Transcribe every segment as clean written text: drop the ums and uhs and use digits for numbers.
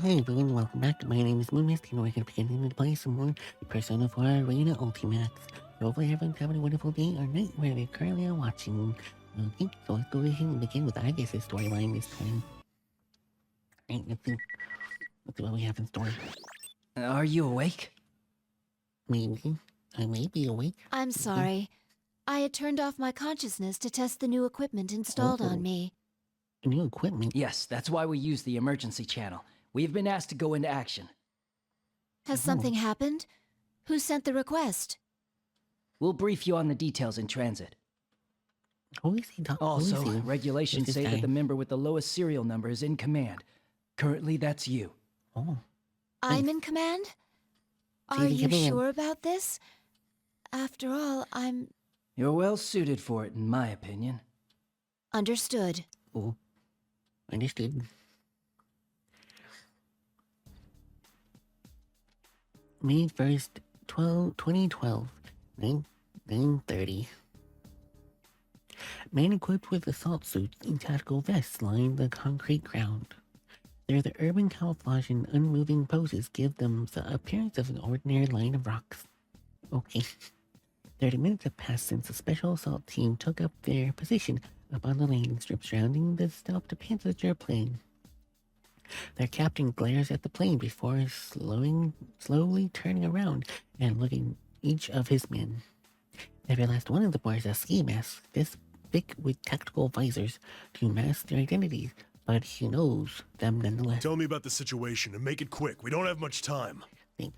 Hey everyone, welcome back. My name is Moonmist, and we're going to be getting to play some more Persona 4 Arena Ultimax. Hopefully everyone's having a wonderful day or night where they currently are watching. Okay, so let's go ahead and begin with I guess the storyline this time. Alright, let's see what we have in store. Are you awake? Maybe. I may be awake. I'm sorry. I had turned off my consciousness to test the new equipment installed on me. New equipment? Yes, that's why we use the emergency channel. We've been asked to go into action. Has something happened? Who sent the request? We'll brief you on the details in transit. Who is he talking? Also, Who is he? regulations Who's this say guy? that the member with the lowest serial number is in command. Currently, that's you. Oh, I'm in command? Are in you command. sure about this? After all, I'm... You're well suited for it, in my opinion. Understood. oh. Understood. May 1st, 2012, 9:30. Men equipped with assault suits and tactical vests line the concrete ground. Their urban camouflage and unmoving poses give them the appearance of an ordinary line of rocks. Okay. 30 minutes have passed since the special assault team took up their position up on the landing strip surrounding the stopped passenger plane. Their captain glares at the plane before slowly turning around and looking at each of his men. Every last one of the boys has ski masks, this thick with tactical visors to mask their identities, but he knows them nonetheless. Tell me about the situation and make it quick. We don't have much time. I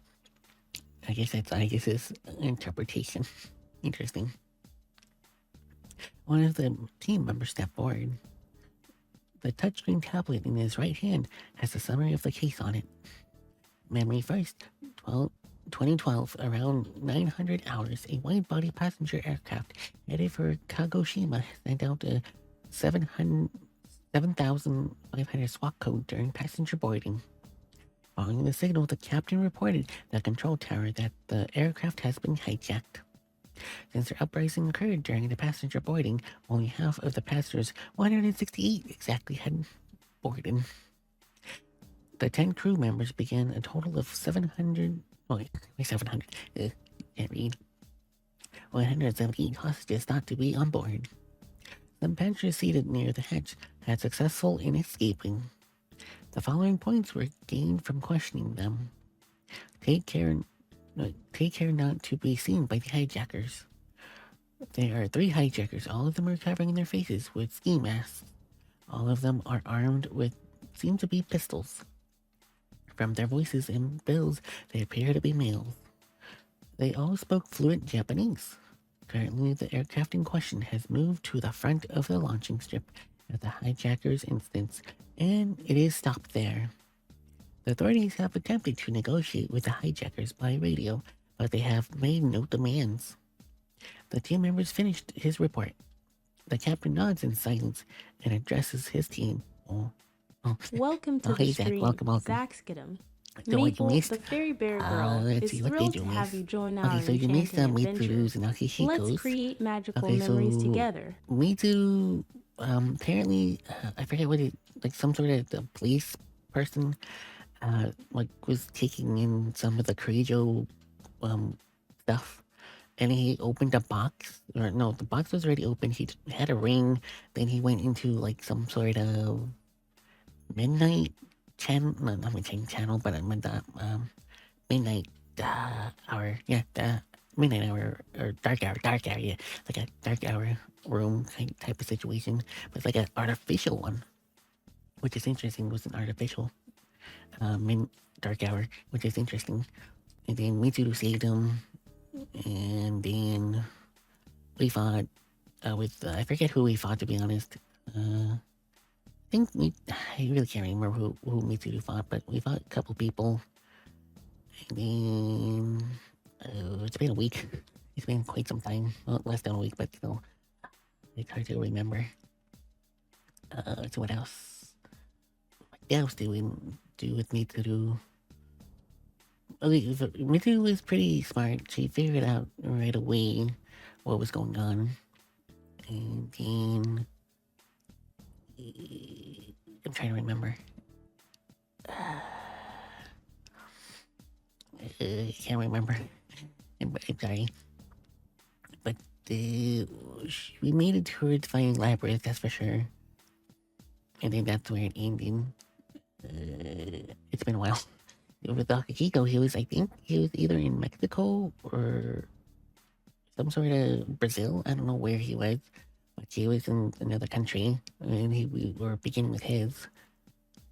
guess it's interpretation. Interesting. One of the team members stepped forward. The touchscreen tablet in his right hand has a summary of the case on it. Memory 1st, 2012, around 900 hours, a wide-body passenger aircraft headed for Kagoshima sent out a 7,500 SWAT code during passenger boarding. Following the signal, the captain reported the control tower that the aircraft has been hijacked. Since the uprising occurred during the passenger boarding, only half of the passengers, 168 exactly, had boarded. The 10 crew members began a total of 700... Wait, 700. Can't read. 178 hostages thought to be on board. Some passengers seated near the hatch had successful in escaping. The following points were gained from questioning them. Take care not to be seen by the hijackers. There are 3 hijackers. All of them are covering their faces with ski masks. All of them are armed with seem to be pistols. From their voices and bills, they appear to be males. They all spoke fluent Japanese. Currently, the aircraft in question has moved to the front of the launching strip at the hijackers' instance, and it is stopped there. The authorities have attempted to negotiate with the hijackers by radio, but they have made no demands. The team members finished his report. The captain nods in silence and addresses his team. Welcome to hey, the Zach, stream, welcome. Zaxkidum. So what you Maple, missed? the fairy bear girl, Let's is see, what thrilled did to you have miss? you join our Okay, so you missed enchanting Mitsuru's and adventure. Akishiko's. Let's create magical Okay, memories so together. Mitsu, apparently, I forget what it, like some sort of the police person, like was taking in some of the Keijo, stuff. And he opened a box, or no, the box was already open. He had a ring. Then he went into like some sort of midnight channel, not midnight channel, but I meant that midnight hour, yeah, the midnight hour or dark hour, yeah, like a dark hour room type of situation, but it's like an artificial one, which is interesting. It was an artificial dark hour, which is interesting. And then Mitsuru saved him. And then we fought with, I forget who we fought, to be honest. I really can't remember who Mitsuru fought, but we fought a couple people. And then, it's been a week. It's been quite some time. Well, less than a week, but still, it's hard to remember. So what else? What else do we do with Mitsuru? Okay, so Mitsu was pretty smart. She figured out right away what was going on. And then... I'm trying to remember. I can't remember. I'm sorry. But we made it towards finding Labyrinth, that's for sure. And then that's where it ended. It's been a while. With Akihiko, I think he was either in Mexico or some sort of Brazil. I don't know where he was, but he was in another country, and we were beginning with his.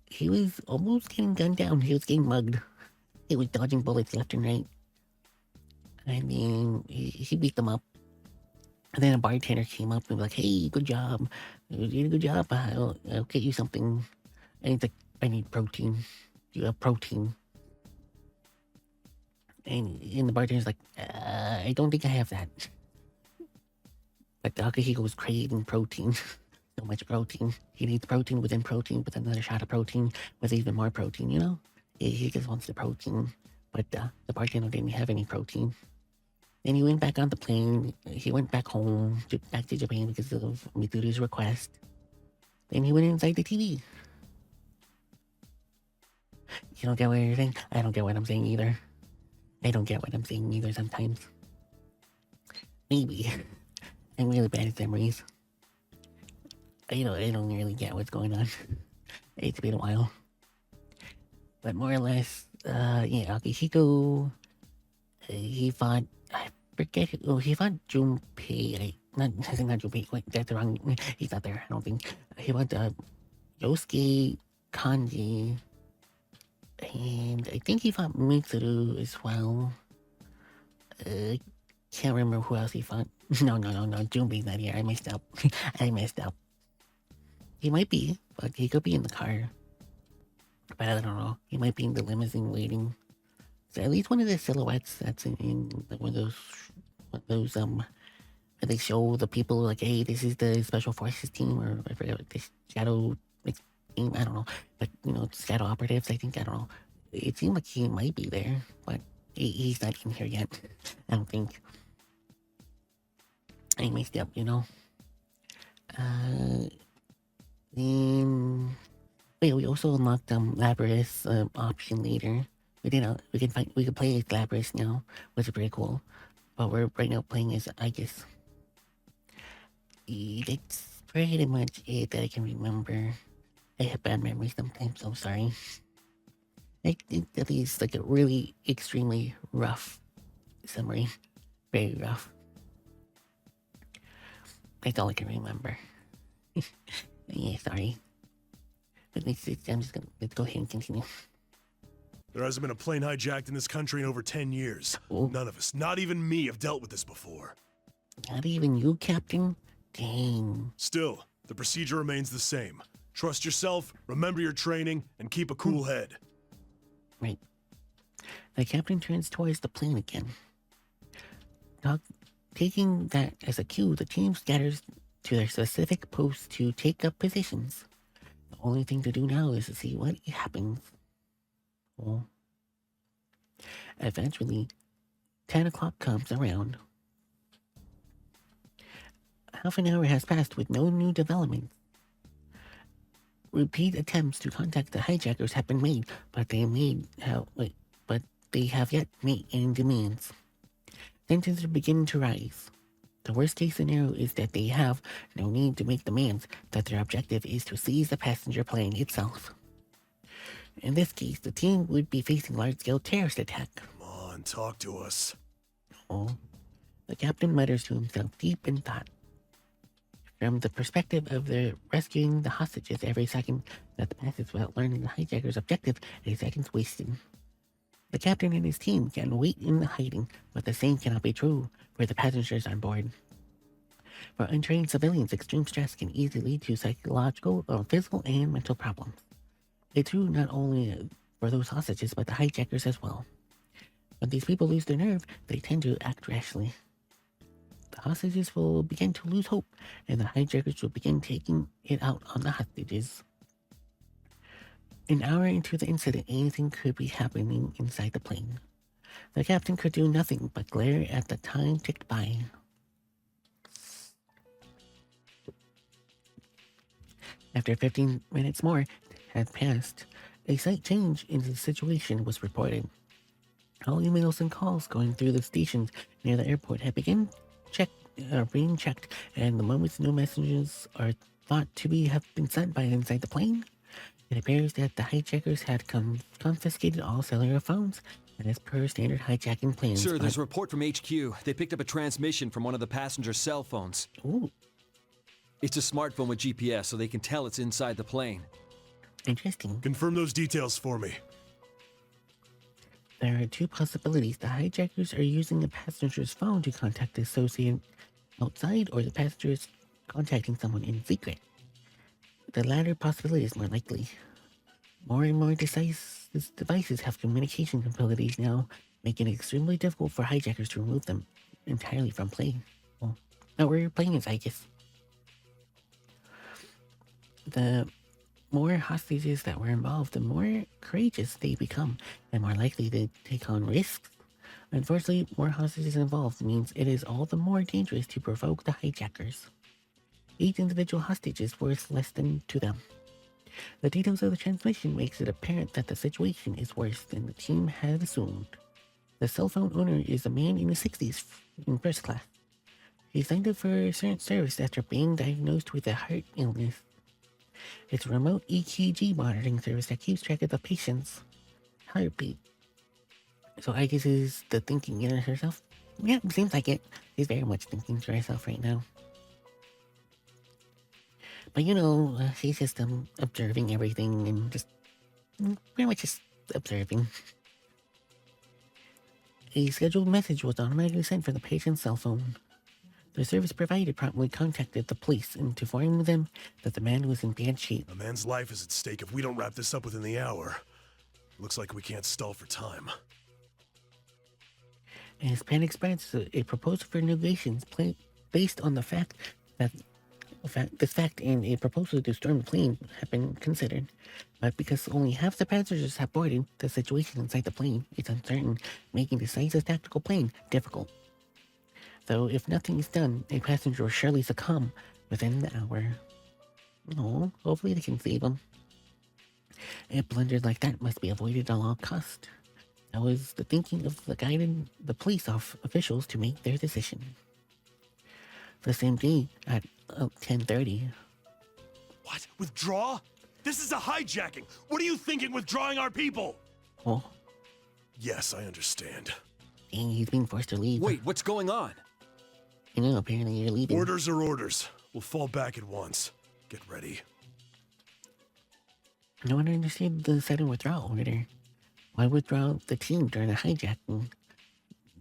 He was almost getting gunned down. He was getting mugged. He was dodging bullets left and right. And then he beat them up. And then a bartender came up and was like, "Hey, good job. You did a good job. I'll get you something." And he's like, "I need protein. You have protein." And the bartender's like, "I don't think I have that." But Akihiko was craving protein. So much protein. He needs protein within protein with another shot of protein with even more protein, you know? He just wants the protein. But the bartender didn't have any protein. Then he went back on the plane. He went back home, back to Japan because of Mitsuru's request. Then he went inside the TV. You don't get what you're saying? I don't get what I'm saying either. I don't get what I'm saying either sometimes. Maybe. I'm really bad at memories. I don't really get what's going on. It's been a while. But more or less, Akihiko, he fought, I forget, he fought Junpei, not Junpei, wait, that's the wrong, he's not there, I don't think. He fought Yosuke, Kanji, and I think he fought Mitsuru as well. Can't remember who else he fought. No, Junpei's not here, I messed up. He might be, but he could be in the car. But I don't know. He might be in the limousine waiting. So at least one of the silhouettes that's in one of those where they show the people like, hey, this is the special forces team, or I forget what this shadow team, I don't know. But shadow operatives, I think, I don't know. It seemed like he might be there, but he's not in here yet. I don't think. I messed up, Then we also unlocked Labyrinth option later. We could play as Labyrinth now, which is pretty cool. But we're right now playing as Aegis. That's pretty much it that I can remember. I have bad memories sometimes, so sorry. I think that is like a really extremely rough summary. Very rough. That's all I can remember. Yeah, sorry. But let's go ahead and continue. There hasn't been a plane hijacked in this country in over 10 years. Oh. None of us, not even me, have dealt with this before. Not even you, Captain? Dang. Still, the procedure remains the same. Trust yourself, remember your training, and keep a cool head. Right. The captain turns towards the plane again. Taking that as a cue, the team scatters to their specific posts to take up positions. The only thing to do now is to see what happens. Well, eventually, 10 o'clock comes around. Half an hour has passed with no new developments. Repeat attempts to contact the hijackers have been made, but they have yet made any demands. Tensions are beginning to rise. The worst case scenario is that they have no need to make demands, that their objective is to seize the passenger plane itself. In this case, the team would be facing large-scale terrorist attack. Come on, talk to us. Oh, the captain mutters to himself deep in thought. From the perspective of the rescuing the hostages, every second that passes without learning the hijackers' objective is seconds wasted. The captain and his team can wait in hiding, but the same cannot be true for the passengers on board. For untrained civilians, extreme stress can easily lead to psychological, physical, and mental problems. It's true not only for those hostages, but the hijackers as well. When these people lose their nerve, they tend to act rashly. The hostages will begin to lose hope, and the hijackers will begin taking it out on the hostages. An hour into the incident, anything could be happening inside the plane. The captain could do nothing but glare at the time ticked by. After 15 minutes more had passed, a slight change in the situation was reported. All emails and calls going through the stations near the airport have being checked, and the moment no messages are thought to have been sent by inside the plane, it appears that the hijackers had confiscated all cellular phones, and as per standard hijacking plans. Sir, there's a report from HQ. They picked up a transmission from one of the passengers' cell phones. Ooh, It's a smartphone with GPS, so they can tell it's inside the plane. interesting. Confirm those details for me. There are two possibilities. The hijackers are using the passenger's phone to contact the associate outside, or the passenger is contacting someone in secret. The latter possibility is more likely. More and more devices have communication abilities now, making it extremely difficult for hijackers to remove them entirely from play. Well, not where you're playing is, I guess. The more hostages that were involved, the more courageous they become, and more likely they take on risks. Unfortunately, more hostages involved means it is all the more dangerous to provoke the hijackers. Each individual hostage is worth less than to them. The details of the transmission makes it apparent that the situation is worse than the team had assumed. The cell phone owner is a man in his 60s in first class. He signed up for a certain service after being diagnosed with a heart illness. It's a remote EKG monitoring service that keeps track of the patient's heartbeat. So I guess is the thinking in herself. Yeah, seems like it. She's very much thinking to herself right now. But you know, she's just observing everything and just pretty much just observing. A scheduled message was automatically sent from the patient's cell phone. The service provider promptly contacted the police and informed them that the man was in bad shape. A man's life is at stake if we don't wrap this up within the hour. Looks like we can't stall for time. As panic spreads, a proposal for negotiations based on the fact that this fact and a proposal to storm the plane have been considered, but because only half the passengers have boarded, the situation inside the plane is uncertain, making the size of the tactical plane difficult. Though if nothing is done, a passenger will surely succumb within the hour. Oh, hopefully they can save him. A blunder like that must be avoided at all costs. That was the thinking of the police officials to make their decision. The same day at 10:30. What? Withdraw? This is a hijacking! What are you thinking, withdrawing our people? Oh, Yes, I understand. dang, he's being forced to leave. Wait, what's going on? You know, apparently you're leaving. Orders are orders. We'll fall back at once. Get ready. No one understood the sudden withdrawal order. Why withdraw the team during a hijacking?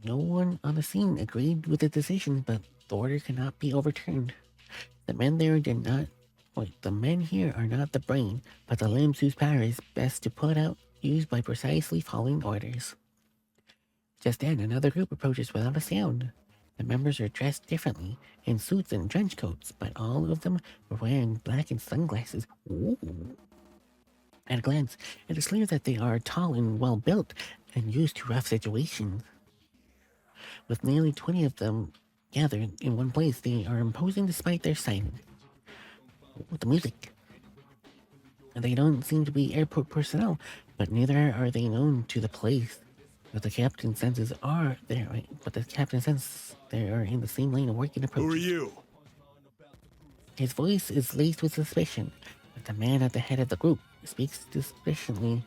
No one on the scene agreed with the decision, but the order cannot be overturned. The men here are not the brain, but the limbs whose power is best to put out, used by precisely following orders. Just then, another group approaches without a sound. The members are dressed differently, in suits and trench coats, but all of them were wearing black and sunglasses. Ooh. At a glance, it is clear that they are tall and well-built and used to rough situations. With nearly 20 of them gathered in one place, they are imposing despite their silence. With the music. And they don't seem to be airport personnel, but neither are they known to the place. But the captain senses they are in the same lane of working approach. Who are you? His voice is laced with suspicion, but the man at the head of the group speaks suspiciously,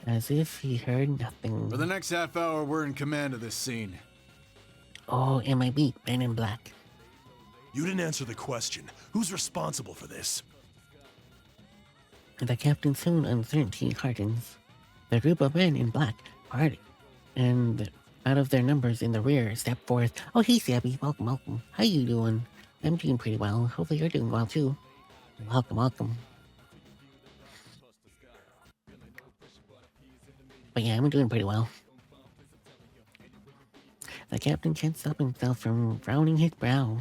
as if he heard nothing. For the next half hour, we're in command of this scene. Oh, MIB, Man in Black. You didn't answer the question. Who's responsible for this? The captain's soon uncertainty hardens. The group of men in black parted, and out of their numbers in the rear step forth. Oh, hey, Sabby. Welcome, welcome. How you doing? I'm doing pretty well. Hopefully you're doing well, too. Welcome, welcome. But yeah, I'm doing pretty well. The captain can't stop himself from frowning his brow.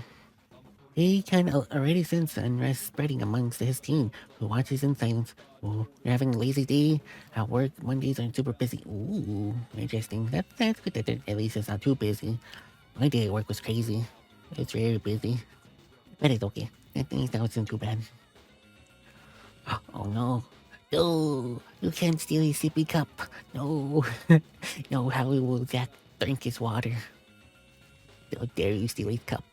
He can already sense the unrest spreading amongst his team, who watches in silence. Ooh, you're having a lazy day at work. Mondays are super busy. Ooh, interesting. That's good that at least it's not too busy. My day at work was crazy. It's very busy. But it's okay. At least that wasn't too bad. Oh no. No, you can't steal his sippy cup. No, no, how will Jack drink his water? How dare you steal his cup?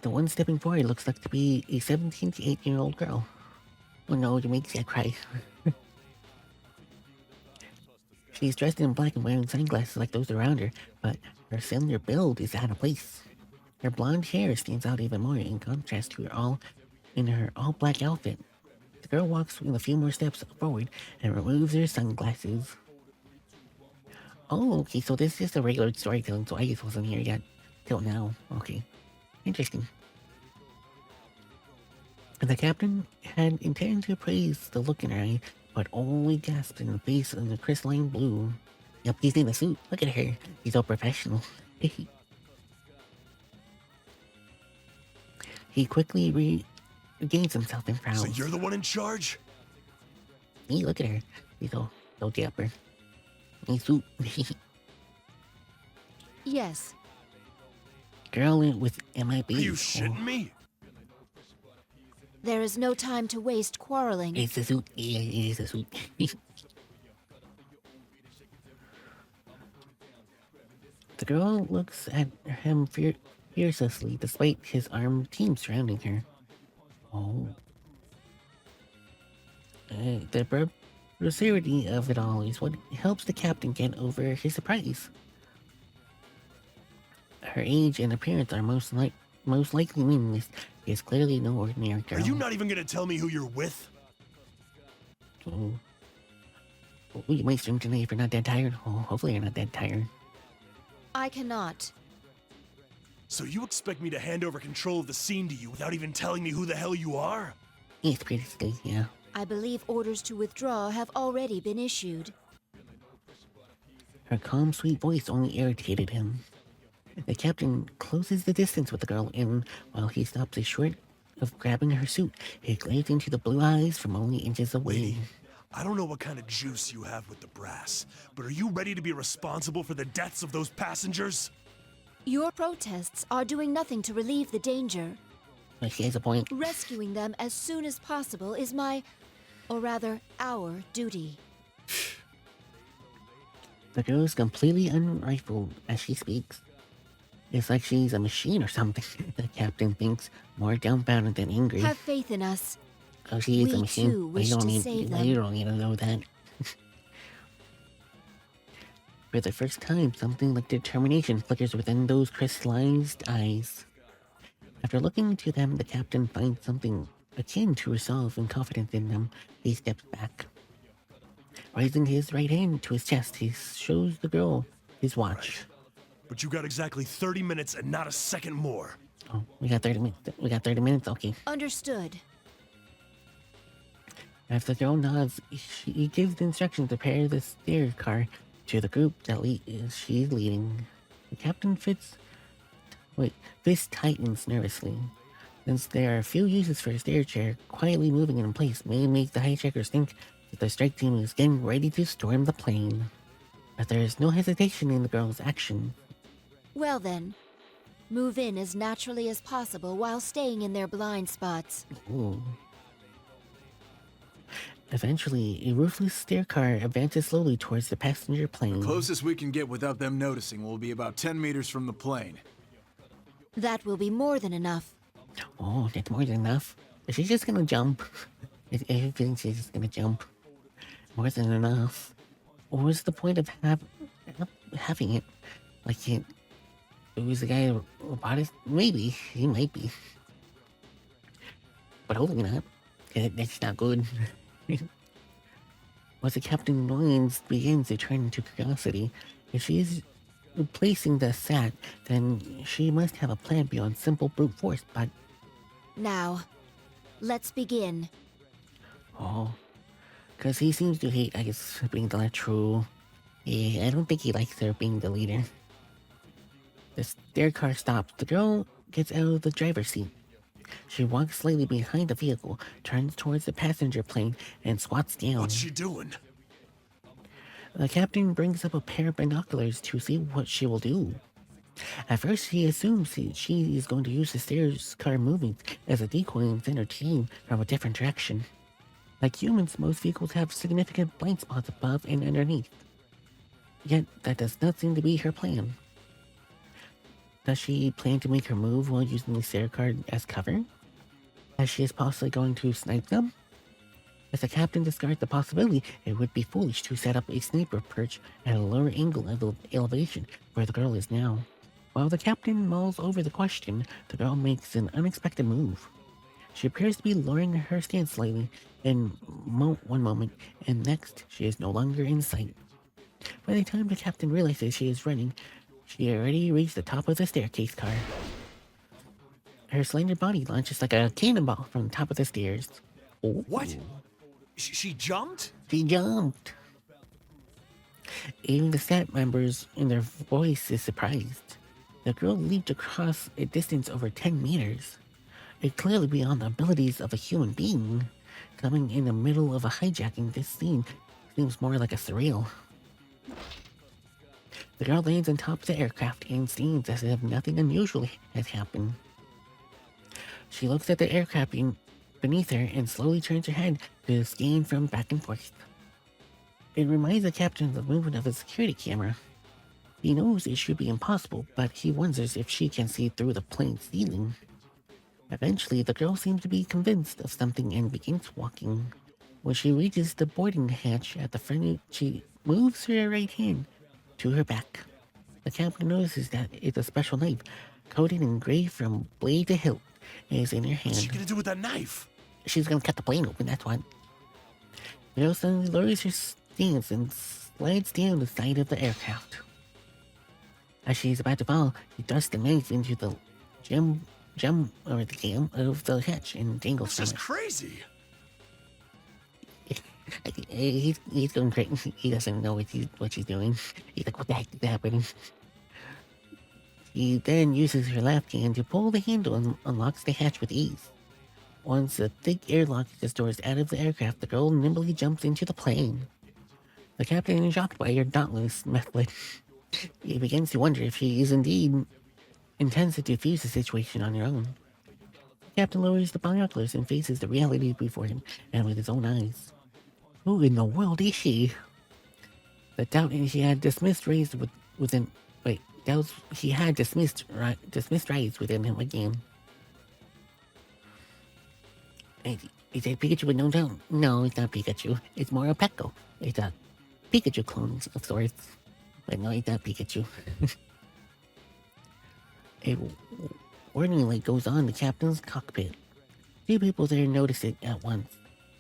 The one stepping forward looks like to be a 17 to 18-year-old girl. Oh no, you make Jack cry. She's dressed in black and wearing sunglasses like those around her, but her slender build is out of place. Her blonde hair stands out even more in contrast to her all-black outfit. The girl walks a few more steps forward and removes her sunglasses. Oh, okay, so this is just a regular storytelling, so I just wasn't here yet. Till now. Okay. Interesting. And the captain had intended to praise the look in her eye, but only gasped in the face of the crystalline blue. Yep, he's in a suit. Look at her. He's so professional. He quickly regains himself and frowns. So you're the one in charge? Hey, look at her. He's so dapper. Hey, suit. Yes. Girl with MIB. Are you shitting me? There is no time to waste quarreling. It's a suit. Yeah, it is a suit. The girl looks at him fiercely despite his armed team surrounding her. Oh. The absurdity of it all is what helps the captain get over his surprise. Her age and appearance are most likely meaningless. She is clearly no ordinary girl. Are you not even gonna tell me who you're with? Oh. Oh, you might stream tonight if you're not that tired. Oh, hopefully you're not that tired. I cannot. So you expect me to hand over control of the scene to you without even telling me who the hell you are? Yes, basically, yeah. I believe orders to withdraw have already been issued. Her calm, sweet voice only irritated him. The captain closes the distance with the girl, and while he stops short of grabbing her suit, he glares into the blue eyes from only inches away. Lady, I don't know what kind of juice you have with the brass, but are you ready to be responsible for the deaths of those passengers? Your protests are doing nothing to relieve the danger. But she has a point. Rescuing them as soon as possible is my, or rather, our duty. The girl is completely unrifled as she speaks. It's like she's a machine or something. The captain thinks, more dumbfounded than angry. Have faith in us. Oh, she is a We, machine. too, wish to save them. You don't need to know that. For the first time, something like determination flickers within those crystallized eyes. After looking into them, the captain finds something akin to resolve and confidence in them. He steps back. Raising his right hand to his chest, he shows the girl his watch. Right. But you got exactly 30 minutes and not a second more. Oh, we got 30 minutes. We got 30 minutes? Okay. Understood. After the girl nods, he gives the instructions to pair the stair car to the group that she's leading. The captain fist tightens nervously. Since there are few uses for a stair chair, quietly moving it in place may make the hijackers think that the strike team is getting ready to storm the plane. But there is no hesitation in the girl's action. Well then, move in as naturally as possible while staying in their blind spots. Ooh. Eventually, a roofless stair car advances slowly towards the passenger plane. The closest we can get without them noticing will be about 10 meters from the plane. That will be more than enough. Oh, that's more than enough. Is she just gonna jump? I think she's just gonna jump. More than enough. What was the point of having it? Like, it was the guy who bought it? Maybe. He might be. But hopefully not. That's not good. Once the captain's mind begins to turn into curiosity, if she is replacing the sat, then she must have a plan beyond simple brute force, but... Now, let's begin. Oh. Because he seems to hate, I guess, being the true. Yeah, I don't think he likes her being the leader. The stair car stops. The girl gets out of the driver's seat. She walks slightly behind the vehicle, turns towards the passenger plane, and squats down. What's she doing? The captain brings up a pair of binoculars to see what she will do. At first, he assumes she is going to use the stairs car moving as a decoy and send her team from a different direction. Like humans, most vehicles have significant blind spots above and underneath. Yet, that does not seem to be her plan. Does she plan to make her move while using the stair car as cover? As she is possibly going to snipe them? As the captain discards the possibility, it would be foolish to set up a sniper perch at a lower angle of the elevation where the girl is now. While the captain mulls over the question, the girl makes an unexpected move. She appears to be lowering her stance slightly in one moment, and next, she is no longer in sight. By the time the captain realizes she is running, she already reached the top of the staircase car. Her slender body launches like a cannonball from the top of the stairs. Oh. What? She jumped? She jumped. Even the staff members in their voice is surprised. The girl leaped across a distance over 10 meters. It clearly beyond the abilities of a human being. Coming in the middle of a hijacking, this scene seems more like a surreal. The girl lands on top of the aircraft and stands as if nothing unusual has happened. She looks at the aircraft beneath her and slowly turns her head to scan from back and forth. It reminds the captain of the movement of a security camera. He knows it should be impossible, but he wonders if she can see through the plane's ceiling. Eventually, the girl seems to be convinced of something and begins walking. When she reaches the boarding hatch at the front, she moves her right hand to her back. The captain notices that it's a special knife, coated in gray from blade to hilt, is in her hand. What's she gonna do with that knife? She's gonna cut the plane open, that's what. The girl suddenly lowers her stance and slides down the side of the aircraft. As she is about to fall, she thrusts the knife into the jam of the hatch and dangles That's from just crazy. it. He's going crazy. He doesn't know what she's doing. He's like, what the heck is happening? She then uses her left hand to pull the handle and unlocks the hatch with ease. Once the thick airlock is doors out of the aircraft, the girl nimbly jumps into the plane. The captain is shocked by her dauntless method. He begins to wonder if she is indeed intends to defuse the situation on her own. The captain lowers the binoculars and faces the reality before him, and with his own eyes. Who in the world is she? The doubt she had dismissed raised within. Wait, doubts he had dismissed raised within him again. Is that Pikachu with no doubt? No, it's not Pikachu. It's more a Pekko. It's a Pikachu clone of sorts. But no, it's not Pikachu. A warning light goes on in the captain's cockpit. Two people there notice it at once.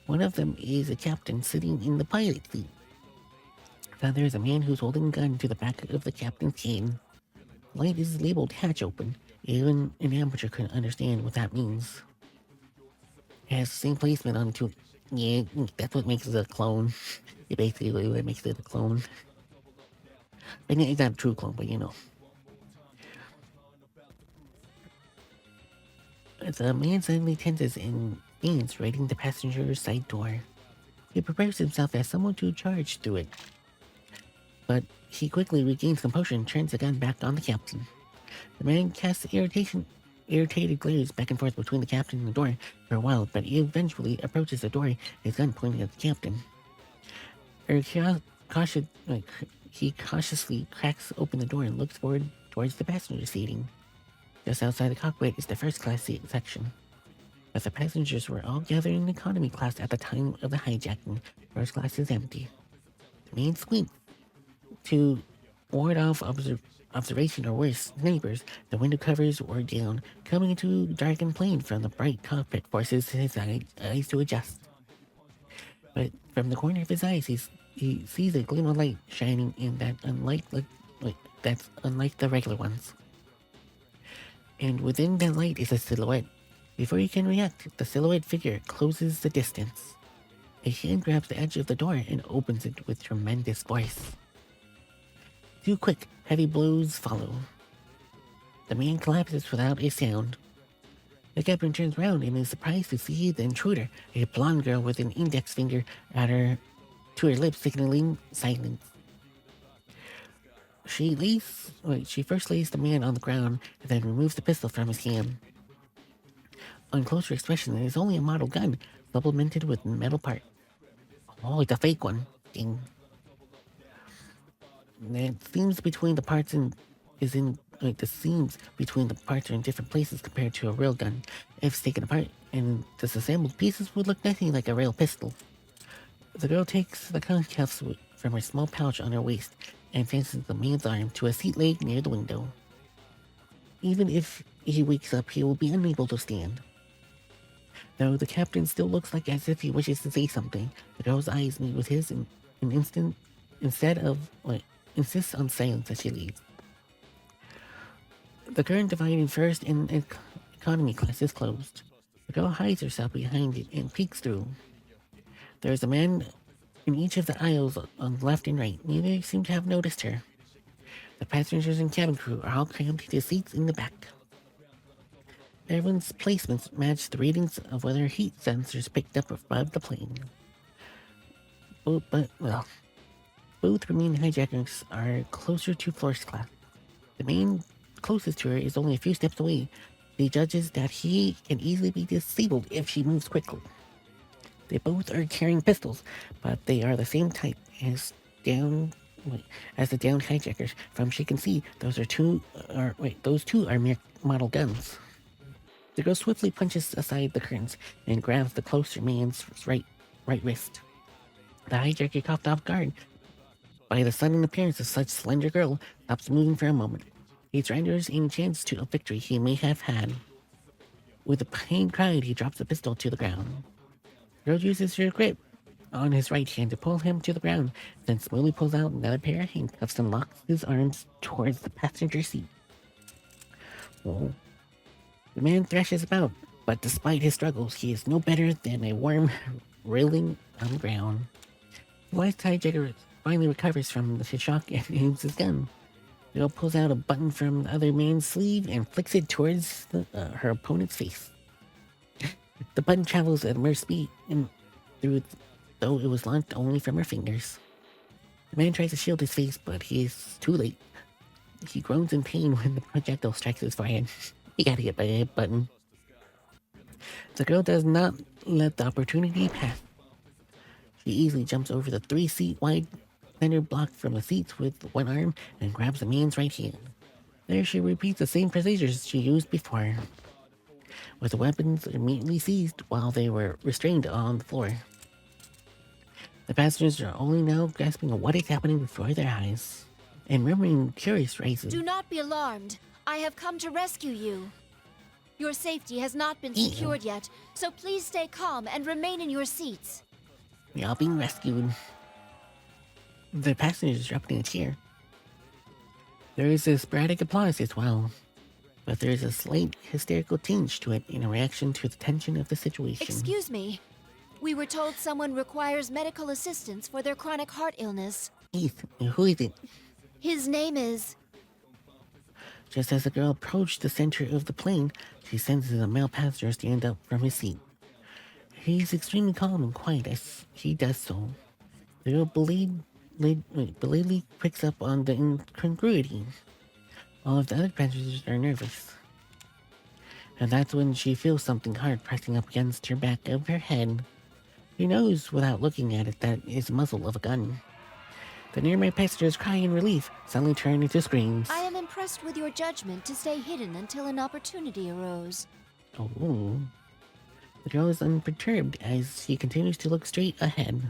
One of them is a captain sitting in the pilot seat. The other is a man who's holding a gun to the back of the captain's cane. The light is labeled hatch open. Even an amateur couldn't understand what that means. It has the same placement on two. Yeah, that's what makes it a clone. It basically what makes it a clone. But it's not a true clone, but you know. The man suddenly tenses and stands raiding the passenger's side door. He prepares himself as someone to charge through it. But he quickly regains composure and turns the gun back on the captain. The man casts irritated glares back and forth between the captain and the door for a while, but he eventually approaches the door, his gun pointing at the captain. He cautiously cracks open the door and looks forward towards the passenger seating. Just outside the cockpit is the first class seat section. But the passengers were all gathered in economy class at the time of the hijacking. First class is empty. The man squints to ward off observation or worse, neighbors. The window covers were down. Coming into darkened plane from the bright cockpit forces his eyes to adjust. But from the corner of his eyes, he sees a gleam of light shining in that that's unlike the regular ones. And within that light is a silhouette. Before he can react, the silhouette figure closes the distance. A hand grabs the edge of the door and opens it with tremendous force. Two quick, heavy blows follow. The man collapses without a sound. The captain turns around and is surprised to see the intruder, a blonde girl with an index finger to her lips signaling silence. She first lays the man on the ground and then removes the pistol from his hand. On closer inspection, it is only a model gun, supplemented with metal part. Oh, it's a fake one. Ding. The seams between the parts the seams between the parts are in different places compared to a real gun. If it's taken apart and disassembled, pieces would look nothing like a real pistol. The girl takes the handcuffs from her small pouch on her waist and fastens the man's arm to a seat leg near the window. Even if he wakes up, he will be unable to stand. Though the captain still looks like as if he wishes to say something, the girl's eyes meet with his in an instant, insists on silence as she leaves. The current dividing first and economy class is closed. The girl hides herself behind it and peeks through. There is a man in each of the aisles on the left and right. Neither seem to have noticed her. The passengers and cabin crew are all crammed to seats in the back. Everyone's placements match the readings of whether heat sensors picked up above the plane. Both remaining hijackers are closer to first class. The man closest to her is only a few steps away. He judges that he can easily be disabled if she moves quickly. They both are carrying pistols, but they are the same type as the downed hijackers. From she can see, those two are mere model guns. The girl swiftly punches aside the curtains and grabs the closer man's right wrist. The hijacker, caught off guard by the sudden appearance of such slender girl, stops moving for a moment. He surrenders any chance to a victory he may have had. With a pained cry, he drops the pistol to the ground. The girl uses her grip on his right hand to pull him to the ground, then slowly pulls out another pair of handcuffs and locks his arms towards the passenger seat. Oh. The man thrashes about, but despite his struggles, he is no better than a worm reeling on the ground. The wise hijacker finally recovers from the shock and aims his gun. The girl pulls out a button from the other man's sleeve and flicks it towards her opponent's face. The button travels at a mere speed, though it was launched only from her fingers. The man tries to shield his face, but he is too late. He groans in pain when the projectile strikes his forehead. He got hit by a button. The girl does not let the opportunity pass. She easily jumps over the 3-seat wide center block from the seats with one arm and grabs the man's right hand. There she repeats the same procedures she used before, with the weapons immediately seized while they were restrained on the floor. The passengers are only now grasping at what is happening before their eyes, and murmuring curious phrases. Do not be alarmed. I have come to rescue you. Your safety has not been secured yet, so please stay calm and remain in your seats. We are being rescued. The passengers are up in a cheer. There is a sporadic applause as well, but there is a slight hysterical tinge to it in a reaction to the tension of the situation. Excuse me. We were told someone requires medical assistance for their chronic heart illness. Heath, who is it? His name is... Just as the girl approached the center of the plane, she senses a male passenger stand up from his seat. He's extremely calm and quiet as he does so. The girl belatedly picks up on the incongruity. All of the other passengers are nervous. And that's when she feels something hard pressing up against her back of her head. She knows without looking at it that it is the muzzle of a gun. The nearby passengers cry in relief, suddenly turn into screams. I am impressed with your judgment to stay hidden until an opportunity arose. Oh. The girl is unperturbed as she continues to look straight ahead.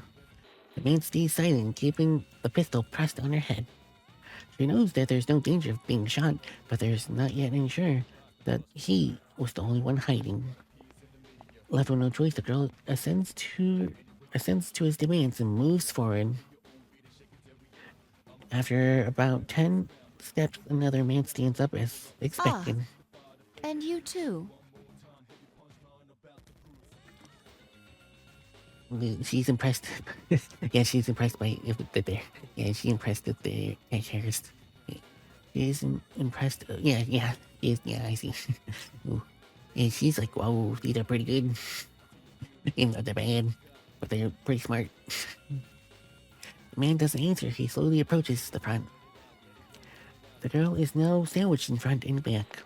The man stays silent, keeping the pistol pressed on her head. She knows that there's no danger of being shot, but there's not yet sure that he was the only one hiding. Left with no choice, the girl assents to his demands and moves forward. After about 10 steps, another man stands up as expected. And you too. She's impressed. Yeah, she's impressed by the yeah, she's impressed with the hairs. She's impressed. Yeah, I see. And she's like, whoa, these are pretty good. Even though they're bad, but they're pretty smart. The man doesn't answer. He slowly approaches the front. The girl is now sandwiched in front and back.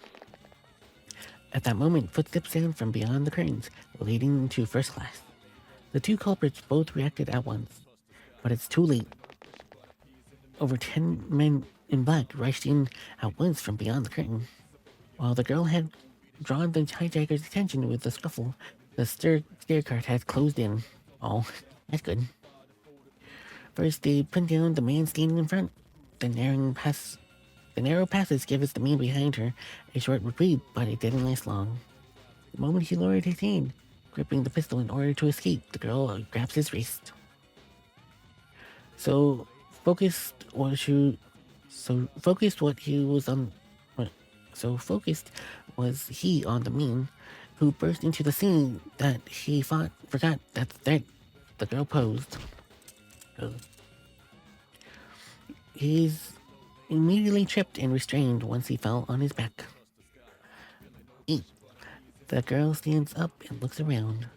At that moment, footsteps sound from beyond the curtains, leading to first class. The two culprits both reacted at once, but it's too late. Over 10 men in black rushed in at once from beyond the curtain. While the girl had drawn the hijacker's attention with the scuffle, the stair cart had closed in. Oh, that's good. First, they put down the man standing in front. The narrow passage gives the man behind her a short reprieve, but it didn't last long. The moment he lowered his hand, gripping the pistol in order to escape, the girl grabs his wrist. So focused was he on the man who burst into the scene that he forgot that threat the girl posed. He's immediately tripped and restrained once he fell on his back. The girl stands up and looks around.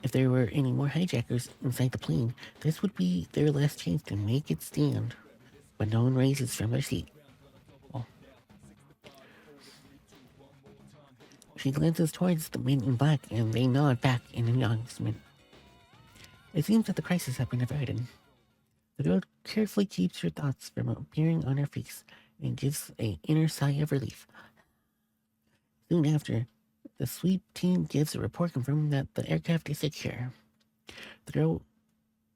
If there were any more hijackers inside the plane, this would be their last chance to make it stand. But no one raises from their seat. Oh. She glances towards the men in black and they nod back in acknowledgement. It seems that the crisis has been averted. The girl carefully keeps her thoughts from appearing on her face and gives an inner sigh of relief. Soon after, the sweep team gives a report confirming that the aircraft is secure. The girl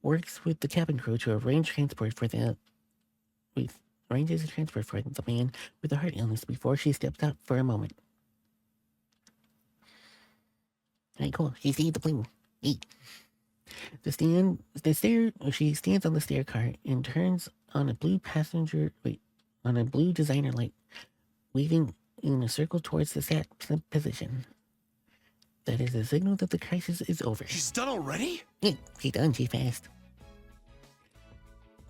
works with the cabin crew to arrange transport for the man with the heart illness before she steps out for a moment. Alright, cool. She sees the plane. Hey. She stands on the stair car and turns on a blue designer light, weaving in a circle towards the sat position. That is a signal that the crisis is over. She's done already? Yeah, she's done. She's fast.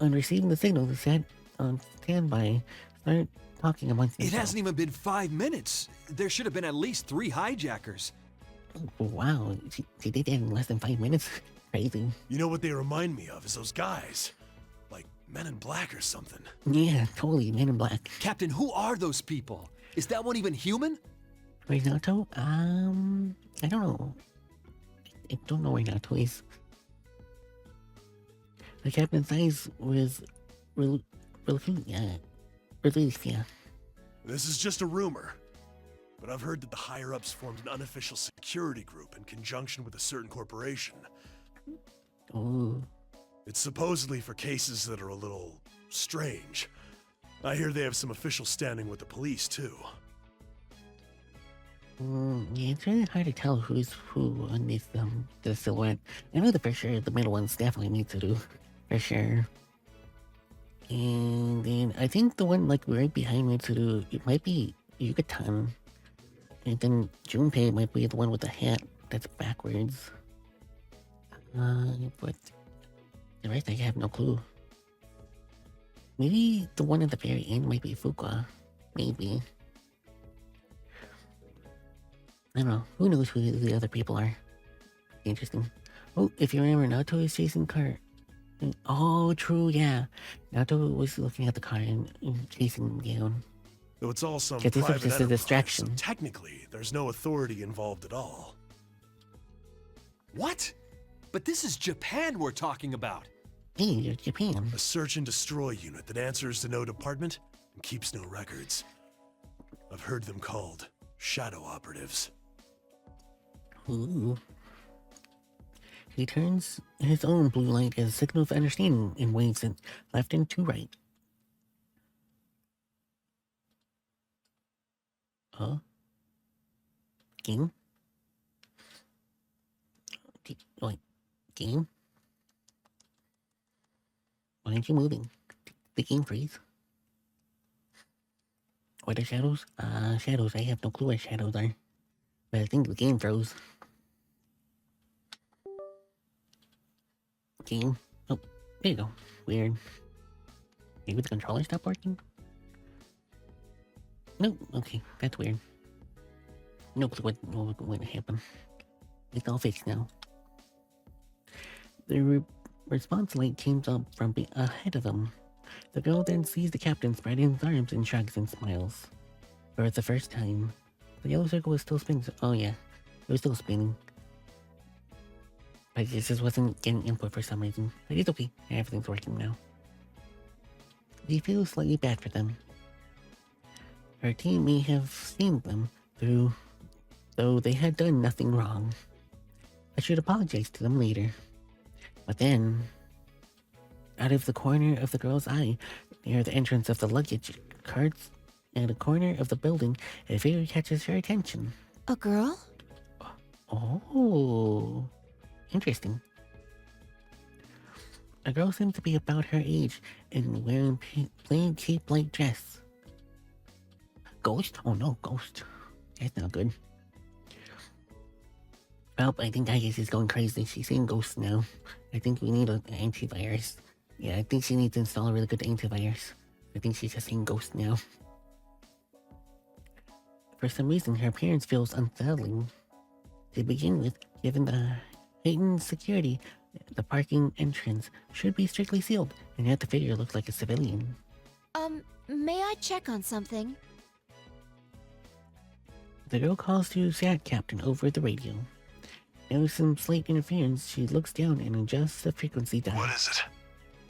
On receiving the signal, the sat on standby start talking amongst themselves. It hasn't even been 5 minutes. There should have been at least 3 hijackers. Oh, wow, she did that in less than 5 minutes. Crazy. You know what they remind me of is those guys. Like Men in Black or something. Yeah, totally. Men in Black. Captain, who are those people? Is that one even human? Renato? I don't know. I don't know where Renato is. The captain's eyes was released, yeah. This is just a rumor, but I've heard that the higher-ups formed an unofficial security group in conjunction with a certain corporation. Oh. It's supposedly for cases that are a little strange. I hear they have some official standing with the police, too. Yeah, it's really hard to tell who's who on this, the silhouette. I know that for sure the middle one's definitely Mitsuru. For sure. And then I think the one, like, right behind Mitsuru, it might be Yucatan. And then Junpei might be the one with the hat that's backwards. But the rest I have no clue. Maybe the one at the very end might be Fuka. Maybe. I don't know. Who knows who the other people are? Interesting. Oh, if you remember, Naoto is chasing car. Oh, true, yeah. Naoto was looking at the car and chasing him down. Though it's all some Yeah, this is private just a enterprise, distraction. so technically, there's no authority involved at all. What? But this is Japan we're talking about. Hey, you're Japan. A search and destroy unit that answers to no department and keeps no records. I've heard them called shadow operatives. Ooh. He turns his own blue light as a signal of understanding and waves it left and to right. Game? Wait, game? Why aren't you moving? The game freeze. What are shadows? Shadows. I have no clue what shadows are. But I think the game froze. Game. Oh, there you go. Weird. Maybe the controller stopped working? No, okay, that's weird. No clue what happened. It's all fixed now. The response light teams up from ahead of them. The girl then sees the captain spread his arms and shrugs and smiles. For the first time, the yellow circle was still spinning. Oh yeah, it was still spinning. But it just wasn't getting input for some reason. But it's okay, everything's working now. She feels slightly bad for them. Her team may have seen them, though they had done nothing wrong. I should apologize to them later. But then, out of the corner of the girl's eye, near the entrance of the luggage carts, at a corner of the building, a figure catches her attention. A girl? Oh, interesting. A girl seems to be about her age and wearing plain cape-like dress. Ghost? Oh no, ghost. That's not good. Well, I think Iris is going crazy. She's saying ghost now. I think we need an antivirus. Yeah, I think she needs to install a really good antivirus. I think she's just saying ghost now. For some reason, her appearance feels unsettling. To begin with, given the heightened security, the parking entrance should be strictly sealed, and yet the figure looks like a civilian. May I check on something? The girl calls to SAT Captain over the radio. Noticing some slight interference, she looks down and adjusts the frequency dial. What is it?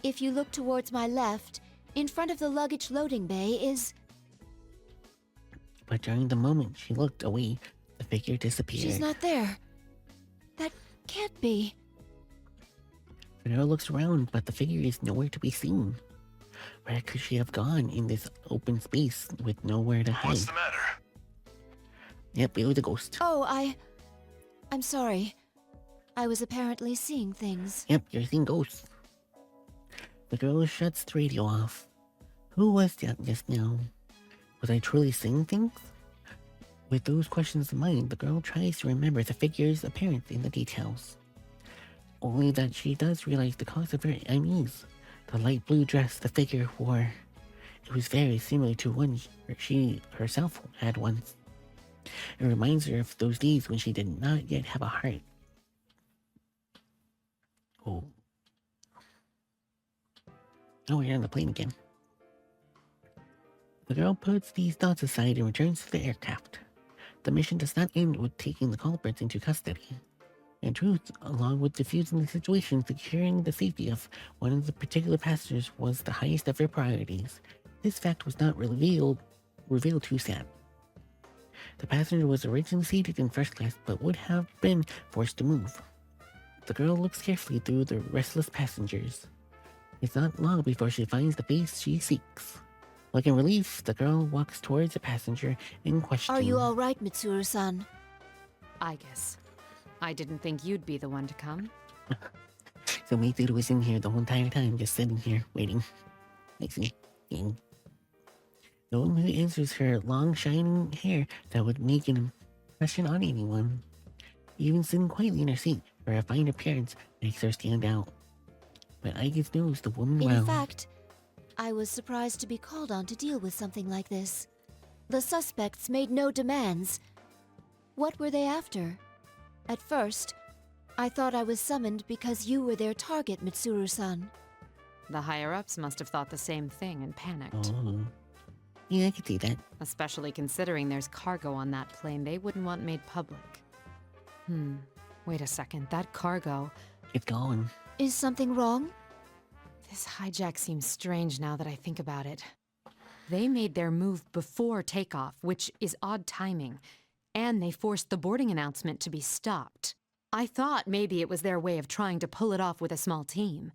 If you look towards my left, in front of the luggage loading bay is... But during the moment she looked away, the figure disappeared. She's not there. That can't be. The girl looks around, but the figure is nowhere to be seen. Where could she have gone in this open space with nowhere to hide? What's the matter? Yep, it was a ghost. Oh, I'm sorry. I was apparently seeing things. Yep, you're seeing ghosts. The girl shuts the radio off. Who was that just now? Was I truly seeing things? With those questions in mind, the girl tries to remember the figure's appearance in the details. Only that she does realize the cause of her unease. The light blue dress the figure wore. It was very similar to one she herself had once. It reminds her of those days when she did not yet have a heart. Oh. Oh, we're on the plane again. The girl puts these thoughts aside and returns to the aircraft. The mission does not end with taking the culprits into custody. In truth, along with defusing the situation, securing the safety of one of the particular passengers was the highest of her priorities. This fact was not revealed to Sam. The passenger was originally seated in first class, but would have been forced to move. The girl looks carefully through the restless passengers. It's not long before she finds the face she seeks. Like in relief, the girl walks towards the passenger in question. Are you all right, Mitsuru-san? I guess. I didn't think you'd be the one to come. So Mitsuru was in here the whole entire time, just sitting here, waiting. I see. The woman who answers her long, shining hair that would make an impression on anyone. Even sitting quietly in her seat, her refined appearance makes her stand out. But Igus knows the woman well. In fact, I was surprised to be called on to deal with something like this. The suspects made no demands. What were they after? At first, I thought I was summoned because you were their target, Mitsuru-san. The higher-ups must have thought the same thing and panicked. Oh. Yeah, I could see that. Especially considering there's cargo on that plane they wouldn't want made public. Wait a second, that cargo... It's gone. Is something wrong? This hijack seems strange now that I think about it. They made their move before takeoff, which is odd timing, and they forced the boarding announcement to be stopped. I thought maybe it was their way of trying to pull it off with a small team.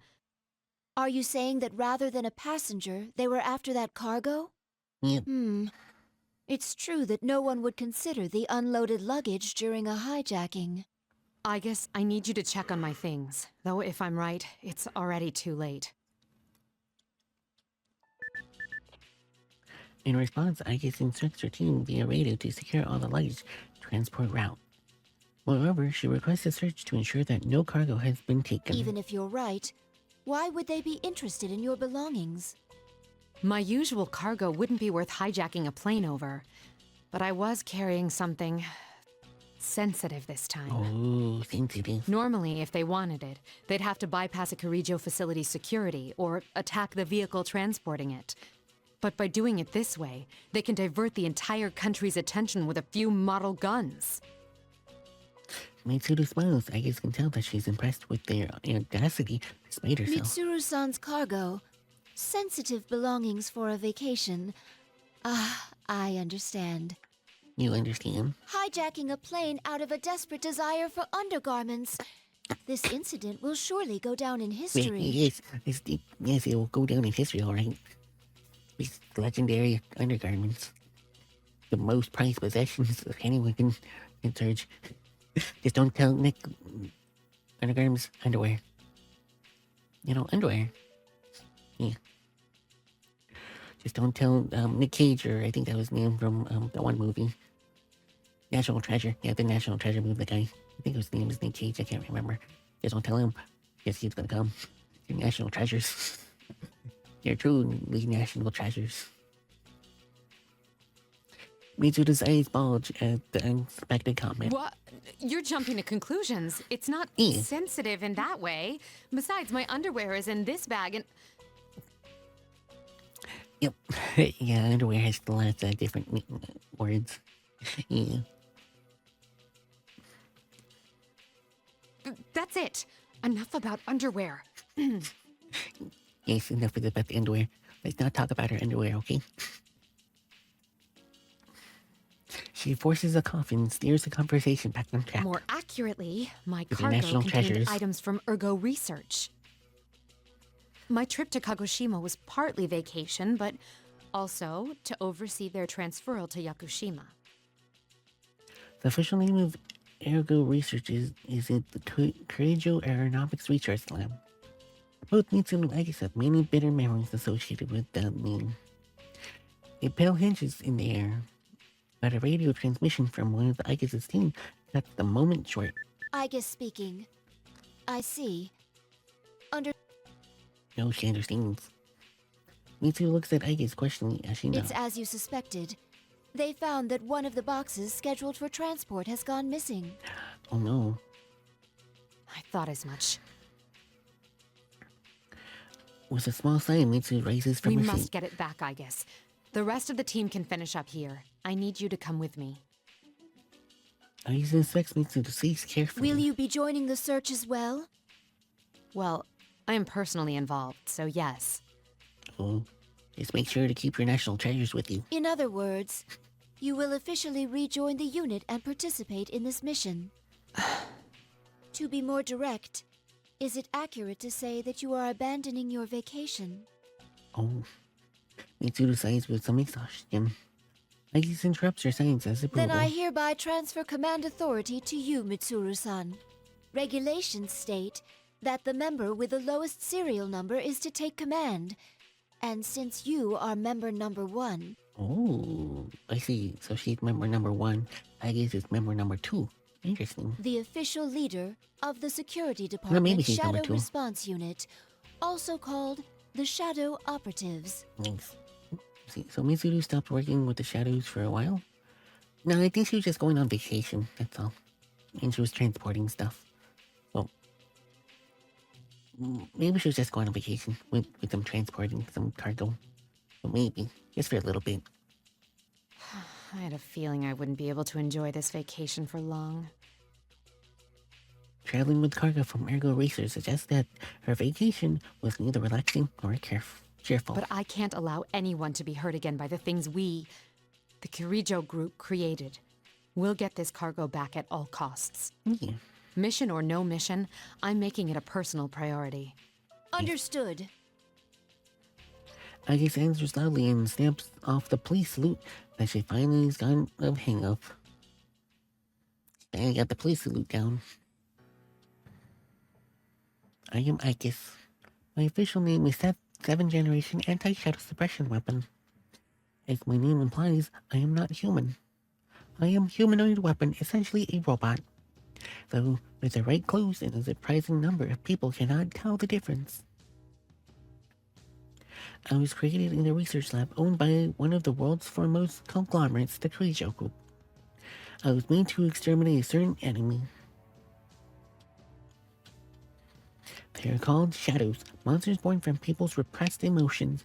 Are you saying that rather than a passenger, they were after that cargo? Yep. It's true that no one would consider the unloaded luggage during a hijacking. I guess I need you to check on my things, though if I'm right, it's already too late. In response, Igus instructs her team via radio to secure all the luggage transport route. Moreover, she requests a search to ensure that no cargo has been taken. Even if you're right, why would they be interested in your belongings? My usual cargo wouldn't be worth hijacking a plane over, but I was carrying something sensitive this time. Oh, sensitive. Normally, if they wanted it, they'd have to bypass a Kirijo facility's security or attack the vehicle transporting it. But by doing it this way, they can divert the entire country's attention with a few model guns. Mitsuru smiles. I guess can tell that she's impressed with their audacity despite herself. Mitsuru-san's cargo. Sensitive belongings for a vacation. Ah, I understand. You understand? Hijacking a plane out of a desperate desire for undergarments. This incident will surely go down in history. Yes, it will go down in history, alright. These legendary undergarments. The most prized possessions anyone can search. Just don't tell Nick. Undergarments, underwear. You know, underwear. Yeah. Just don't tell Nick Cage, or I think that was his name from that one movie. National Treasure. Yeah, the National Treasure movie, the guy. I think his name is Nick Cage, I can't remember. Just don't tell him. Guess he's gonna come. Your national treasures. Your truly national treasures. Mitsuru's eyes bulge at the unexpected comment. What? You're jumping to conclusions. It's not sensitive in that way. Besides, my underwear is in this bag and... Yep. Yeah, underwear has still has different words. Yeah. That's it. Enough about underwear. Yes, enough about the underwear. Let's not talk about her underwear, okay? She forces a cough and steers the conversation back on track. More accurately, my the cargo national contained treasures. items from Ergo Research. My trip to Kagoshima was partly vacation, but also to oversee their transferal to Yakushima. The official name of Ergo Research is it the Kirijo Aeronautics Research Lab. Both Mitsuru and Agis have many bitter memories associated with that name. A pale hinges in the air, but a radio transmission from one of the Agis' team cuts the moment short. Aegis speaking. I see. No, she understands. Mitsuru looks at Agis questioningly as she nods. It's as you suspected. They found that one of the boxes scheduled for transport has gone missing. Oh no. I thought as much. With a small sigh, Mitsuru raises from We her must seat. get it back, I guess. The rest of the team can finish up here. I need you to come with me. Agis inspects Mitsuru to cease carefully. Will you be joining the search as well? Well, I am personally involved, so yes. Oh, just make sure to keep your national treasures with you. In other words, you will officially rejoin the unit and participate in this mission. To be more direct, is it accurate to say that you are abandoning your vacation? Oh. Mitsuru sighs with some exhaustion. Agis interrupts her signs as approval. Then I hereby transfer command authority to you, Mitsuru-san. Regulations state that the member with the lowest serial number is to take command. And since you are member number 1... Oh, I see. So she's member number 1. Agis is member number 2. Interesting. the official leader of the Security maybe Department she's number Shadow 2. Response Unit, also called the Shadow Operatives. Nice. See, so Mitsuru stopped working with the shadows for a while? No, I think she was just going on vacation, that's all. And she was transporting stuff. So, maybe she was just going on vacation with them transporting some cargo. So maybe, just for a little bit. I had a feeling I wouldn't be able to enjoy this vacation for long. Traveling with cargo from Ergo Racers suggests that her vacation was neither relaxing nor cheerful. But I can't allow anyone to be hurt again by the things we, the Kirijo group, created. We'll get this cargo back at all costs. Yeah. Mission or no mission, I'm making it a personal priority. Understood. Agis answers loudly and snaps off the police salute that she finally has gotten a hang of. I got the police salute down. I am Agis. My official name is 7th Generation Anti-Shadow Suppression Weapon. As my name implies, I am not human. I am humanoid weapon, essentially a robot. Though, with the right clothes and a surprising number of people cannot tell the difference. I was created in a research lab owned by one of the world's foremost conglomerates, the Kirijo Group. I was made to exterminate a certain enemy. They are called shadows, monsters born from people's repressed emotions,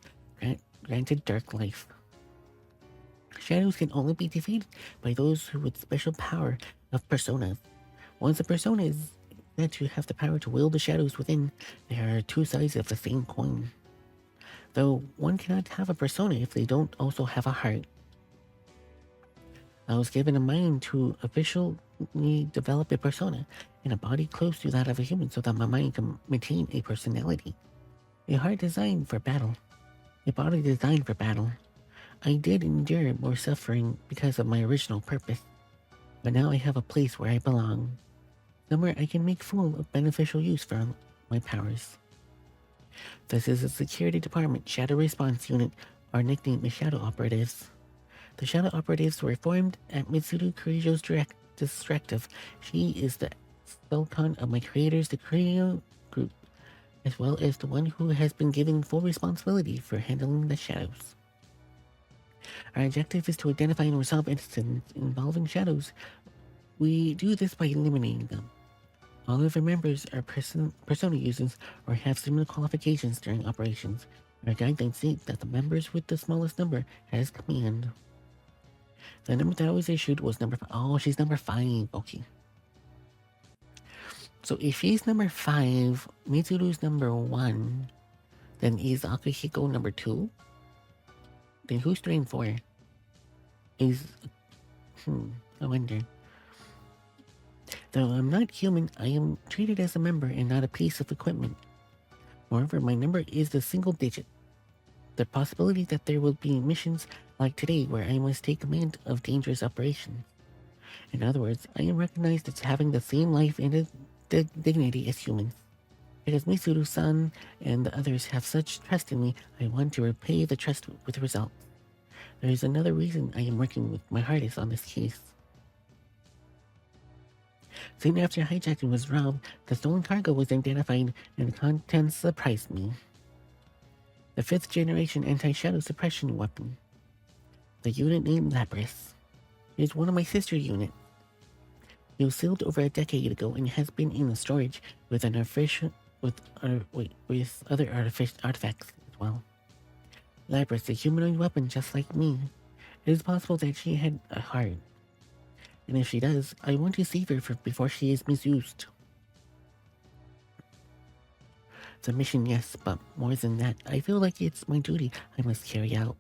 granted dark life. Shadows can only be defeated by those who with special power of personas. Once a persona is said to have the power to wield the shadows within, there are two sides of the same coin. Though one cannot have a persona if they don't also have a heart. I was given a mind to officially develop a persona and a body close to that of a human so that my mind can maintain a personality. A heart designed for battle. A body designed for battle. I did endure more suffering because of my original purpose, but now I have a place where I belong. Somewhere I can make full of beneficial use for my powers. This is a security department shadow response unit, our nickname is Shadow Operatives. The Shadow Operatives were formed at Mitsuru Kurijo's directive. She is the Spellcon of my creators, the Kurio group, as well as the one who has been given full responsibility for handling the shadows. Our objective is to identify and resolve incidents involving shadows. We do this by eliminating them. All of our members are persona users or have similar qualifications during operations. Our guidelines state that the members with the smallest number has command. The number that I was issued was number 5. Oh, she's number 5. Okay. So if she's number 5, Mitsuru's number 1, then is Akihiko number 2? Then who's 3 and 4? I wonder. Though I'm not human, I am treated as a member and not a piece of equipment. Moreover, my number is a single digit. The possibility that there will be missions like today where I must take command of dangerous operations. In other words, I am recognized as having the same life and dignity as humans. Because Mitsuru-san and the others have such trust in me, I want to repay the trust with results. There is another reason I am working with my hardest on this case. Soon after hijacking was robbed, the stolen cargo was identified and the contents surprised me. The 5th generation anti-shadow suppression weapon. The unit named Lapras. It is one of my sister units. It was sealed over a decade ago and has been in the storage with other artifacts as well. Lapras, a humanoid weapon just like me. It is possible that she had a heart. And if she does, I want to save her before she is misused. The mission, yes, but more than that, I feel like it's my duty I must carry out.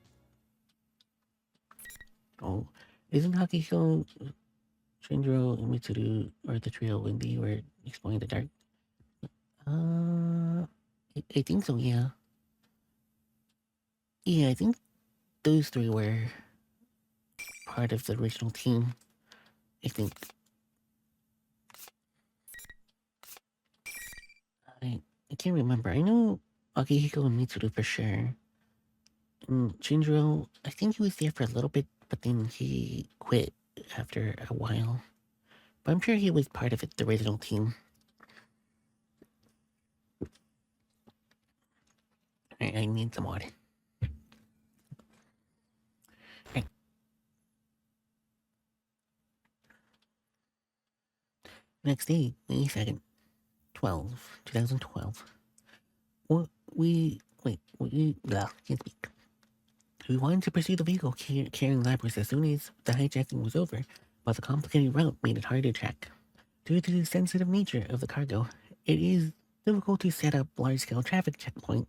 Oh, isn't Hakiko, Shinjiro, and Mitsuru, or the trio when they were exploring the dark? I think so, yeah. Yeah, I think those 3 were part of the original team. I think. I can't remember. I know Akihiko and Mitsuru for sure. And Shinjiro, I think he was there for a little bit, but then he quit after a while. But I'm sure he was part of the original team. I need some water. Right. Next day, May 2nd, 2012. Can't speak. We wanted to pursue the vehicle carrying Lapras as soon as the hijacking was over, but the complicated route made it hard to track. Due to the sensitive nature of the cargo, it is difficult to set up large-scale traffic checkpoints.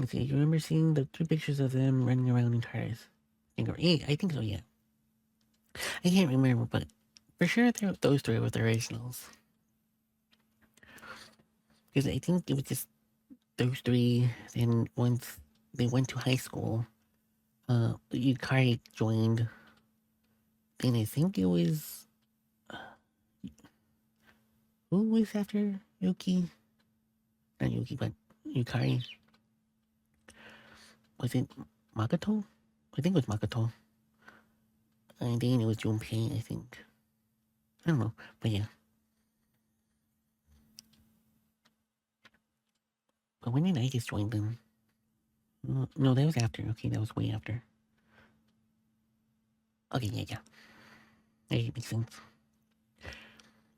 Okay, you remember seeing the 2 pictures of them running around in cars? I think so, yeah. I can't remember, but for sure those 3 were the originals. Because I think it was just those 3, then once they went to high school, Yukari joined, and I think it was... who was after Yuki? Not Yuki, but Yukari. Was it Makoto? I think it was Makoto. And then it was Junpei, I think. I don't know, but yeah. But when did I just join them? No, that was after. Okay, that was way after. Okay, yeah. Hey, makes sense.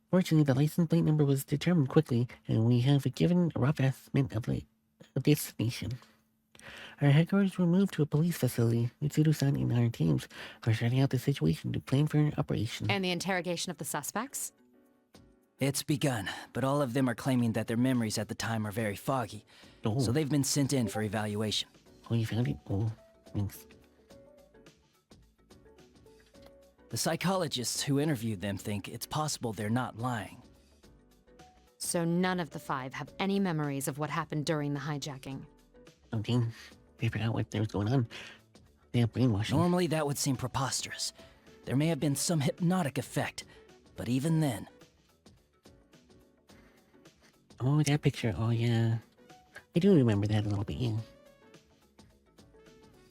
Fortunately, the license plate number was determined quickly, and we have given a rough estimate of the destination. Our headquarters were moved to a police facility. Mitsuru-san and our teams are sorting out the situation to plan for an operation. And the interrogation of the suspects? It's begun, but all of them are claiming that their memories at the time are very foggy. So they've been sent in for evaluation. Oh, you found it? Oh, thanks. The psychologists who interviewed them think it's possible they're not lying. So none of the 5 have any memories of what happened during the hijacking. Oh, dang. They forgot what was going on. They have brainwashing. Normally that would seem preposterous. There may have been some hypnotic effect, but even then... Oh, that picture. Oh, yeah. I do remember that a little bit, yeah.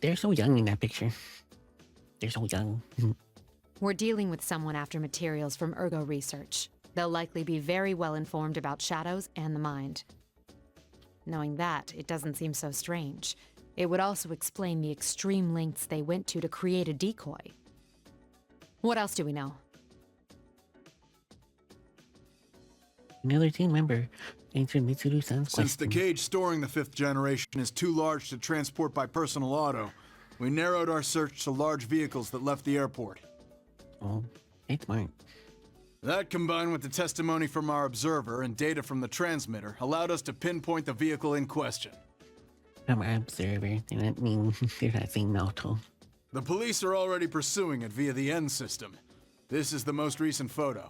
They're so young in that picture. They're so young. We're dealing with someone after materials from ergo research. They'll likely be very well informed about shadows and the mind. Knowing that, it doesn't seem so strange. It would also explain the extreme lengths they went to create a decoy. What else do we know? Another team member answered Mitsuru-san's question. Since the cage storing the 5th generation is too large to transport by personal auto, we narrowed our search to large vehicles that left the airport. Oh, it's smart. That, combined with the testimony from our observer and data from the transmitter, allowed us to pinpoint the vehicle in question. From our observer, and that means they're not saying auto. The police are already pursuing it via the N system. This is the most recent photo.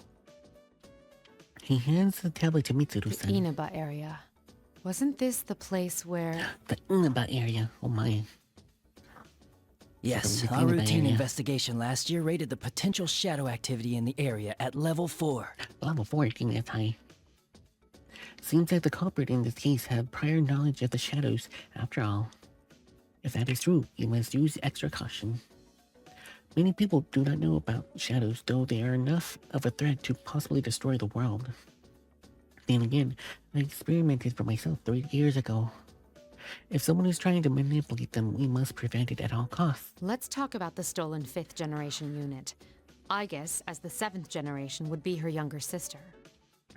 He hands the tablet to The Mitsuru-san. Inaba area. Wasn't this the place where... The Inaba area. Oh my. Yes, The our Inaba routine area. investigation last year rated the potential shadow activity in the area at level 4. Level 4, I think that's high. Seems like the culprit in this case had prior knowledge of the shadows. After all, if that is true, you must use extra caution. Many people do not know about shadows, though they are enough of a threat to possibly destroy the world. Then again, I experimented for myself 3 years ago. If someone is trying to manipulate them, we must prevent it at all costs. Let's talk about the stolen 5th generation unit. I guess, as the 7th generation, would be her younger sister.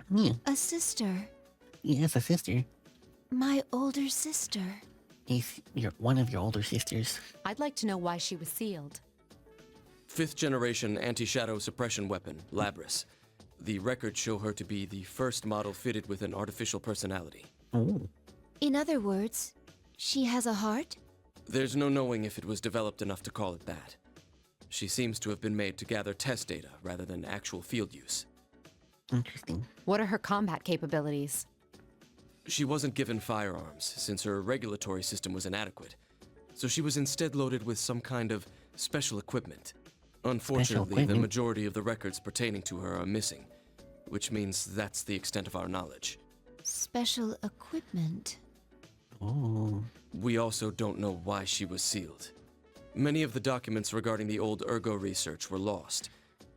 Yeah, A sister. yes, a sister. My older sister. Is one of your older sisters. I'd like to know why she was sealed. 5th generation anti-shadow suppression weapon, Labris. The records show her to be the first model fitted with an artificial personality. Oh, In other words, she has a heart? There's no knowing if it was developed enough to call it that. She seems to have been made to gather test data rather than actual field use. interesting. What are her combat capabilities? She wasn't given firearms, since her regulatory system was inadequate, so she was instead loaded with some kind of special equipment. Unfortunately, the equipment? majority of the records pertaining to her are missing, which means that's the extent of our knowledge. Special equipment. Oh, We also don't know why she was sealed. Many of the documents regarding the old ergo research were lost,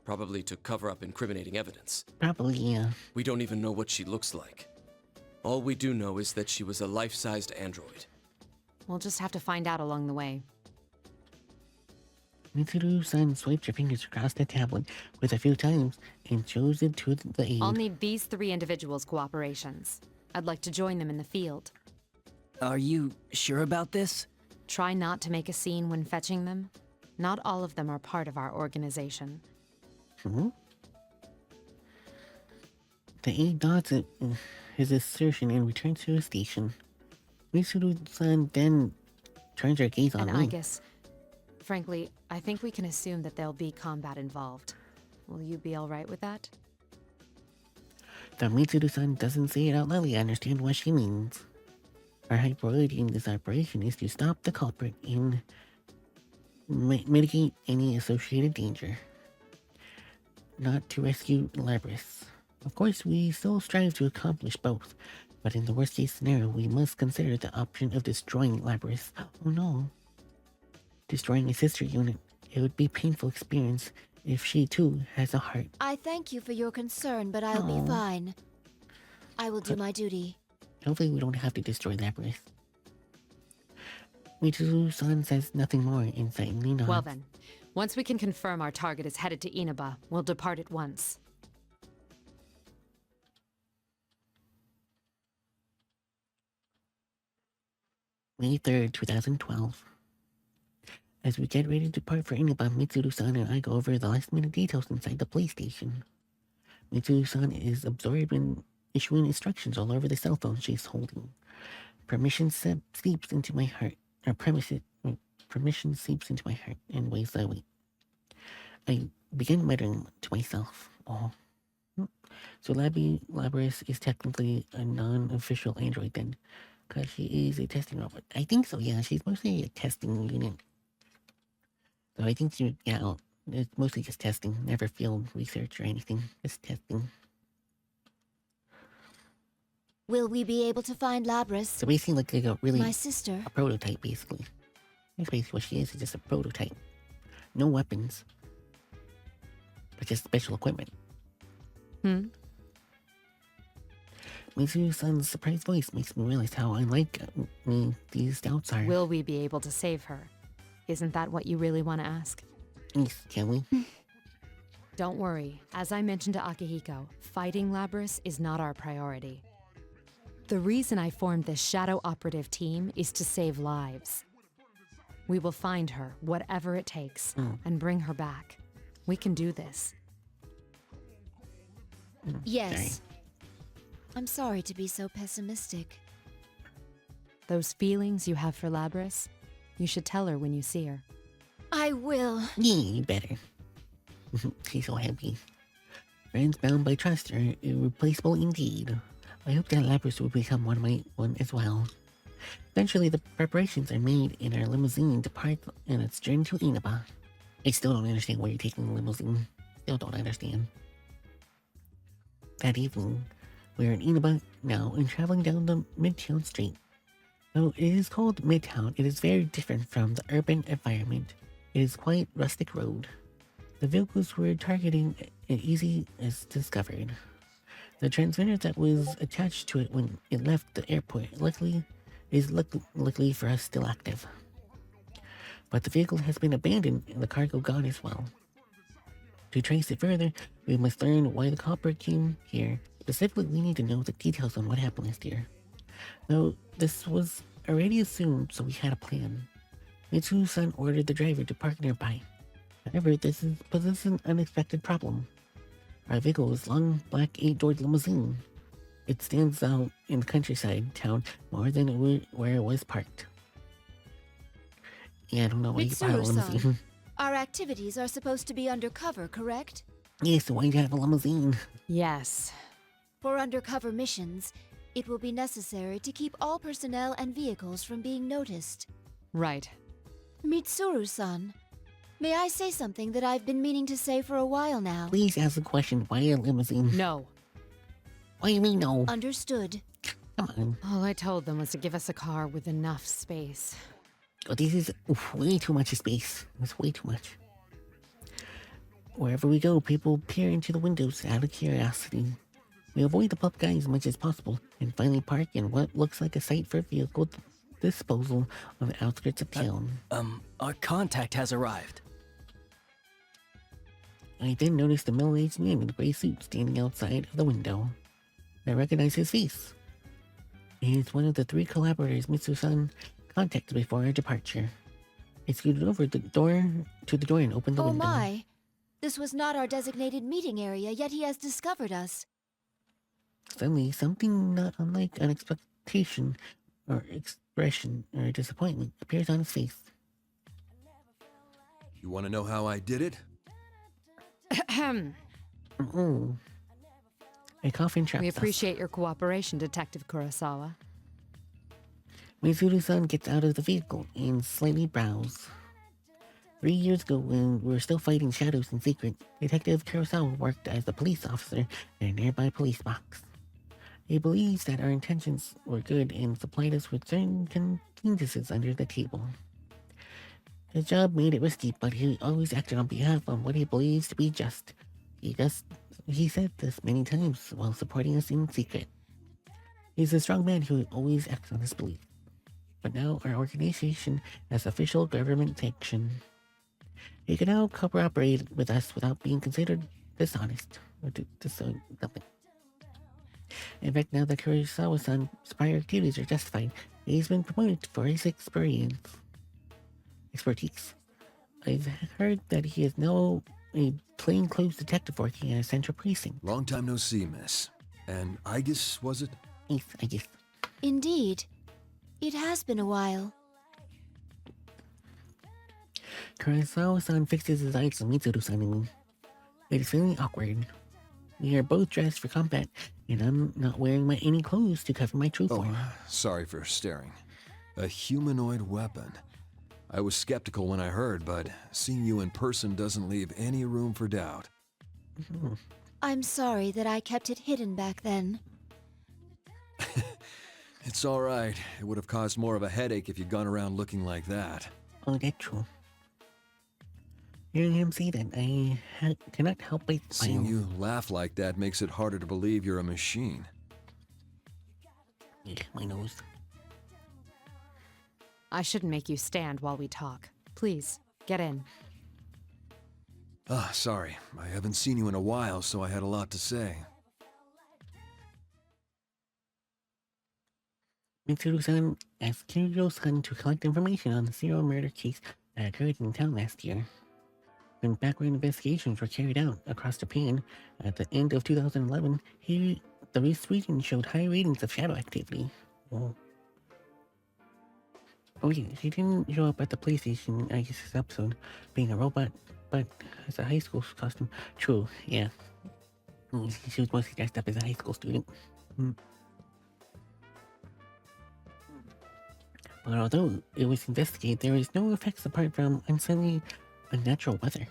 probably to cover up incriminating evidence. probably, yeah. We don't even know what she looks like. All we do know is that she was a life-sized android. We'll just have to find out along the way. Mitsuru-san swiped her fingers across the tablet with a few times and shows it to the aide. I'll need these 3 individuals' cooperations. I'd like to join them in the field. Are you sure about this? Try not to make a scene when fetching them. Not all of them are part of our organization. Hmm? The aide nods at his assertion and returns to his station. Mitsuru-san then turns her gaze on And me. I guess, frankly, I think we can assume that there'll be combat involved. Will you be alright with that? The Mitsuru-san doesn't say it out loud. I understand what she means. Our high priority in this operation is to stop the culprit and mitigate any associated danger. Not to rescue Labris. Of course, we still strive to accomplish both, but in the worst case scenario, we must consider the option of destroying Labris. Oh no. Destroying a sister unit. It would be a painful experience if she too has a heart. I thank you for your concern, but I'll Aw. be fine. I will do my duty. Hopefully we don't have to destroy Labris. Mitsuru-san says nothing more and silently nods. Well then, Once we can confirm our target is headed to Inaba, we'll depart at once. May 3rd, 2012. As we get ready to depart for Inaba, Mitsuru-san and I go over the last-minute details inside the police station. Mitsuru-san is absorbed in issuing instructions all over the cell phone she's holding. Permission seeps into my heart. Permission seeps into my heart in ways I wait. I begin muttering to myself, oh. So Labris is technically a non-official android then, because she is a testing robot. I think so, yeah. She's mostly a testing unit. So I think it's mostly just testing, never field research or anything. Just testing. Will we be able to find Labris? So basically, like a really My sister. a prototype, basically. That's basically what she is. Just a prototype. No weapons, but just special equipment. Mitsuru-san's surprised voice makes me realize how unlike me these doubts are. Will we be able to save her? Isn't that what you really want to ask? Yes, can we? Don't worry. As I mentioned to Akihiko, fighting Labris is not our priority. The reason I formed this shadow operative team is to save lives. We will find her, whatever it takes, and bring her back. We can do this. Yes. I'm sorry to be so pessimistic. Those feelings you have for Labris, you should tell her when you see her. I will. Yeah, you better. She's so happy. Friends bound by trust are irreplaceable indeed. I hope that Labris will become one as well. Eventually, the preparations are made in our limousine to depart on its journey to Inaba. I still don't understand why you're taking the limousine. Still don't understand. That evening, we are in Inaba now and traveling down the Midtown Street. Though it is called Midtown, it is very different from the urban environment. It is quite rustic road. The vehicles we're targeting are easy as discovered. The transmitter that was attached to it when it left the airport luckily for us still active. But the vehicle has been abandoned and the cargo gone as well. To trace it further, we must learn why the copper came here. Specifically, we need to know the details on what happened last year. Though this was already assumed, so we had a plan. Mitsuru-san ordered the driver to park nearby. However, this poses an unexpected problem. Our vehicle is long, black 8-door limousine. It stands out in the countryside town more than where it was parked. Yeah, I don't know why you bought a limousine. Mitsuru-san, our activities are supposed to be undercover, correct? Yeah, so why'd you have a limousine? Yes. For undercover missions, it will be necessary to keep all personnel and vehicles from being noticed. Right. Mitsuru-san, may I say something that I've been meaning to say for a while now? Please ask the question, why a limousine? No. What do you mean no? Understood. Come on. All I told them was to give us a car with enough space. Oh, this is way too much space. It's way too much. Wherever we go, people peer into the windows out of curiosity. We avoid the pub guy as much as possible and finally park in what looks like a site for vehicle disposal on the outskirts of town. Our contact has arrived. I then noticed a middle-aged man in a gray suit standing outside of the window. I recognize his face. He is one of the 3 collaborators Mitsuru-san contacted before our departure. I scooted over to the door and opened the window. Oh my! This was not our designated meeting area, yet he has discovered us. Suddenly, something not unlike an expectation or expression or disappointment appears on his face. You want to know how I did it? Oh. I cough and We appreciate your cooperation, Detective Kurosawa. Mitsuru-san gets out of the vehicle and slightly bows. 3 years ago, when we were still fighting shadows in secret, Detective Kurosawa worked as a police officer in a nearby police box. He believes that our intentions were good and supplied us with certain contingencies under the table. His job made it risky, but he always acted on behalf of what he believes to be just. He said this many times while supporting us in secret. He's a strong man who always acts on his belief. But now our organization has official government sanction. He can now cooperate with us without being considered dishonest or nothing. In fact, now that Kurosawa-san's prior activities are justified, he's been promoted for his expertise. I've heard that he is now a plainclothes detective working at a central precinct. Long time no see, miss. And I guess, was it? Yes, I guess. Indeed. It has been a while. Kurosawa-san fixes his eyes on Mitsuru-san and me. It is feeling awkward. We are both dressed for combat, and I'm not wearing any clothes to cover my true form. Sorry for staring. A humanoid weapon. I was skeptical when I heard, but seeing you in person doesn't leave any room for doubt. I'm sorry that I kept it hidden back then. It's all right. It would have caused more of a headache if you'd gone around looking like that. Oh, that's true. Hearing him say that, I cannot help but Seeing you laugh like that makes it harder to believe you're a machine. Yeah, my nose. I shouldn't make you stand while we talk. Please, get in. Sorry. I haven't seen you in a while, so I had a lot to say. Mitsuru-san asked Kiryu-san to collect information on the serial murder case that occurred in town last year. When background investigations were carried out across Japan at the end of 2011, the region showed high ratings of shadow activity. Oh yeah, she didn't show up at the PlayStation, I guess, this episode, being a robot, but as a high school costume. True, yeah. She was mostly dressed up as a high school student. But although it was investigated, there was no effects apart from unseemly, unnatural weather.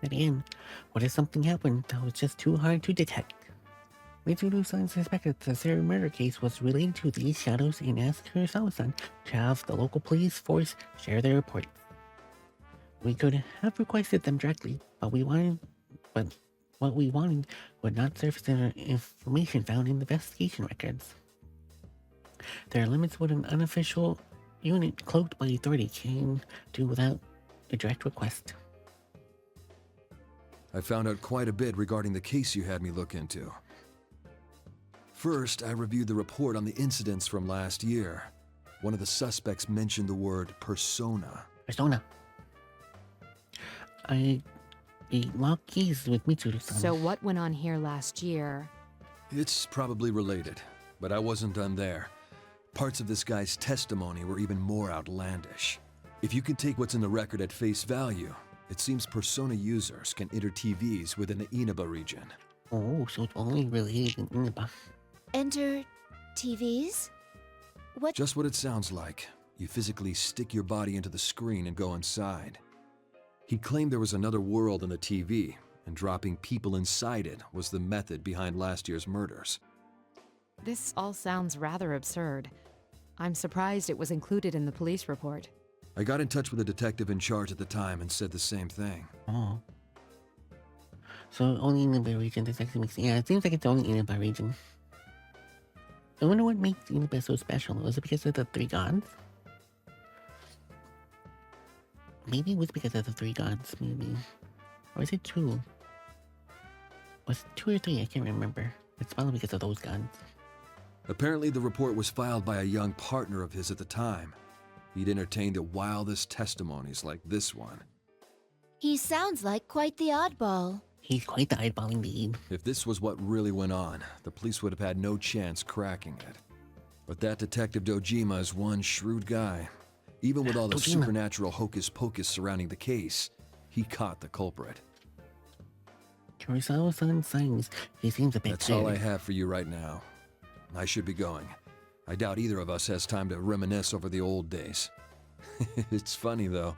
Then again, what if something happened that was just too hard to detect? Mitsuru-san suspected the serial murder case was related to these shadows and asked Kurosawa-san to have the local police force share their reports. We could have requested them directly, but what we wanted would not surface the information found in the investigation records. There are limits what an unofficial unit cloaked by authority can do without a direct request. I found out quite a bit regarding the case you had me look into. First, I reviewed the report on the incidents from last year. One of the suspects mentioned the word persona. Persona. I locked keys with Mitsuru-san. So what went on here last year? It's probably related, but I wasn't done there. Parts of this guy's testimony were even more outlandish. If you can take what's in the record at face value, it seems persona users can enter TVs within the Inaba region. Oh, so it's only related in Inaba. Enter TVs? What? Just what it sounds like. You physically stick your body into the screen and go inside. He claimed there was another world in the TV, and dropping people inside it was the method behind last year's murders. This all sounds rather absurd. I'm surprised it was included in the police report. I got in touch with the detective in charge at the time and said the same thing. Oh. So only Inaba region, this actually makes sense. Yeah, it seems like it's only Inaba region. I wonder what makes Inaba so special. Was it because of the three gods? Maybe it was because of the three gods, maybe. Or is it two? Was it 2 or 3? I can't remember. It's probably because of those gods. Apparently the report was filed by a young partner of his at the time. He'd entertained the wildest testimonies like this one. He sounds like quite the oddball. He's quite the eyeball indeed. If this was what really went on, the police would have had no chance cracking it. But that Detective Dojima is one shrewd guy. Even with all the supernatural hocus-pocus surrounding the case, he caught the culprit. Kurosawa-san signs. He seems a bit That's all I have for you right now. I should be going. I doubt either of us has time to reminisce over the old days. It's funny, though.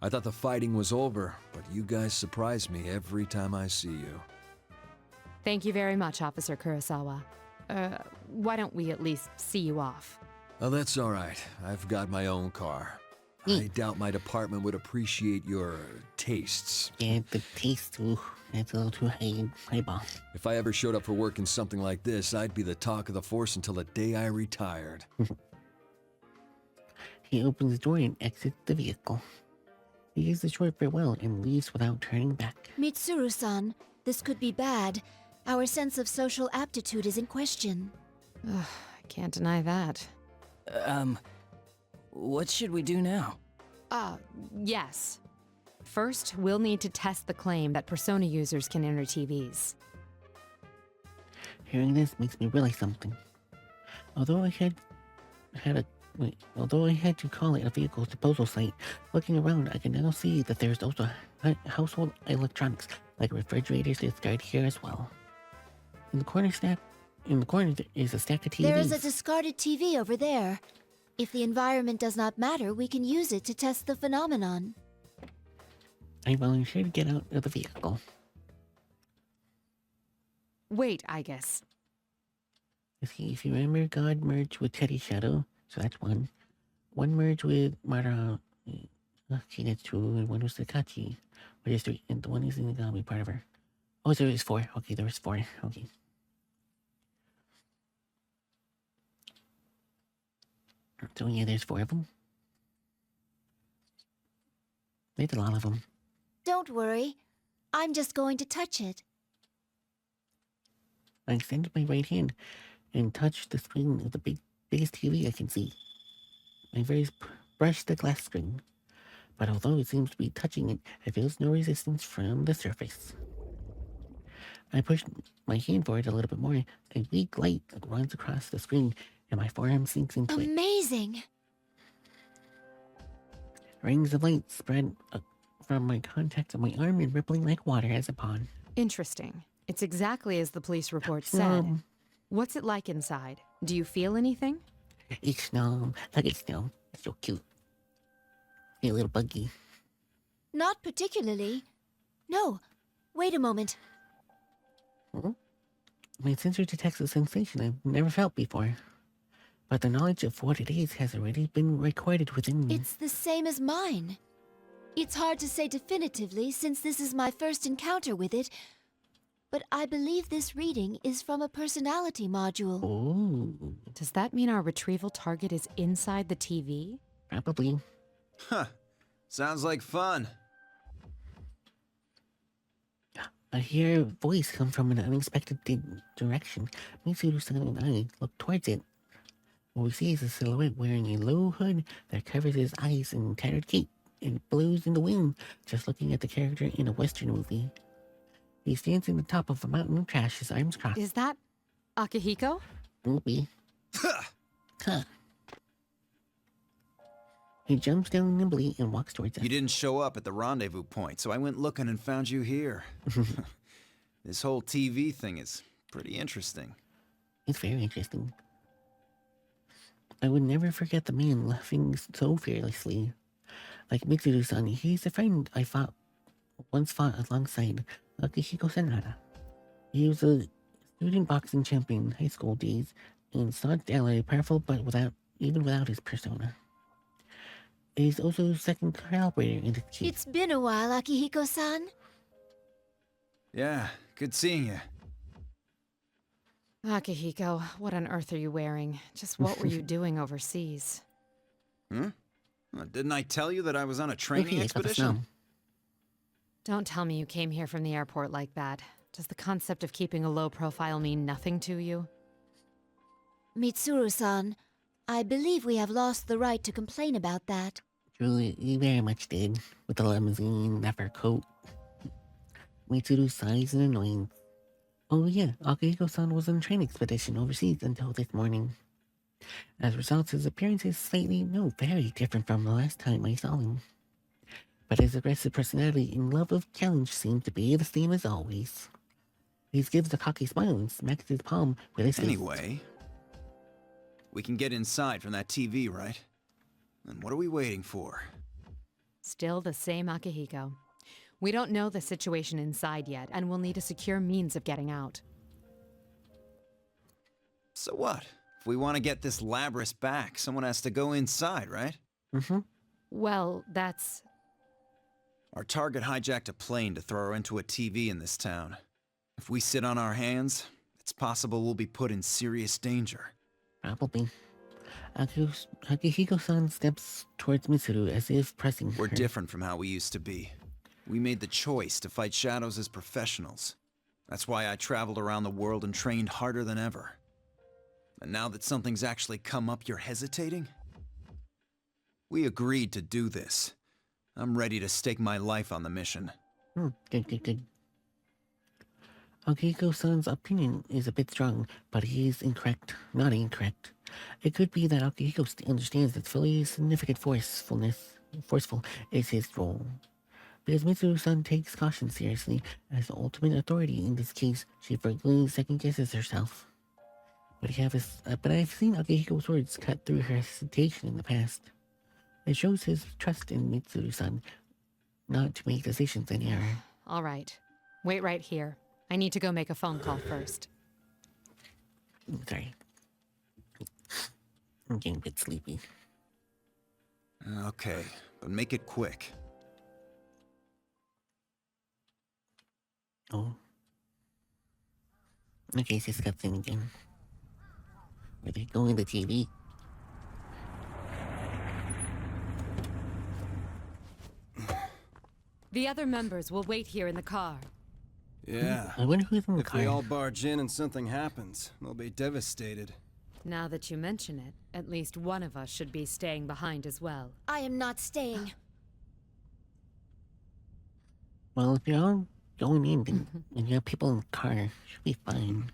I thought the fighting was over, but you guys surprise me every time I see you. Thank you very much, Officer Kurosawa. Why don't we at least see you off? Oh, that's all right. I've got my own car. I doubt my department would appreciate your tastes. Yeah, the taste, ooh, that's a little too highball. If I ever showed up for work in something like this, I'd be the talk of the force until the day I retired. He opens the door and exits the vehicle. He gives a short farewell and leaves without turning back. Mitsuru-san, this could be bad. Our sense of social aptitude is in question. Ugh, I can't deny that. What should we do now? Yes. First, we'll need to test the claim that Persona users can enter TVs. Hearing this makes me realize something. Although I had to call it a vehicle disposal site, looking around I can now see that there's also household electronics like refrigerators discarded here as well. In the corner is a stack of TVs. There is a discarded TV over there. If the environment does not matter, we can use it to test the phenomenon. I volunteer to get out of the vehicle. Wait, I guess. If you remember, God merged with Teddy Shadow, so that's one. One merged with Mara. Okay, that's two, and one was Takachi. But there's three, and the one is in the part of her. Oh, so there's four. Okay, there was four. Okay. So yeah, there's four of them. There's a lot of them. Don't worry. I'm just going to touch it. I extended my right hand and touched the screen of the biggest TV I can see. My fingers brushed the glass screen, but although it seems to be touching it, I feel no resistance from the surface. I pushed my hand forward a little bit more. A weak light runs across the screen, and my forearm sinks into it. Amazing! Rings of light spread from my contacts of my arm and rippling like water as a pond. Interesting. It's exactly as the police report said. What's it like inside? Do you feel anything? It's snow. Look at snow. It's so cute. A little buggy. Not particularly. No. Wait a moment. My sensor detects a sensation I've never felt before. But the knowledge of what it is has already been recorded within me. It's the same as mine. It's hard to say definitively since this is my first encounter with it, but I believe this reading is from a personality module. Oh. Does that mean our retrieval target is inside the TV? Probably. Huh. Sounds like fun. I hear a voice come from an unexpected direction. Mitsuru-san and I look towards it. What we see is a silhouette wearing a low hood that covers his eyes and tattered cape. It blows in the wind, just looking at the character in a Western movie. He stands in the top of a mountain of trash, his arms crossed. Is that Akihiko? Maybe. Huh. He jumps down nimbly and walks towards us. You didn't show up at the rendezvous point, so I went looking and found you here. This whole TV thing is pretty interesting. It's very interesting. I would never forget the man laughing so fearlessly. Like Mitsuru-san, he's a friend I once fought alongside, Akihiko Sanada. He was a student boxing champion in high school days, and staunch ally, powerful but even without his persona. He's also second calibrator in the chief. It's been a while, Akihiko-san. Yeah, good seeing you. Akihiko, what on earth are you wearing? Just what were you doing overseas? Didn't I tell you that I was on a training expedition? Don't tell me you came here from the airport like that. Does the concept of keeping a low profile mean nothing to you? Mitsuru-san, I believe we have lost the right to complain about that. Truly, he very much did, with the limousine, that fur coat. Mitsuru's size and annoyance. Oh yeah, Akihiko-san was on a training expedition overseas until this morning. As a result, his appearance is very different from the last time I saw him. But his aggressive personality and love of challenge seem to be the same as always. He gives a cocky smile and smacks his palm with his Anyway, we can get inside from that TV, right? And what are we waiting for? Still the same Akihiko. We don't know the situation inside yet, and we'll need a secure means of getting out. So what? If we want to get this Labrys back, someone has to go inside, right? Well, that's... Our target hijacked a plane to throw her into a TV in this town. If we sit on our hands, it's possible we'll be put in serious danger. Probably. Akihiko-san steps towards Mitsuru as if pressing her. We're different from how we used to be. We made the choice to fight shadows as professionals. That's why I traveled around the world and trained harder than ever. And now that something's actually come up, you're hesitating? We agreed to do this. I'm ready to stake my life on the mission. Good. Akihiko-san's opinion is a bit strong, but he's not incorrect. It could be that Akihiko understands that fully significant forceful is his role. Because Mitsuru-san takes caution seriously, as the ultimate authority in this case, she frequently second-guesses herself. But I've seen Akihiko's words cut through her hesitation in the past. It shows his trust in Mitsuru-san, not to make decisions in error. All right. Wait right here. I need to go make a phone call first. Sorry. I'm getting a bit sleepy. Okay, but make it quick. Oh. Okay, she's got thing again. Where they go in the TV? The other members will wait here in the car. Yeah. I wonder who's in the If car. we all barge in and something happens, we'll be devastated. Now that you mention it, at least one of us should be staying behind as well. I am not staying. Well, if you're all going in, then and you have people in the car, it should be fine.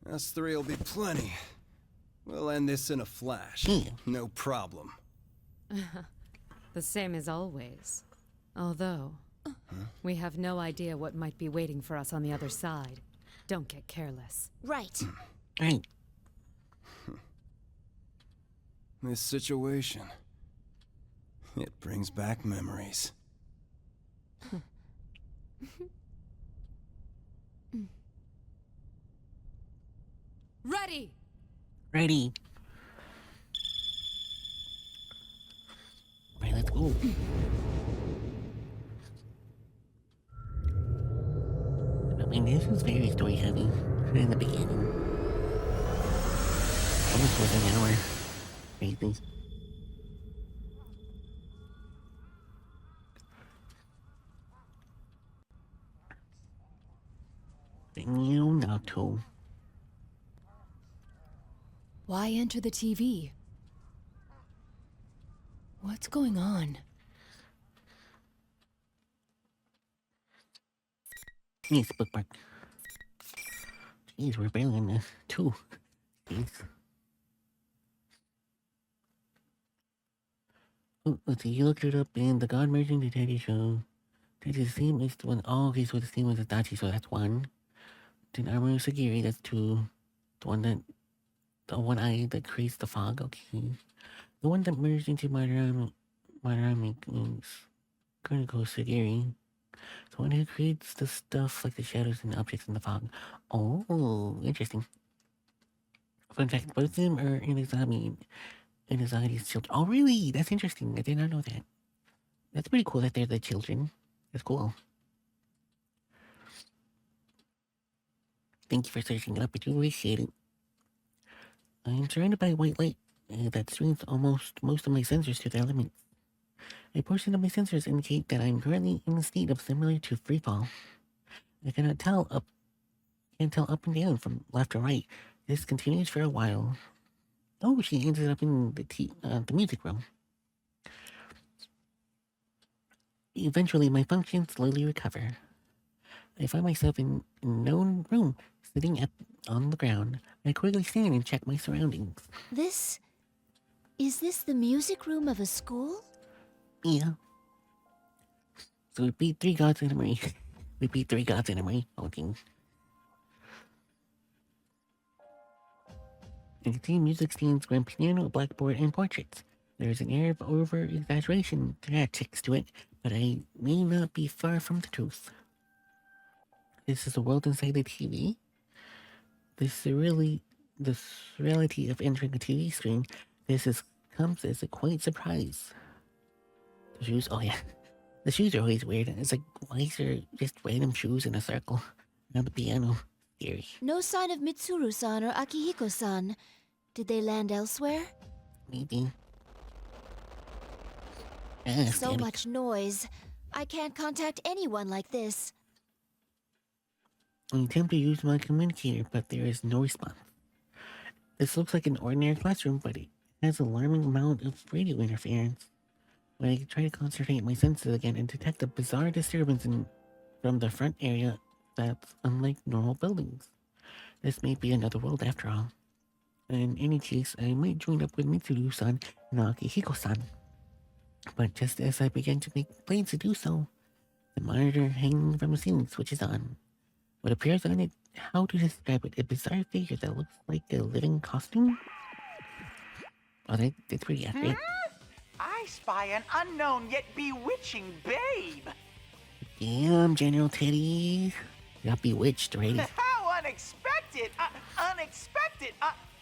Us three will be plenty. We'll end this in a flash. Yeah. No problem. The same as always. Although, we have no idea what might be waiting for us on the other side. Don't get careless. Right. Right. This situation, it brings back memories. Ready! Ready. Right, let's go. I mean, this was very story heavy in the beginning. Almost was an hour. Crazy. Nato. Why enter the TV? What's going on? Yes, bookmark. Jeez, we're barely in the 2. Jeez. Oh, let's see, you looked it up in the God Merging Detective show. That's the same as the one. Oh, okay, so the same as Itachi, so that's 1. Then Armor Sagiri, that's 2. The one eye that creates the fog, okay. The one that merged into Madarami is Kuriko Sagiri. The one who creates the stuff like the shadows and objects in the fog. Oh, interesting. Fun fact, both of them are Inazagi's children. Oh, really? That's interesting. I did not know that. That's pretty cool that they're the children. That's cool. Thank you for searching it up. I do appreciate it. I'm surrounded by white light that strains almost most of my sensors to their limits. A portion of my sensors indicate that I'm currently in a state of similar to freefall. I can't tell up and down from left to right. This continues for a while. Oh, she ended up in the music room. Eventually, my functions slowly recover. I find myself in a known room, sitting on the ground. I quickly stand and check my surroundings. Is this the music room of a school? Yeah. So we beat 3 gods in a Marie. We beat 3 gods in a Marie. Okay. You can see music scenes, grand piano, a blackboard, and portraits. There's an air of over-exaggeration tactics to it, but I may not be far from the truth. This is the world inside the TV. This reality of entering a TV screen. Comes as a quite surprise. The shoes, oh yeah. The shoes are always weird. It's like, why is there just random shoes in a circle? Now the piano. Scary. No sign of Mitsuru-san or Akihiko-san. Did they land elsewhere? Maybe. So much noise. I can't contact anyone like this. I attempt to use my communicator, but there is no response. This looks like an ordinary classroom, but it has an alarming amount of radio interference. When I try to concentrate my senses again and detect a bizarre disturbance from the front area that's unlike normal buildings. This may be another world after all. In any case, I might join up with Mitsuru-san and Akihiko-san. But just as I begin to make plans to do so, the monitor hanging from the ceiling switches on. What appears on it, how to describe it, a bizarre figure that looks like a living costume? Oh, that's pretty accurate. I spy an unknown yet bewitching babe. Damn, General Teddy. You got bewitched already. How unexpected! Unexpected!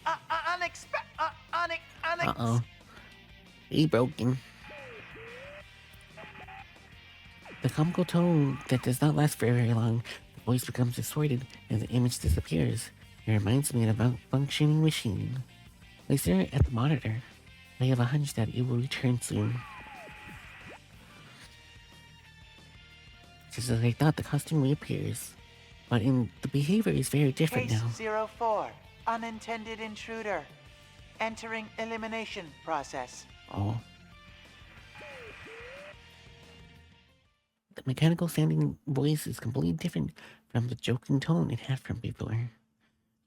Uh-oh. He broken. The comical tone that does not last very long. The voice becomes distorted and the image disappears. It reminds me of a functioning machine. I stare at the monitor. I have a hunch that it will return soon. Just as I thought, the costume reappears. But the behavior is very different Case now. 04, unintended intruder. Entering elimination process. Oh. The mechanical sounding voice is completely different from the joking tone it had from before.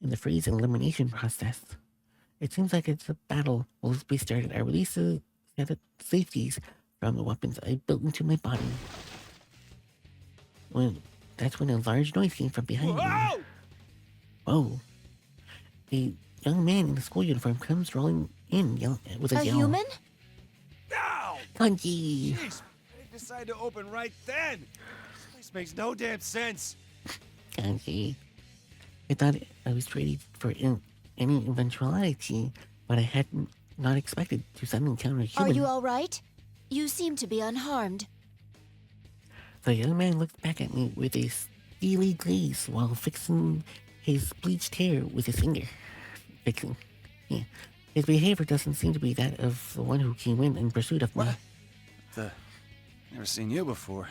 In the phrase elimination process, it seems like it's a battle. Lizbie started. I released the set of safeties from the weapons I built into my body. That's when a large noise came from behind me. Whoa! A young man in a school uniform comes rolling in with a yell. A human? Ow! Kanji! Jeez, they decided to open right then. This makes no damn sense. Kanji. I thought I was ready for any eventuality, but I had not expected to suddenly encounter a human. Are you all right? You seem to be unharmed. The young man looked back at me with a steely gaze while fixing his bleached hair with his finger. Fixing. Yeah. His behavior doesn't seem to be that of the one who came in pursuit of me. Never seen you before.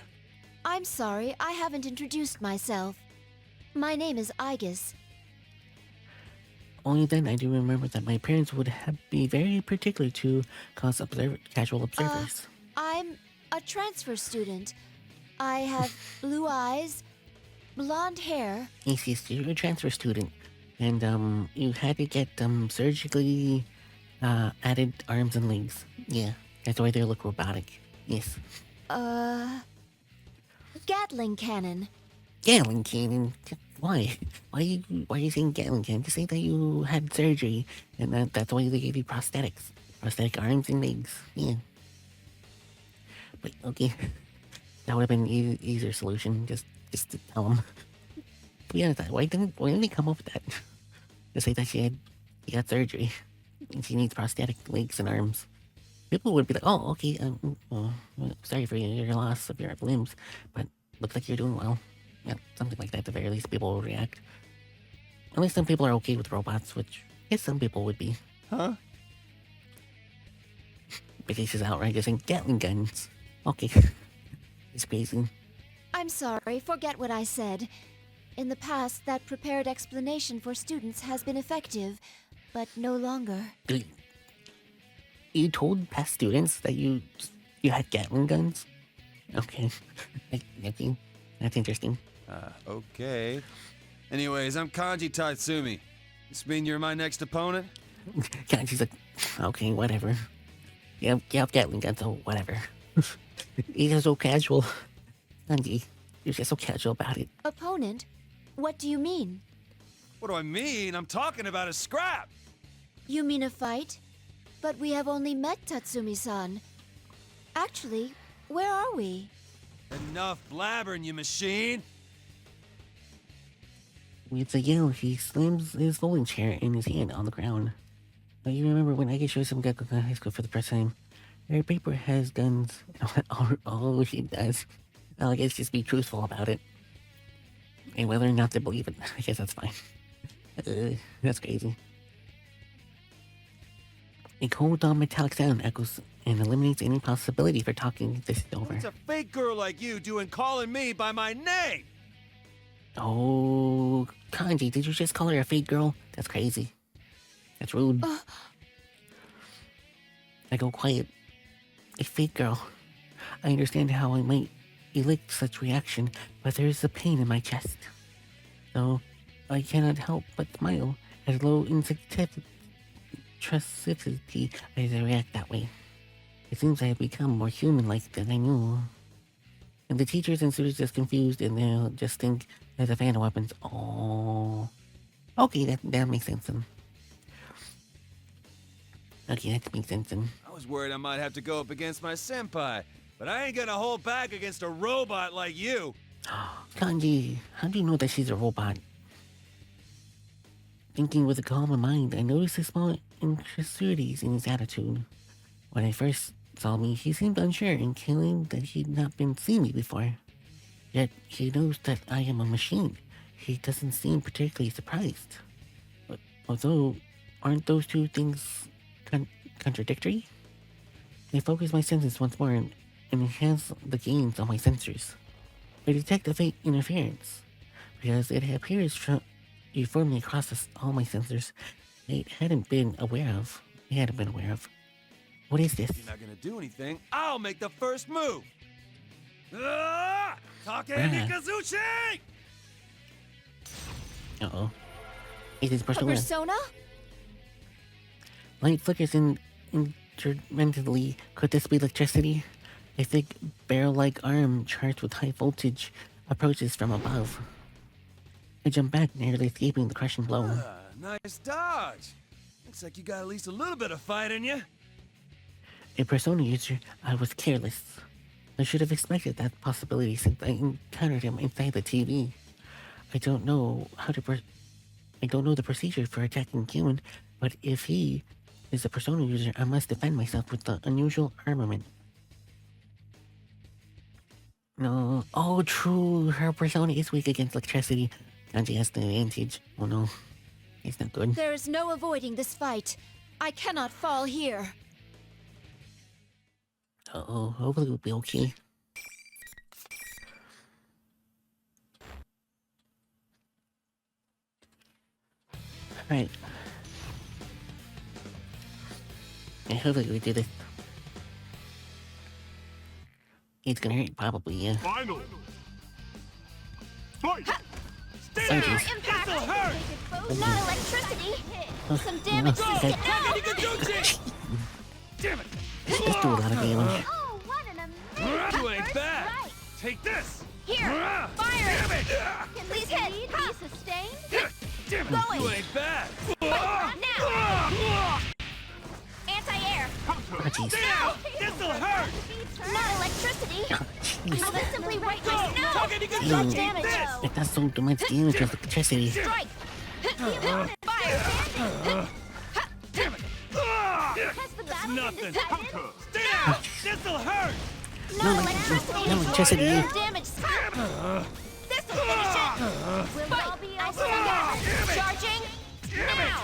I'm sorry, I haven't introduced myself. My name is Aegis. Only then I do remember that my parents would be very particular to cause casual observers. I'm a transfer student. I have blue eyes, blonde hair. Yes, you're a transfer student. And, you had to get, surgically, added arms and legs. Yeah, that's why they look robotic. Yes. Gatling cannon. Gatling cannon? Why? Why are you saying Gatling cannon? Just say that you had surgery, and that's why they gave you prosthetics. Prosthetic arms and legs. Yeah. But, okay. That would have been an easier solution, just to tell them. To be honest, why didn't they come up with that? To say that she got surgery, and she needs prosthetic legs and arms. People would be like, oh, okay, sorry for your loss of your limbs, but looks like you're doing well. Yeah, something like that at the very least, people will react. At least some people are okay with robots, which I guess some people would be. Huh? Because she's outright just saying Gatling guns. Okay. It's crazy. I'm sorry, forget what I said. In the past, that prepared explanation for students has been effective, but no longer. You told past students that you had Gatling guns? Okay. Okay. That's interesting. Okay. Anyways, I'm Kanji Tatsumi. This mean you're my next opponent? Kanji's like, okay, whatever. You have Gatling guns, so whatever. You're just so casual. Kanji, you're just so casual about it. Opponent? What do you mean? What do I mean? I'm talking about a scrap! You mean a fight? But we have only met Tatsumi-san. Actually, where are we? Enough blabbering, you machine! With a yell, he slams his folding chair in his hand on the ground. Now, you remember when I get showed some Gekko in high school for the first time? Her paper has guns. All she does. I guess just be truthful about it. And whether or not to believe it, I guess that's fine. That's crazy. A cold, metallic sound echoes and eliminates any possibility for talking this over. What's a fake girl like you doing calling me by my name? Oh, Kanji, did you just call her a fake girl? That's crazy. That's rude. I go quiet. A fake girl. I understand how I might elicit such reaction, but there is a pain in my chest. So, I cannot help but smile at low insensitivity as I react that way. It seems I have become more human-like than I knew. And the teachers and students just confused, and they'll just think there's a fan of weapons. Oh, okay, that makes sense then. Okay, that makes sense then. I was worried I might have to go up against my senpai, but I ain't gonna hold back against a robot like you. Kanji, how do you know that she's a robot? Thinking with a calm mind, I noticed a small insecurities in his attitude. When I first saw me, he seemed unsure and claimed that he'd not been seen me before. Yet he knows that I am a machine. He doesn't seem particularly surprised. Although, aren't those two things contradictory? I focus my senses once more and enhance the gains on my sensors. I detect a faint interference, because it appears uniformly across all my sensors I hadn't been aware of. What is this? If you're not gonna do anything, I'll make the first move. Take Nikazuchi! Uh-oh. It is A persona. persona? Light flickers intermittently. Could this be electricity? A thick, barrel-like arm charged with high voltage approaches from above. I jump back, nearly escaping the crushing blow. Nice dodge. Looks like you got at least a little bit of fight in you. A persona user, I was careless. I should have expected that possibility since I encountered him inside the TV. I don't know the procedure for attacking human, but if he is a persona user, I must defend myself with the unusual armament. No. Oh, true. Her persona is weak against electricity. Kanji has the advantage. Oh no. It's not good. There is no avoiding this fight. I cannot fall here. Uh-oh. Hopefully we'll be okay. Alright. Yeah, hopefully we do this. It's gonna hurt, probably, yeah. Final. Fight! Stay down! Impact! Not electricity! Some damage to it now! Damn it! Let's do a lot of damage. Oh, what an amazing You ain't first bad! strike. Take this! Here! Fire! Damn it! Please hit! Be sustained? Damn it! Going! You ain't bad! Now! Anti-air! Oh, jeez. Damn! This'll hurt! Not electricity! Oh, jeez. I will simply right my snow! Damn. Damage! It does so much damage with electricity. Strike! Fire! Damn it! Has the battle been decided? Stay down! This'll hurt! No electricity! No electricity. Damage! This'll finish it! Will all be over? Charging! Now!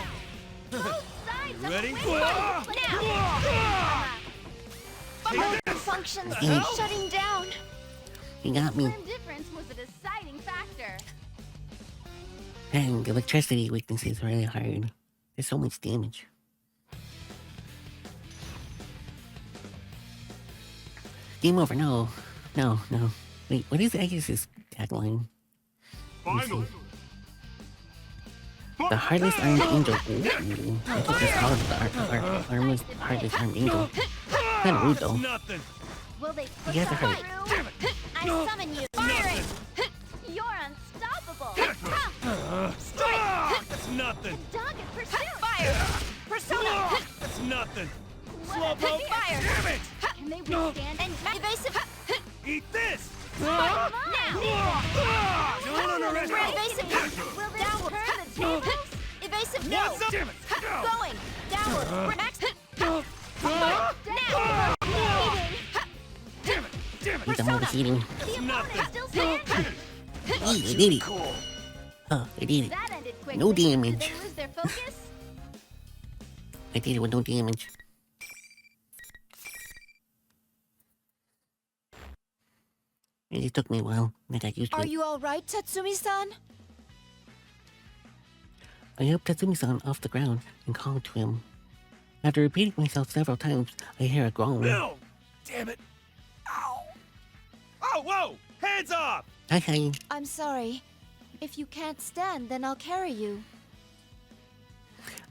Both sides of Ready? the wing! Now! Functions shutting down. You got me. Indifference was a deciding factor. Dang, the electricity weakness is really hard. There's so much damage. Game over. No. No, no. Wait, what is Agus's tagline? Final. The Heartless Armed Angel. Ooh, that's what it's called. The Armless Heartless Armed Angel. Kinda rude though. Nothing. Will they push You have to through? hurt. I summon you. Firing! You're unstoppable. Strike! That's nothing. Dogged pursuit. Fire! Persona! That's nothing. Slowpoke! Fire! Damn it! Can they withstand and evasive? Eat this! Now! Don't underestimate. Evasive! Will they downward? Turn the tables? Evasive! No! What's up? Damn it! Go! Going! Downward! Max! Now! Damn it! Damn it! Need some overheating. The opponent still stands! Hey, I did it. Oh, I did it. That ended quickly. No damage. Did they lose their focus? I did it with no damage. It just took me a while. I got used to Are it. you all right, Tatsumi-san? I helped Tatsumi-san off the ground and called to him. After repeating myself several times, I hear a groan. No! Damn it! Ow! Oh, whoa! Hands off! Hi. I'm sorry. If you can't stand, then I'll carry you.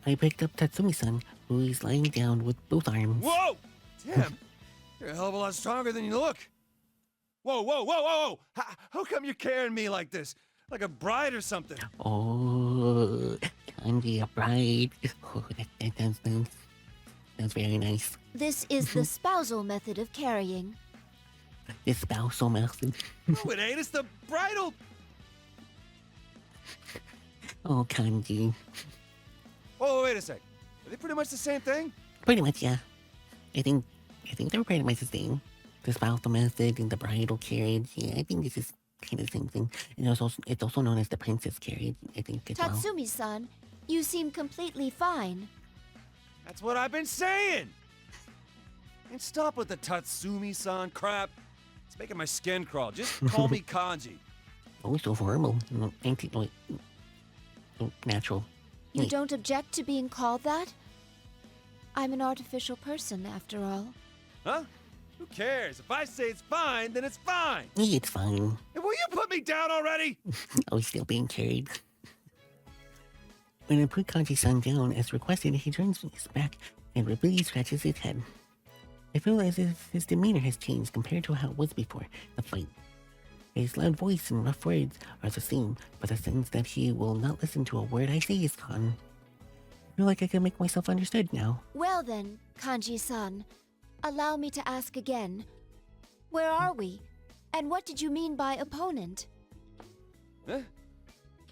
I picked up Tatsumi-san, who is lying down with both arms. Whoa! Damn! You're a hell of a lot stronger than you look. Whoa, whoa, whoa, whoa, whoa! How come you're carrying me like this? Like a bride or something? Oh, Kanji, a bride. Oh, that sounds nice. That's very nice. This is the spousal method of carrying. The spousal method. No, it ain't. It's the bridal. Oh, Kanji. Oh, wait a sec. Are they pretty much the same thing? Pretty much, yeah. I think they're pretty much the same. The spousal method and the bridal carriage. Yeah, I think this is kind of the same thing. And it's also known as the princess carriage, I think, as well. Tatsumi-san, you seem completely fine. That's what I've been saying! And stop with the Tatsumi-san crap. It's making my skin crawl. Just call me Kanji. Oh, so formal. Natural. You Wait. don't object to being called that? I'm an artificial person, after all. Huh? Who cares? If I say it's fine, then it's fine. It's fine. And will you put me down already? Oh, he's still being carried. When I put Kanji-san down as requested, he turns his back and repeatedly scratches his head. I feel as if his demeanor has changed compared to how it was before the fight. His loud voice and rough words are the same, but the sense that he will not listen to a word I say is gone. I feel like I can make myself understood now. Well then, Kanji-san, allow me to ask again. Where are we? And what did you mean by opponent? Huh?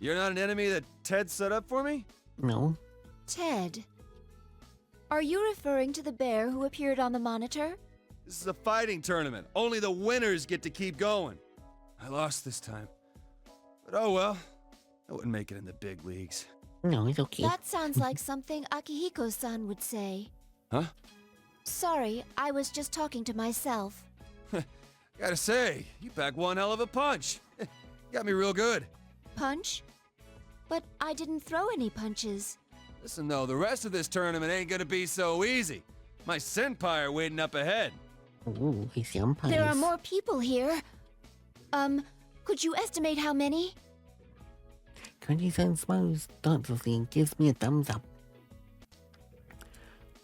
You're not an enemy that Ted set up for me? No. Ted. Are you referring to the bear who appeared on the monitor? This is a fighting tournament. Only the winners get to keep going. I lost this time. But oh well. I wouldn't make it in the big leagues. No, it's okay. That sounds like something Akihiko-san would say. Huh? Sorry, I was just talking to myself. Gotta say, you pack one hell of a punch. Got me real good. Punch? But I didn't throw any punches. Listen though, the rest of this tournament ain't gonna be so easy. My senpai are waiting up ahead. Ooh, he's senpai. There are more people here. Could you estimate how many? Kanji-san smiles thoughtfully and gives me a thumbs up.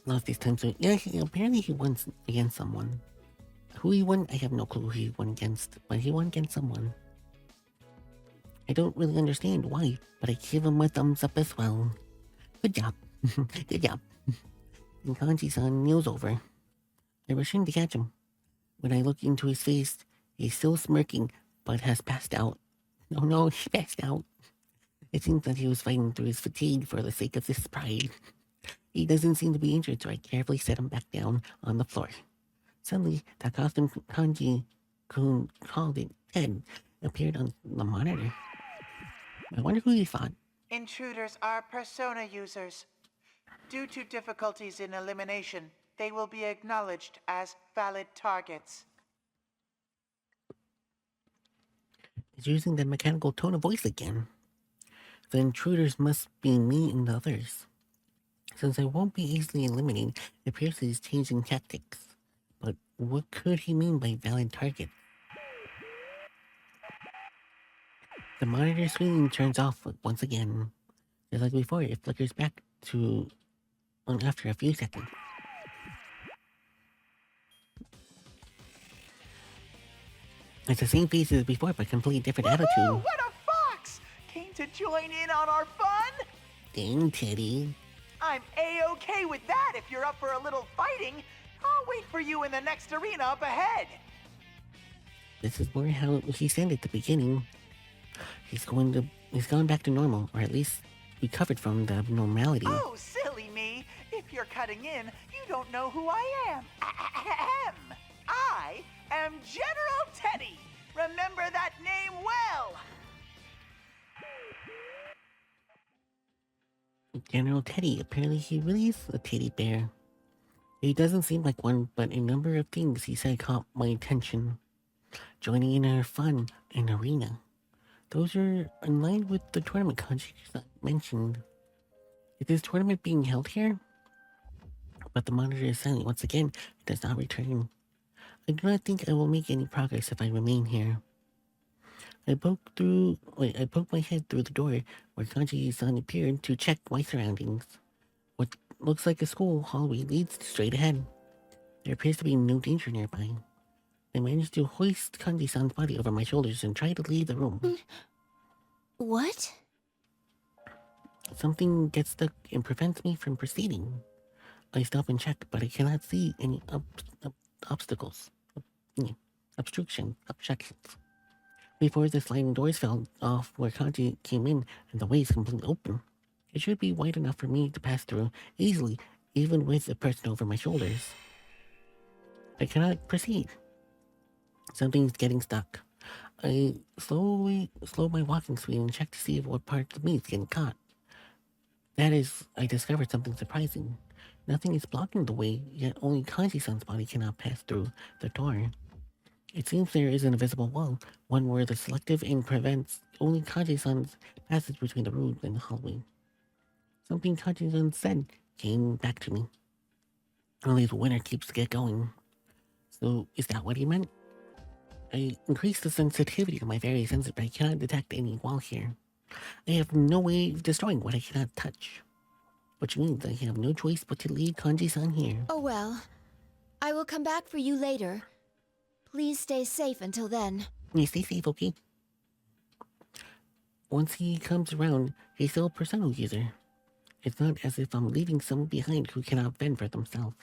Lost this time, so yeah, apparently he won against someone. Who he won, I have no clue who he won against, but he won against someone. I don't really understand why, but I give him a thumbs up as well. Good job. Good job. And Kanji-san kneels over. I rush in to catch him. When I look into his face, he's still smirking, but has passed out. Oh no, he passed out. It seems that he was fighting through his fatigue for the sake of his pride. He doesn't seem to be injured, so I carefully set him back down on the floor. Suddenly, that costume Kanji-kun called it Ted appeared on the monitor. I wonder who he fought. Intruders are persona users. Due to difficulties in elimination, they will be acknowledged as valid targets. He's using the mechanical tone of voice again. The intruders must be me and the others. Since I won't be easily eliminated, it appears that he's changing tactics. But what could he mean by valid target? The monitor screen turns off once again. Just like before, it flickers back to after a few seconds. It's the same face as before, but completely different attitude. What a fox! Came to join in on our fun? Dang, Teddy. I'm A-okay with that if you're up for a little fighting. I'll wait for you in the next arena up ahead. This is more how he said at the beginning. He's gone back to normal, or at least recovered from the abnormality. Oh, silly me. If you're cutting in, you don't know who I am. Ahem. I am General Teddy. Remember that name well. General Teddy, apparently he really is a teddy bear. He doesn't seem like one, but a number of things he said caught my attention. joining in our fun and arena. Those are in line with the tournament Kanji mentioned. Is this tournament being held here? But the monitor is silent once again. It does not return. I do not think I will make any progress if I remain here. I poked my head through the door where Kanji-san appeared to check my surroundings. What looks like a school hallway leads straight ahead. There appears to be no danger nearby. I managed to hoist Kanji-san's body over my shoulders and try to leave the room. What? Something gets stuck and prevents me from proceeding. I stop and check, but I cannot see any obstacles. Obstructions. Before the sliding doors fell off where Kanji came in and the way is completely open. It should be wide enough for me to pass through easily, even with a person over my shoulders. I cannot proceed. Something's getting stuck. I slow my walking speed and check to see what part of me is getting caught. That is, I discovered something surprising. Nothing is blocking the way, yet only Kanji-san's body cannot pass through the door. It seems there is an invisible wall, one where the selective and prevents only Kanji-san's passage between the room and the hallway. Something Kanji-san said came back to me. Only the winner keeps to get going. So, is that what he meant? I increased the sensitivity of my various senses, but I cannot detect any wall here. I have no way of destroying what I cannot touch. Which means I have no choice but to leave Kanji-san here. Oh well. I will come back for you later. Please stay safe until then. You stay safe, okay? Once he comes around, he's still a personal user. It's not as if I'm leaving someone behind who cannot fend for themselves.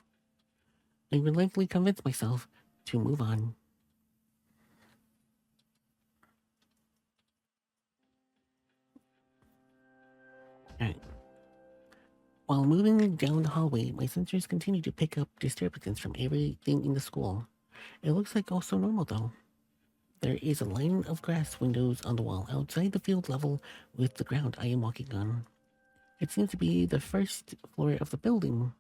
I reluctantly convince myself to move on. Alright. While moving down the hallway, my sensors continue to pick up disturbances from everything in the school. It looks like also normal though. There is a line of grass windows on the wall outside the field level with the ground I am walking on. It seems to be the first floor of the building.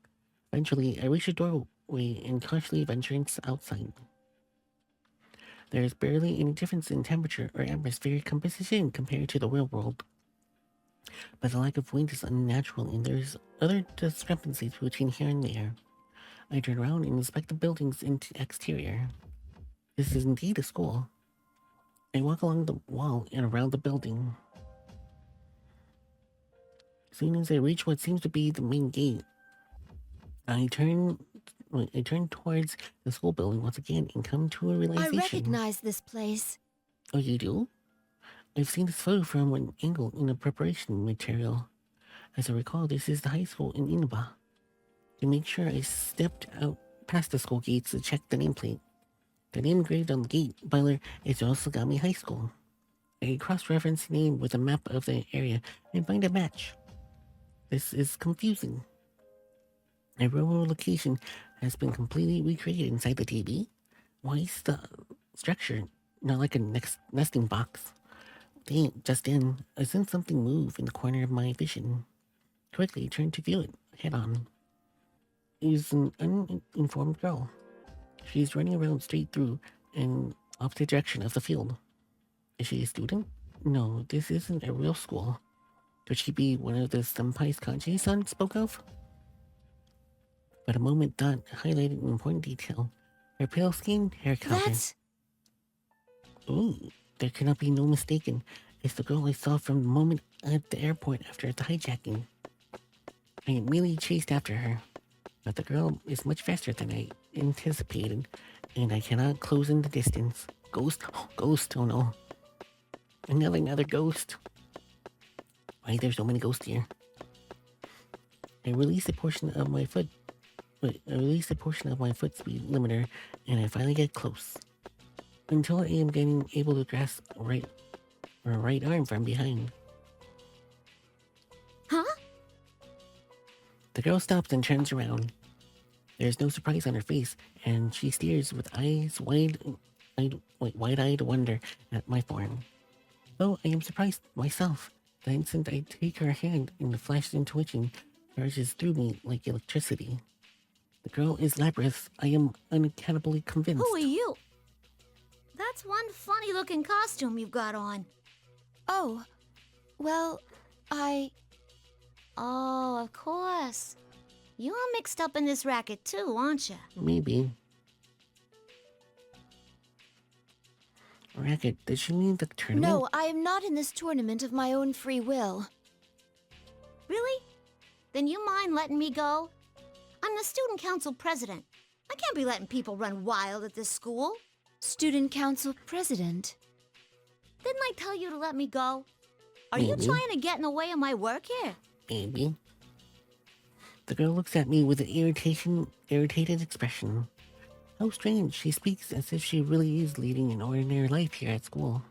Eventually, I reach a doorway and cautiously venture outside. There is barely any difference in temperature or atmospheric composition compared to the real world. But the lack of wind is unnatural and there's other discrepancies between here and there. I turn around and inspect the building's exterior. This is indeed a school. I walk along the wall and around the building. As soon as I reach what seems to be the main gate, I turn towards the school building once again and come to a realization. I recognize this place. Oh, you do? I've seen this photo from an angle in the preparation material. As I recall, this is the high school in Inaba. To make sure, I stepped out past the school gates to check the nameplate. The name engraved on the gate, Byler, is Osagami High School. I cross-reference the name with a map of the area and find a match. This is confusing. A railroad location has been completely recreated inside the TV. Why is the structure not like a nesting box? Just then, I sensed something move in the corner of my vision. Quickly, I turned to view it head-on. It is an uninformed girl. She's running around straight through in opposite direction of the field. Is she a student? No, this isn't a real school. Could she be one of the senpais Kanji-san spoke of? But a moment thought highlighted an important detail. Her pale skin, hair color. That's... Ooh, there cannot be no mistaken. It's the girl I saw from the moment at the airport after the hijacking. I immediately chased after her. But the girl is much faster than I anticipated, and I cannot close in the distance. Ghost? Oh, ghost, oh no. Another ghost. Why there's so many ghosts here? I release a portion of my foot speed limiter, and I finally get close. Until I am getting able to grasp right arm from behind. Huh? The girl stops and turns around. There's no surprise on her face, and she stares with eyes wide-eyed wonder at my form. Though I am surprised myself, the instant I take her hand and the flash intuition charges through me like electricity. The girl is Labyrinth. I am unaccountably convinced. Who are you? That What's one funny-looking costume you've got on? Oh, well, Oh, of course. You're mixed up in this racket too, aren't you? Maybe. Racket, did she mean the tournament? No, I am not in this tournament of my own free will. Really? Then you mind letting me go? I'm the student council president. I can't be letting people run wild at this school. Student council president? Didn't I tell you to let me go? Are Maybe. you trying to get in the way of my work here? Maybe. The girl looks at me with an irritated expression. How strange, she speaks as if she really is leading an ordinary life here at school.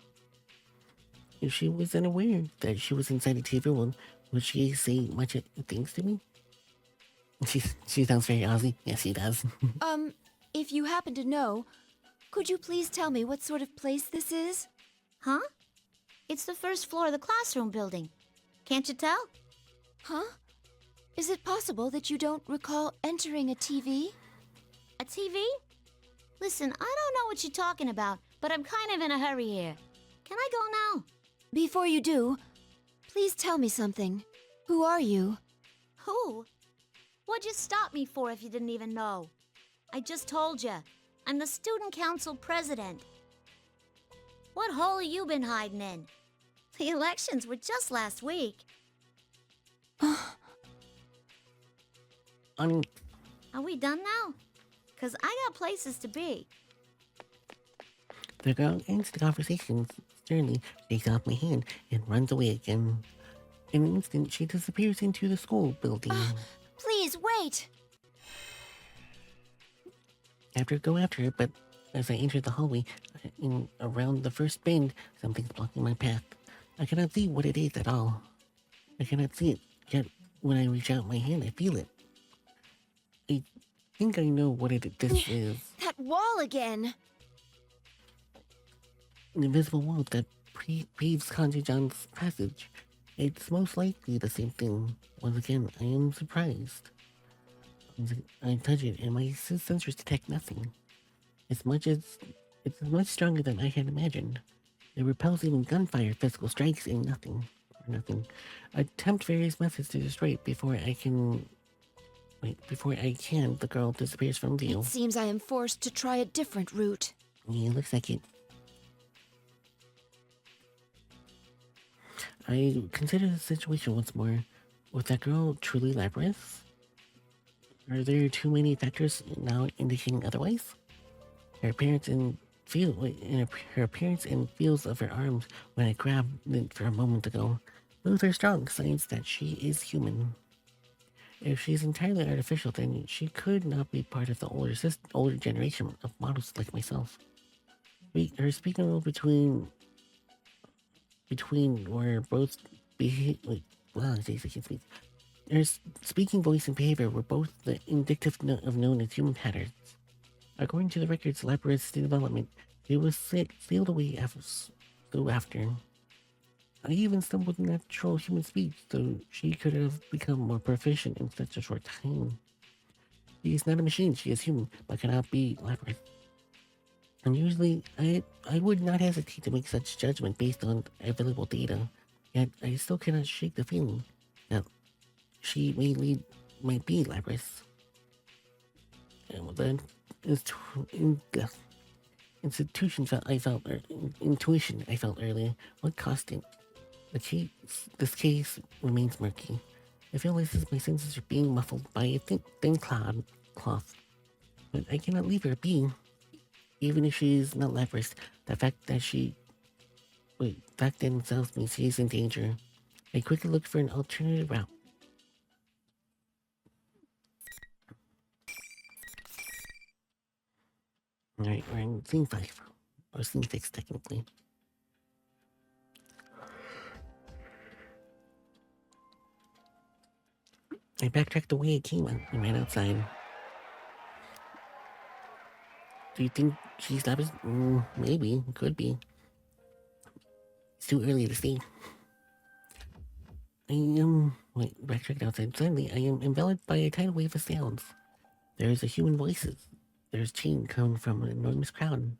If she was unaware that she was inside the TV world, would she say much things to me? She sounds very Aussie. Yes, she does. If you happen to know, could you please tell me what sort of place this is? Huh? It's the first floor of the classroom building. Can't you tell? Huh? Is it possible that you don't recall entering a TV? A TV? Listen, I don't know what you're talking about, but I'm kind of in a hurry here. Can I go now? Before you do, please tell me something. Who are you? Who? What'd you stop me for if you didn't even know? I just told you. I'm the student council president. What hole have you been hiding in? The elections were just last week. Are we done now? 'Cause I got places to be. The girl ends the conversation sternly, takes off my hand, and runs away again. In an instant, she disappears into the school building. Please, wait! Go after her, but as I enter the hallway, around the first bend, something's blocking my path. I cannot see what it is at all. I cannot see it, yet when I reach out my hand, I feel it. I think I know what this is. That wall again! An invisible wall that paves Kanji-jan's passage. It's most likely the same thing. Once again, I am surprised. I touch it, and my sensors detect nothing. It's much stronger than I had imagined. It repels even gunfire, physical strikes, and nothing. I attempt various methods to destroy it before I can. The girl disappears from view. It seems I am forced to try a different route. Yeah, looks like it. I consider the situation once more. Was that girl truly Labyrinth? Are there too many factors now indicating otherwise? Her appearance and feels of her arms when I grabbed it for a moment ago. Those are strong signs that she is human. If she's entirely artificial, then she could not be part of the older generation of models like myself. Her speaking role between were both her speaking voice and behavior were both the indicative of known as human patterns. According to the records, Labyrinth's development, it was sealed away after. I even stumbled natural human speech, so she could have become more proficient in such a short time. She is not a machine, she is human, but cannot be Labyrinth. And usually, I would not hesitate to make such judgment based on available data, yet I still cannot shake the feeling that she might be Labyrinth. And then, intuition I felt earlier, what caused it? This case remains murky. I feel as if my senses are being muffled by a thin cloth. But I cannot leave her be. Even if she is not Labyrinth, the fact that tells me she is in danger. I quickly look for an alternative route. Alright, we're in scene 5. Or scene 6, technically. I backtracked the way I came and ran outside. Do you think she's Labyrinth? Maybe. Could be. It's too early to say. Backtracked outside. Suddenly, I am enveloped by a tidal wave of sounds. There is a human voices. There's chanting coming from an enormous crowd.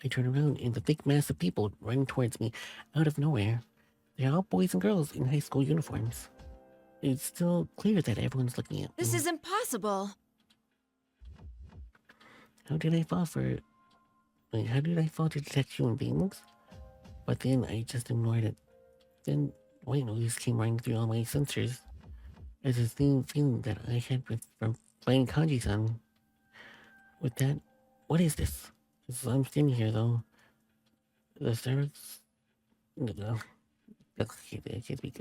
I turn around and the thick mass of people running towards me out of nowhere. They're all boys and girls in high school uniforms. It's still clear that everyone's looking at me. This is impossible. How did I fall to detect human beings? But then I just ignored it. Then white noise came running through all my sensors. It's the same feeling that I had from playing Kanji-san. With that, what is this? So I'm standing here though. The stars. No. Okay, I can't speak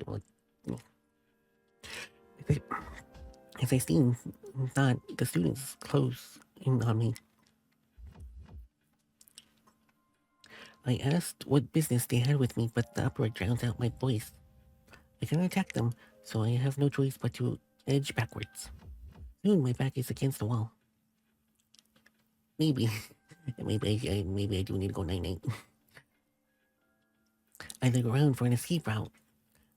it. As I seen, thought the students close in on me. I asked what business they had with me, but the uproar drowns out my voice. I cannot attack them, so I have no choice but to edge backwards. Soon my back is against the wall. Maybe I do need to go night-night. I look around for an escape route.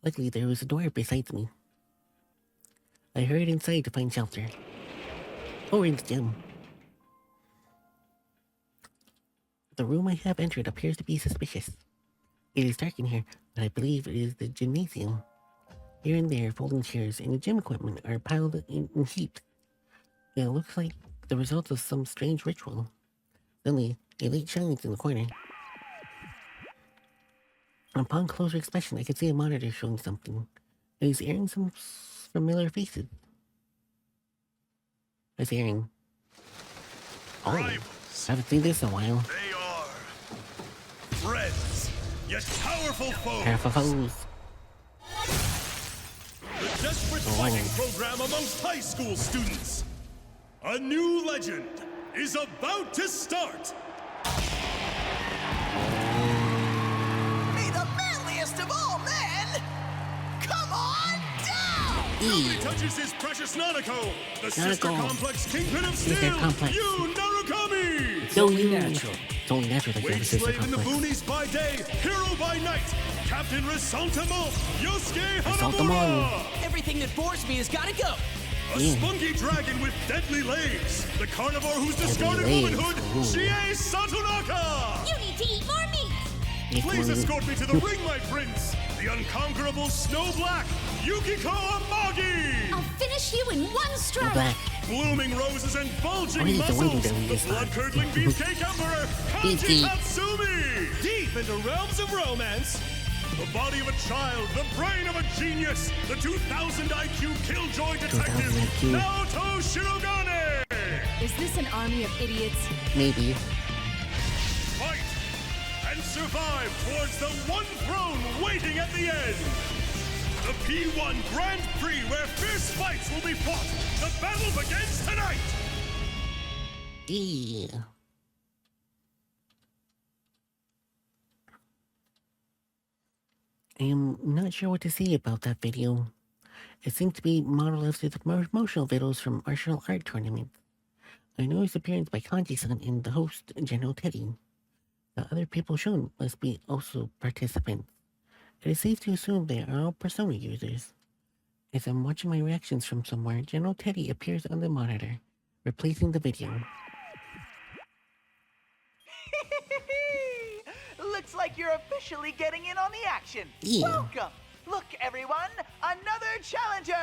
Luckily, there was a door beside me. I hurried inside to find shelter. Orange gem. The room I have entered appears to be suspicious. It is dark in here, but I believe it is the gymnasium. Here and there, folding chairs and the gym equipment are piled in heaped. It looks like the result of some strange ritual. Suddenly, a light shines in the corner. Upon closer inspection, I can see a monitor showing something. It is airing some familiar faces. It's airing. Oh, I haven't seen this in a while. They are friends, yet powerful foes. Powerful foes. The desperate fighting program amongst high school students. A new legend is about to start. May the manliest of all men come on down! Nobody touches his precious Nanako, the sister complex kingpin of steel, you Narukami! Totally natural. Totally natural that you have a sister slave in the complex. boonies by day, hero by night, Captain Resentamo, Yosuke Hanamura! Everything that bores me has gotta go! A spunky dragon with deadly legs, the carnivore who's discarded womanhood, Chie Satonaka! You need to eat more meat! Please escort me to the ring, my prince! The unconquerable Snow Black, Yukiko Amagi! I'll finish you in one strike! Blooming roses and bulging muscles, the blood-curdling beefcake emperor, Kanji Tatsumi! Deep into realms of romance, the body of a child, the brain of a genius, the 2000 IQ killjoy detective, Naoto Shirogane! Is this an army of idiots? Maybe. Fight and survive towards the one throne waiting at the end! The P1 Grand Prix where fierce fights will be fought! The battle begins tonight! Yeah. I am not sure what to say about that video. It seems to be modeled after the promotional videos from martial art tournaments. I know his appearance by Kanji-san and the host, General Teddy. The other people shown must be also participants. It is safe to assume they are all Persona users. As I'm watching my reactions from somewhere, General Teddy appears on the monitor, replacing the video. Looks like you're officially getting in on the action. Yeah. Welcome! Look, everyone, another challenger!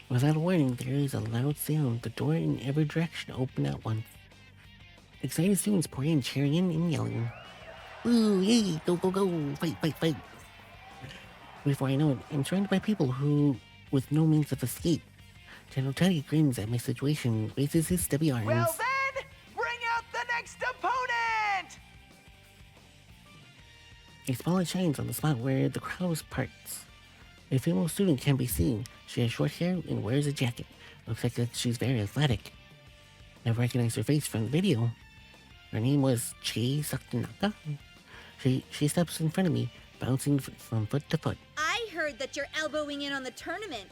Without a warning, there is a loud sound. The door in every direction open at once. Excited students pour in, cheering and yelling. Woo, yay, go, go, go, fight, fight, fight. Before I know it, I'm surrounded by people who, with no means of escape. General Teddy grins at my situation, raises his stubby arms. Well then, bring out the next opponent! A spotlight shines on the spot where the crowd parts. A female student can be seen. She has short hair and wears a jacket. Looks like that she's very athletic. I've recognized her face from the video. Her name was Chie Satonaka. She steps in front of me, bouncing from foot to foot. I heard that you're elbowing in on the tournament.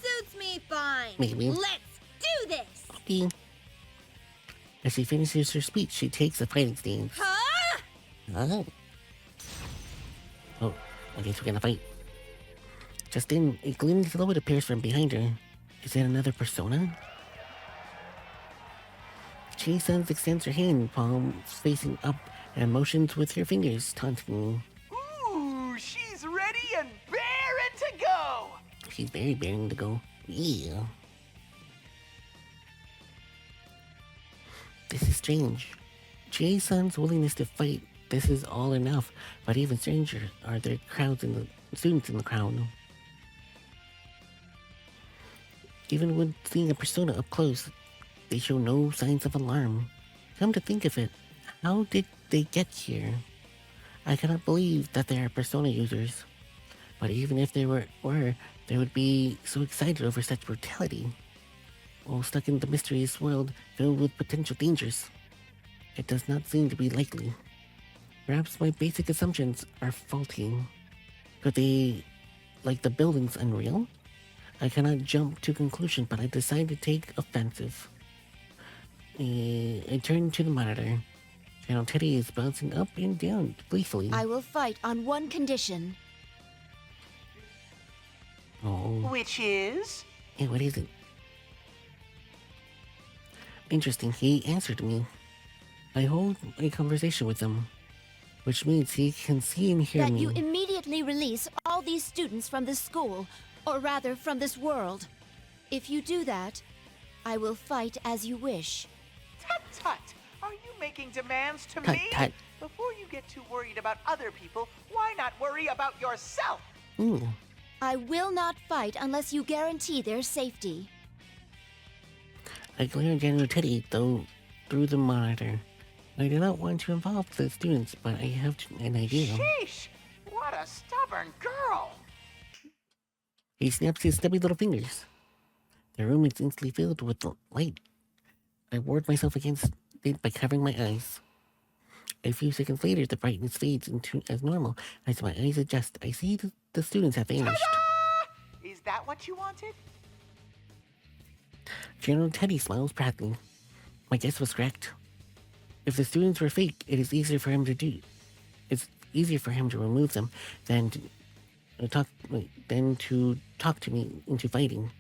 Suits me fine. Maybe. Let's do this! Okay. As she finishes her speech, she takes a fighting stance. Huh? Oh, I guess we're gonna fight. Just then, a gleaming silhouette appears from behind her. Is that another persona? Jason extends her hand, palms facing up, and motions with her fingers, taunting me. Ooh, she's ready and raring to go! She's very bearing to go. Yeah. This is strange. Jason's willingness to fight, this is all enough, but even stranger are there crowds in the students in the crowd. Even when seeing a persona up close, they show no signs of alarm. Come to think of it, how did they get here? I cannot believe that they are persona users. But even if they were, they would be so excited over such brutality. While stuck in the mysterious world filled with potential dangers, it does not seem to be likely. Perhaps my basic assumptions are faulty. Could they, like the buildings, unreal? I cannot jump to conclusion, but I decide to take offensive. I turn to the monitor. Channel Teddy is bouncing up and down gleefully. I will fight on one condition. Oh. Which is? Hey, what is it? Interesting, he answered me. I hold a conversation with him, which means he can see and hear That me. you immediately release all these students from this school, or rather from this world. If you do that, I will fight as you wish. Tut! Are you making demands to Tut, me? tut. Before you get too worried about other people, why not worry about yourself? Ooh. I will not fight unless you guarantee their safety. I glare at General Teddy, though, through the monitor. I do not want to involve the students, but I have an idea. Sheesh! What a stubborn girl! He snaps his stubby little fingers. The room is instantly filled with light. I ward myself against it by covering my eyes. A few seconds later, the brightness fades into as normal. As my eyes adjust, I see the students have vanished. Ta-da! Is that what you wanted? General Teddy smiles proudly. My guess was correct. If the students were fake, it is easier for him to do. It's easier for him to remove them than to talk to me into fighting.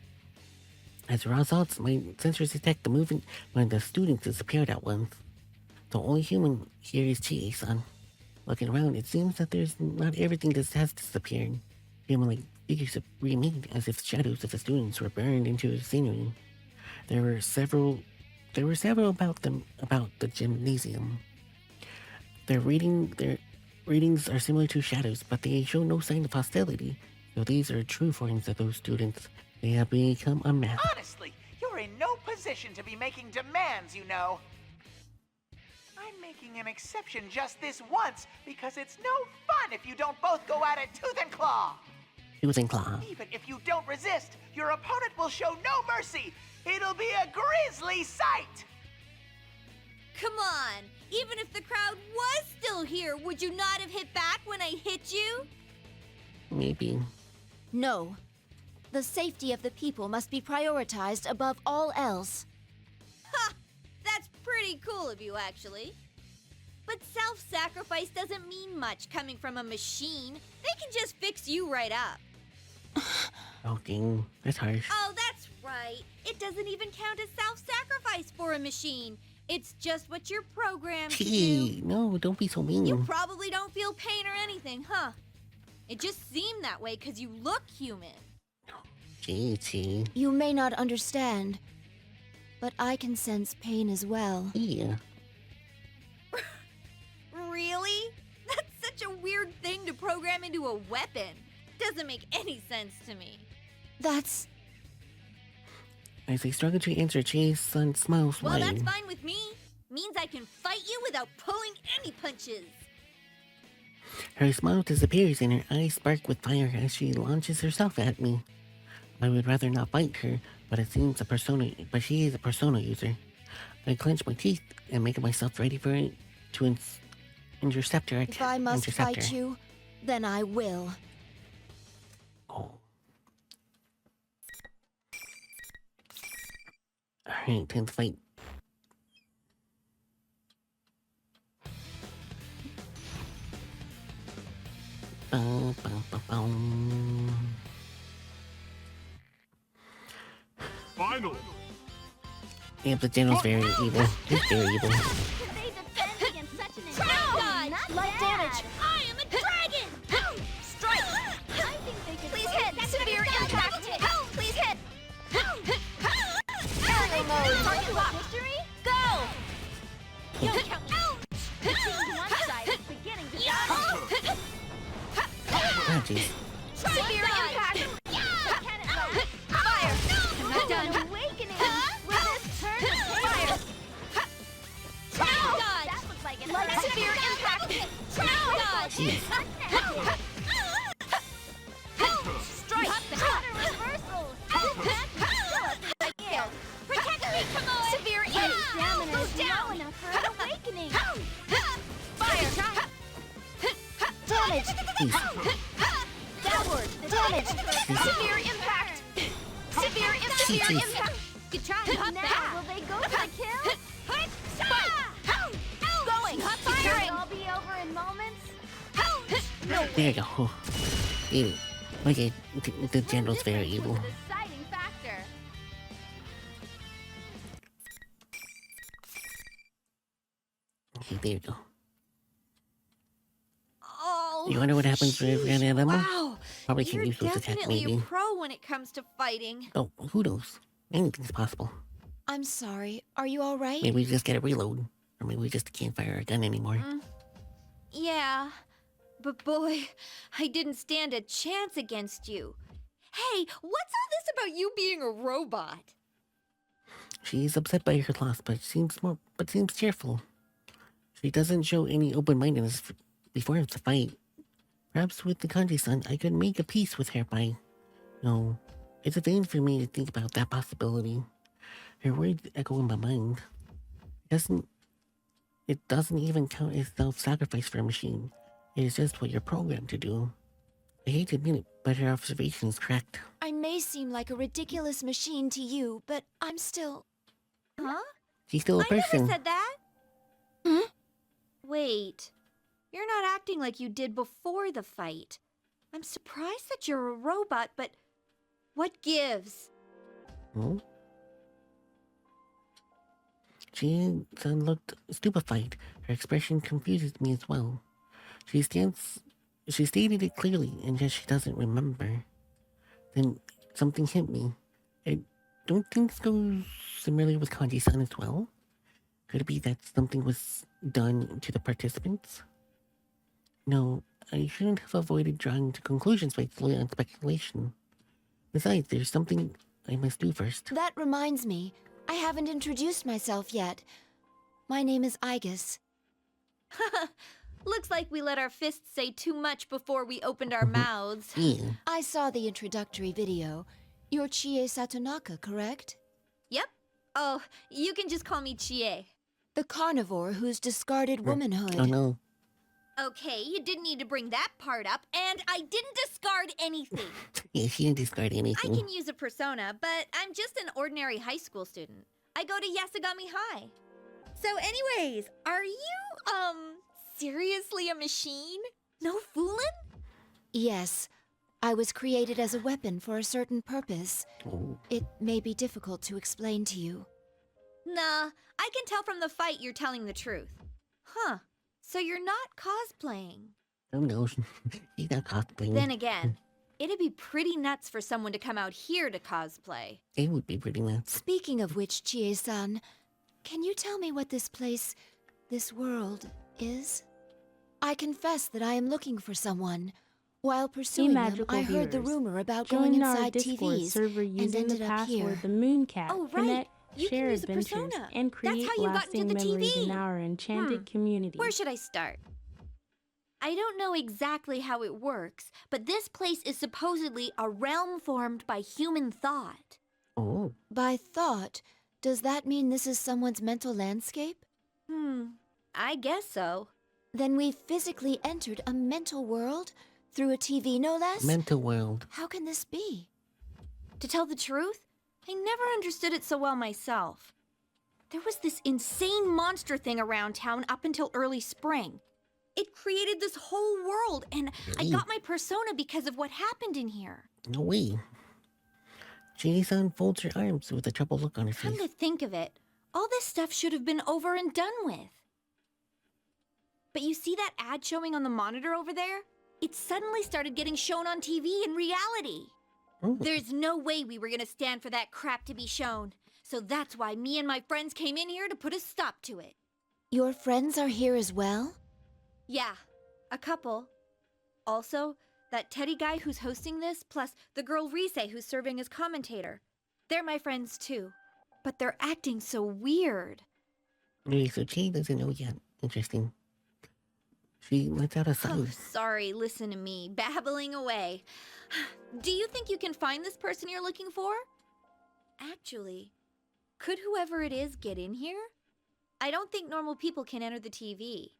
As a result, my sensors detect the movement when the students disappeared at once. The only human here is Chie-san. Looking around, it seems that not everything has disappeared. Human-like figures have remained as if shadows of the students were burned into the scenery. There were several about the gymnasium. Their readings are similar to shadows, but they show no sign of hostility. So these are true forms of those students. They have become unmasked. Honestly, you're in no position to be making demands, you know. I'm making an exception just this once because it's no fun if you don't both go at it tooth and claw. Tooth and claw. Even if you don't resist, your opponent will show no mercy. It'll be a grisly sight. Come on, even if the crowd was still here, would you not have hit back when I hit you? Maybe. No. The safety of the people must be prioritized above all else. Ha! That's pretty cool of you, actually. But self-sacrifice doesn't mean much coming from a machine. They can just fix you right up. Oh, dang. That's harsh. Oh, that's right. It doesn't even count as self-sacrifice for a machine. It's just what you're programmed to do. No, don't be so mean. You probably don't feel pain or anything, huh? It just seemed that way because you look human. Gee. You may not understand, but I can sense pain as well. Yeah. Really? That's such a weird thing to program into a weapon. Doesn't make any sense to me. That's... As I struggle to answer, Chie-san smiles Well, wide. that's fine with me. Means I can fight you without pulling any punches. Her smile disappears and her eyes spark with fire as she launches herself at me. I would rather not fight her, but she is a persona user. I clench my teeth and make myself ready for it to intercept her. If I must fight you, then I will. Oh. Alright, time to fight. Final. Yeah, the general's very evil. He's very evil. They defend against such an Light damage. I am a dragon! Strike! I think they could Please hit. Severe impact. Please hit. Aerial mode. Target lock. Victory? Go! Yo, count. It seems one side is beginning to die. Oh, jeez. Severe impact. Cannon load. Fire. Not done. An awakening. Will this turn the Fire. Dodge. That looks like it Light hurt. severe impact. Dodge. Jeez. Strike. Counter reversal. Protect me, Kamoa. Severe Stamina Goes is down. low enough for an awakening. Fire. Damage. Downward. Damage. Severe impact. Severe impact. Good try. Now, will they go for the kill? Going. Firing. It'll all be over in moments. There you go. Evil. Okay, the general's very evil. Deciding factor. Okay, there you go. Oh, You wonder what happens if we run out of ammo? wow. Probably can You're use those attack definitely maybe. a pro when it comes to fighting. Oh, who knows? Anything's possible. I'm sorry. Are you all right? Maybe we just get a reload. Or maybe we just can't fire a gun anymore. Yeah, but boy, I didn't stand a chance against you. Hey, what's all this about you being a robot? She's upset by her loss, but seems cheerful. She doesn't show any open-mindedness before the fight. Perhaps with the Kanji-san, I could make a peace with her by... No, it's a vain for me to think about that possibility. Her words echo in my mind. It doesn't even count as self-sacrifice for a machine. It is just what you're programmed to do. I hate to admit it, but her observation is correct. I may seem like a ridiculous machine to you, but I'm still... Huh? She's still a I person. never said that. Hmm? Wait, you're not acting like you did before the fight. I'm surprised that you're a robot, but what gives? Hmm? Jin-san looked stupefied. Her expression confuses me as well. She stated it clearly, and yet she doesn't remember. Then something hit me. I don't things go similarly with Kanji-san as well? Could it be that something was done to the participants? No, I shouldn't have avoided drawing to conclusions by solely on speculation. Besides, there's something I must do first. That reminds me. I haven't introduced myself yet. My name is Igus. Looks like we let our fists say too much before we opened our mouths. Yeah. I saw the introductory video. You're Chie Satonaka, correct? Yep. Oh, you can just call me Chie. The carnivore who's discarded womanhood. Oh no. Okay, you didn't need to bring that part up, and I didn't discard anything. Yeah, she didn't discard I anything. can use a persona, but I'm just an ordinary high school student. I go to Yasugami High. So anyways, are you, seriously a machine? No foolin'? Yes. I was created as a weapon for a certain purpose. Oh. It may be difficult to explain to you. Nah, I can tell from the fight you're telling the truth. Huh. So you're not cosplaying. Oh no, she's not cosplaying. Then again, it'd be pretty nuts for someone to come out here to cosplay. It would be pretty nuts. Speaking of which, Chie-san, can you tell me what this place, this world, is? I confess that I am looking for someone. While pursuing them, magical I heard the viewers, rumor about going join our inside Discord TVs server and using the ended up here. password the Mooncat. Oh, right. Connect, You can share use a adventures, persona. and That's create how you got lasting into the memories TV. in our enchanted community. Where should I start? I don't know exactly how it works, but this place is supposedly a realm formed by human thought. Oh. By thought, does that mean this is someone's mental landscape? I guess so. Then we physically entered a mental world? Through a TV, no less? Mental world. How can this be? To tell the truth, I never understood it so well myself. There was this insane monster thing around town up until early spring. It created this whole world, and I got my persona because of what happened in here. No way. Chie-san folds her arms with a troubled look on her face. Come to think of it, All this stuff should have been over and done with. But you see that ad showing on the monitor over there? It suddenly started getting shown on TV in reality. There's no way we were gonna stand for that crap to be shown. So that's why me and my friends came in here to put a stop to it. Your friends are here as well? Yeah, a couple. Also, that Teddy guy who's hosting this, plus the girl Rise who's serving as commentator. They're my friends too. But they're acting so weird. Okay, so she doesn't know yet. Interesting. She lets out a sigh. Oh, sorry, listen to me, babbling away. Do you think you can find this person you're looking for? Actually, could whoever it is get in here? I don't think normal people can enter the TV.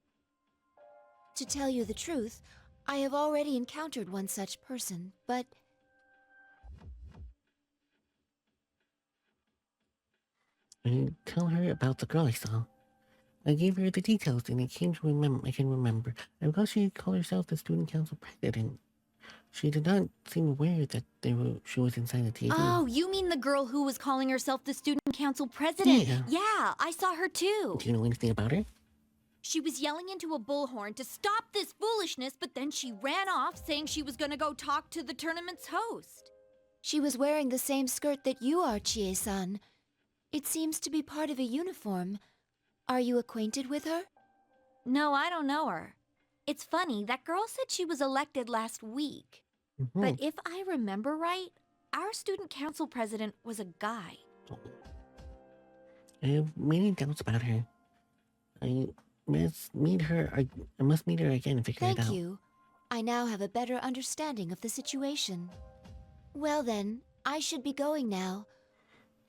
To tell you the truth, I have already encountered one such person, but... I tell her about the girl I saw. I gave her the details and I can remember. I recall she called herself the student council president. She did not seem aware that she was inside the TV. Oh, you mean the girl who was calling herself the student council president? Yeah. Yeah, I saw her too. Do you know anything about her? She was yelling into a bullhorn to stop this foolishness, but then she ran off saying she was gonna go talk to the tournament's host. She was wearing the same skirt that you are, Chie-san. It seems to be part of a uniform. Are you acquainted with her? No, I don't know her. It's funny, that girl said she was elected last week. But if I remember right, our student council president was a guy. I have many doubts about her. I must meet her again and figure it out. Thank you. I now have a better understanding of the situation. Well then, I should be going now.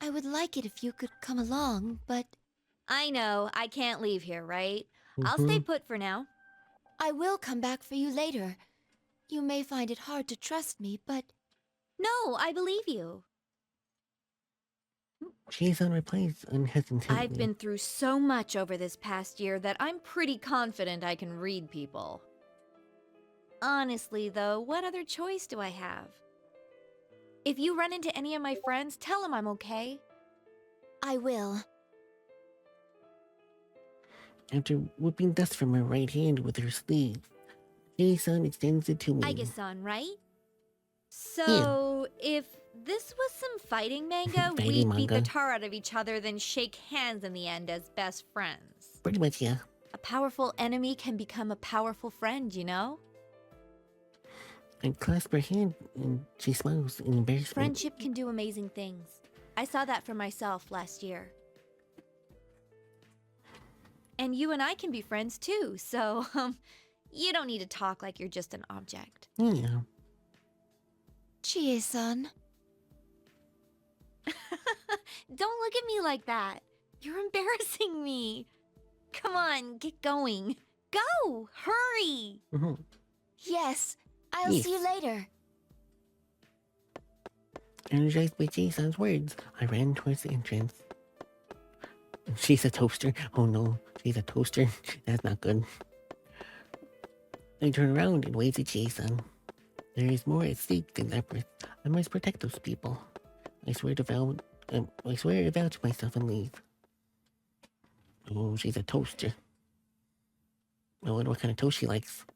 I would like it if you could come along, but... I know, I can't leave here, right? I'll stay put for now. I will come back for you later. You may find it hard to trust me, but... No, I believe you. Chie-san replies unhesitantly. I've been through so much over this past year that I'm pretty confident I can read people. Honestly, though, what other choice do I have? If you run into any of my friends, tell them I'm okay. I will. After whipping dust from her right hand with her sleeve, Chie-san extends it to me. Aiga-san, right? So, if this was some fighting manga, we'd beat the tar out of each other, then shake hands in the end as best friends. Pretty much, yeah. A powerful enemy can become a powerful friend, you know? I clasp her hand and she smiles in embarrassment. Friendship can do amazing things. I saw that for myself last year. And you and I can be friends too, so, you don't need to talk like you're just an object. Yeah. Chie-san. Don't look at me like that. You're embarrassing me. Come on, get going. Go! Hurry! Yes, I'll see you later. Energized by Chie-san's words, I ran towards the entrance. She's a toaster. Oh no, she's a toaster. That's not good. I turn around and wave to Chie-san. There is more at stake than Everett. I must protect those people. I swear to vow to myself and leave. Oh, she's a toaster. I wonder what kind of toast she likes.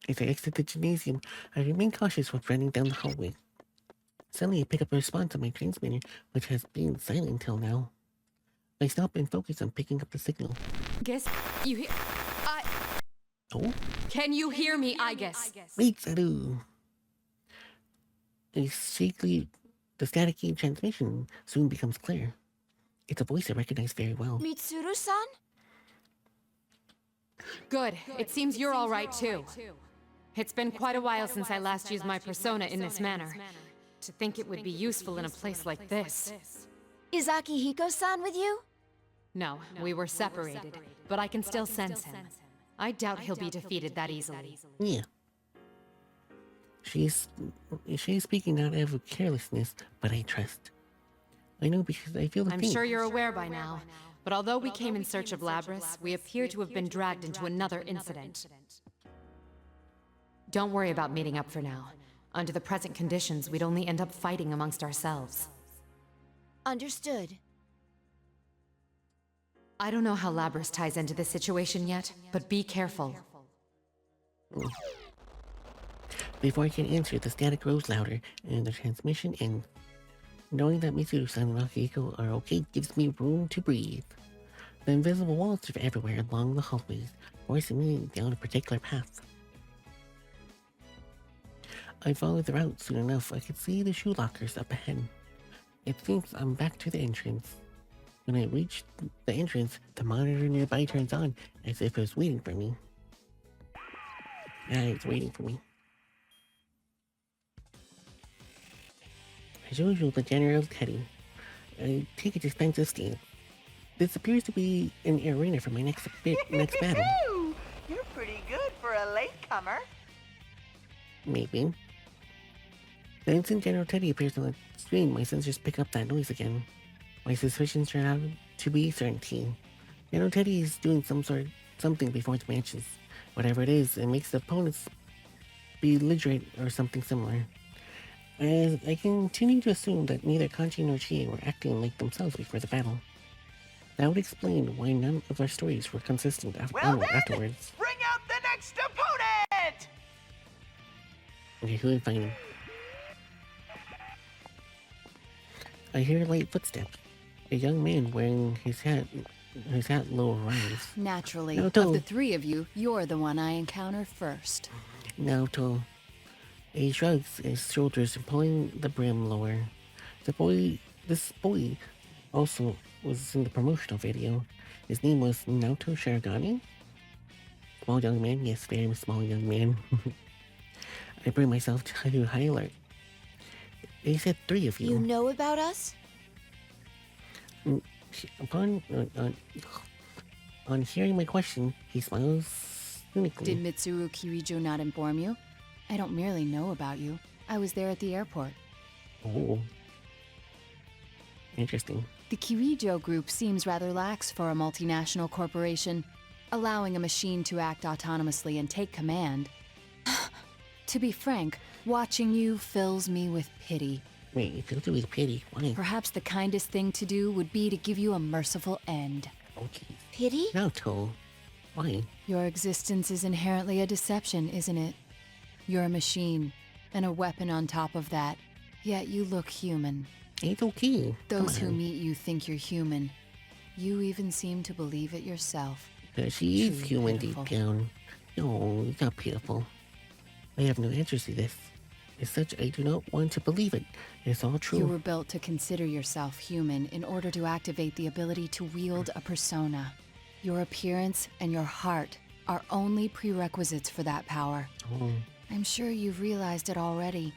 As I exit the gymnasium, I remain cautious while running down the hallway. Suddenly I pick up a response on my transmitter, which has been silent until now. I stop and focus on picking up the signal. Guess you hear... Oh? Can you hear me, I guess? Wait, Saru! The staticky transmission soon becomes clear. It's a voice I recognize very well. Mitsuru-san? Good. It seems you're all right, too. It's been quite a while since I last used my persona in this manner. To think it would be useful in a place like this. Is Akihiko-san with you? No, we were separated, but I can still sense him. I doubt he'll be defeated that easily. Yeah. She's speaking out of carelessness, but I trust. I know because I feel the I'm pain. sure you're aware by now, but although we came in search of Labrys, we appear to have been dragged into another incident. Don't worry about meeting up for now. Under the present conditions, we'd only end up fighting amongst ourselves. Understood. I don't know how Labrys ties into this situation yet, but be careful. Before I can answer, the static grows louder, and the transmission ends. Knowing that Mitsudo-san and Akihiko are okay gives me room to breathe. The invisible walls are everywhere along the hallways, forcing me down a particular path. I followed the route soon enough I could see the shoe lockers up ahead. It seems I'm back to the entrance. When I reached the entrance, the monitor nearby turns on as if it was waiting for me. Yeah, it's waiting for me. As usual, the General Teddy. I take a defensive stance. This appears to be an arena for my next battle. You're pretty good for a latecomer. Maybe. The instant General Teddy appears on the screen, my sensors pick up that noise again. My suspicions turn out to be certainty. General Teddy is doing something before the matches. Whatever it is, it makes the opponents belligerent or something similar. As I continue to assume that neither Kanji nor Chie were acting like themselves before the battle. That would explain why none of our stories were consistent afterwards. Bring out the next opponent! Okay, who is fighting? I hear light footsteps. A young man wearing his hat low rise. Naturally, Naoto. of the three of you, you're the one I encounter first. Naoto. He shrugs his shoulders and pulling the brim lower. This boy also was in the promotional video. His name was Naoto Shiragane? Small young man? Yes, very small young man. I bring myself to high alert. They said three of you. You know about us? On hearing my question, he smiles cynically. Did Mitsuru Kirijo not inform you? I don't merely know about you. I was there at the airport. Oh. Interesting. The Kirijo group seems rather lax for a multinational corporation, allowing a machine to act autonomously and take command. To be frank, watching you fills me with pity. Wait, it fills you with pity? Why? Perhaps the kindest thing to do would be to give you a merciful end. Okay. Pity? Naoto. Why? Your existence is inherently a deception, isn't it? You're a machine, and a weapon on top of that. Yet you look human. It's okay. Those who meet you think you're human. You even seem to believe it yourself. She is Truly human pitiful. deep down. No, it's not pitiful. I have no answers to this. As such, I do not want to believe it. It's all true. You were built to consider yourself human in order to activate the ability to wield a persona. Your appearance and your heart are only prerequisites for that power. Oh. I'm sure you've realized it already.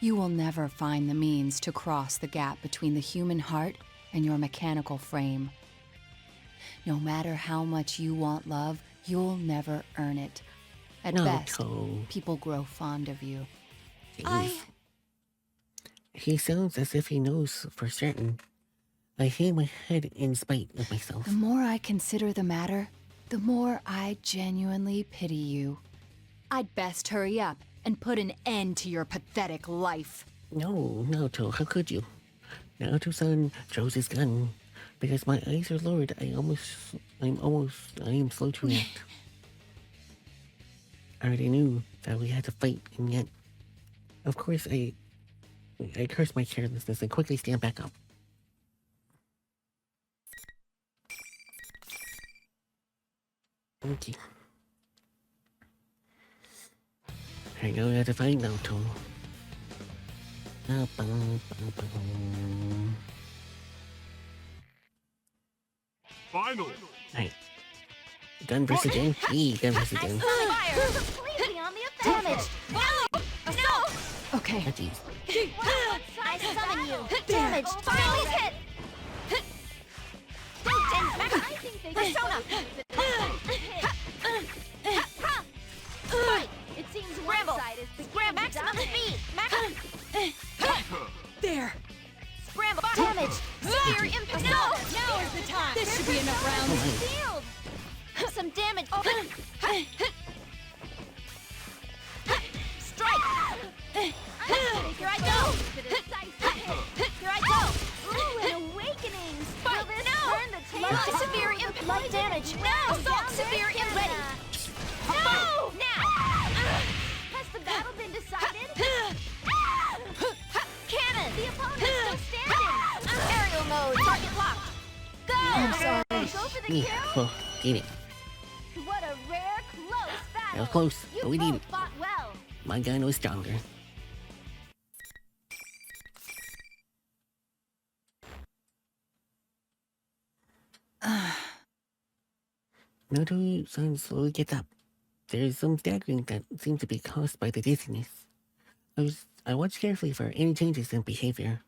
You will never find the means to cross the gap between the human heart and your mechanical frame. No matter how much you want love, you'll never earn it. At best, people grow fond of you. He sounds as if he knows for certain. I hang my head in spite of myself. The more I consider the matter, the more I genuinely pity you. I'd best hurry up and put an end to your pathetic life. No, Naoto, how could you? Naoto-san chose his gun. Because my eyes are lowered, I am slow to react. I already knew that we had to fight, and yet, of course, I curse my carelessness and quickly stand back up. Okay. I know how to find Naoto. Final. Alright. Gun versus gun? Gun versus gun. Completely on the offensive. Damage! No! Okay. Oh, jeez. I summon you. Damage! Finally hit! I think they persona! Right! It seems one side is beginning maximum speed! There! Scramble! Damage! Severe impact! No! Now is the time! This should be enough rounds. Field! Some damage! Strike! Here I go! Here I go! Assault severe impact. Light damage. No! Assault severe and ready. No! Now! Has the battle been decided? Cannon! The opponent is still standing. Aerial mode. Target locked. Go! I'm sorry. Go for the Yeah, kill. well, get it. What a rare, close battle. That was close, You but we did both it. fought well. My gun was stronger. Nato-san slowly gets up. There is some staggering that seems to be caused by the dizziness. I watched carefully for any changes in behavior,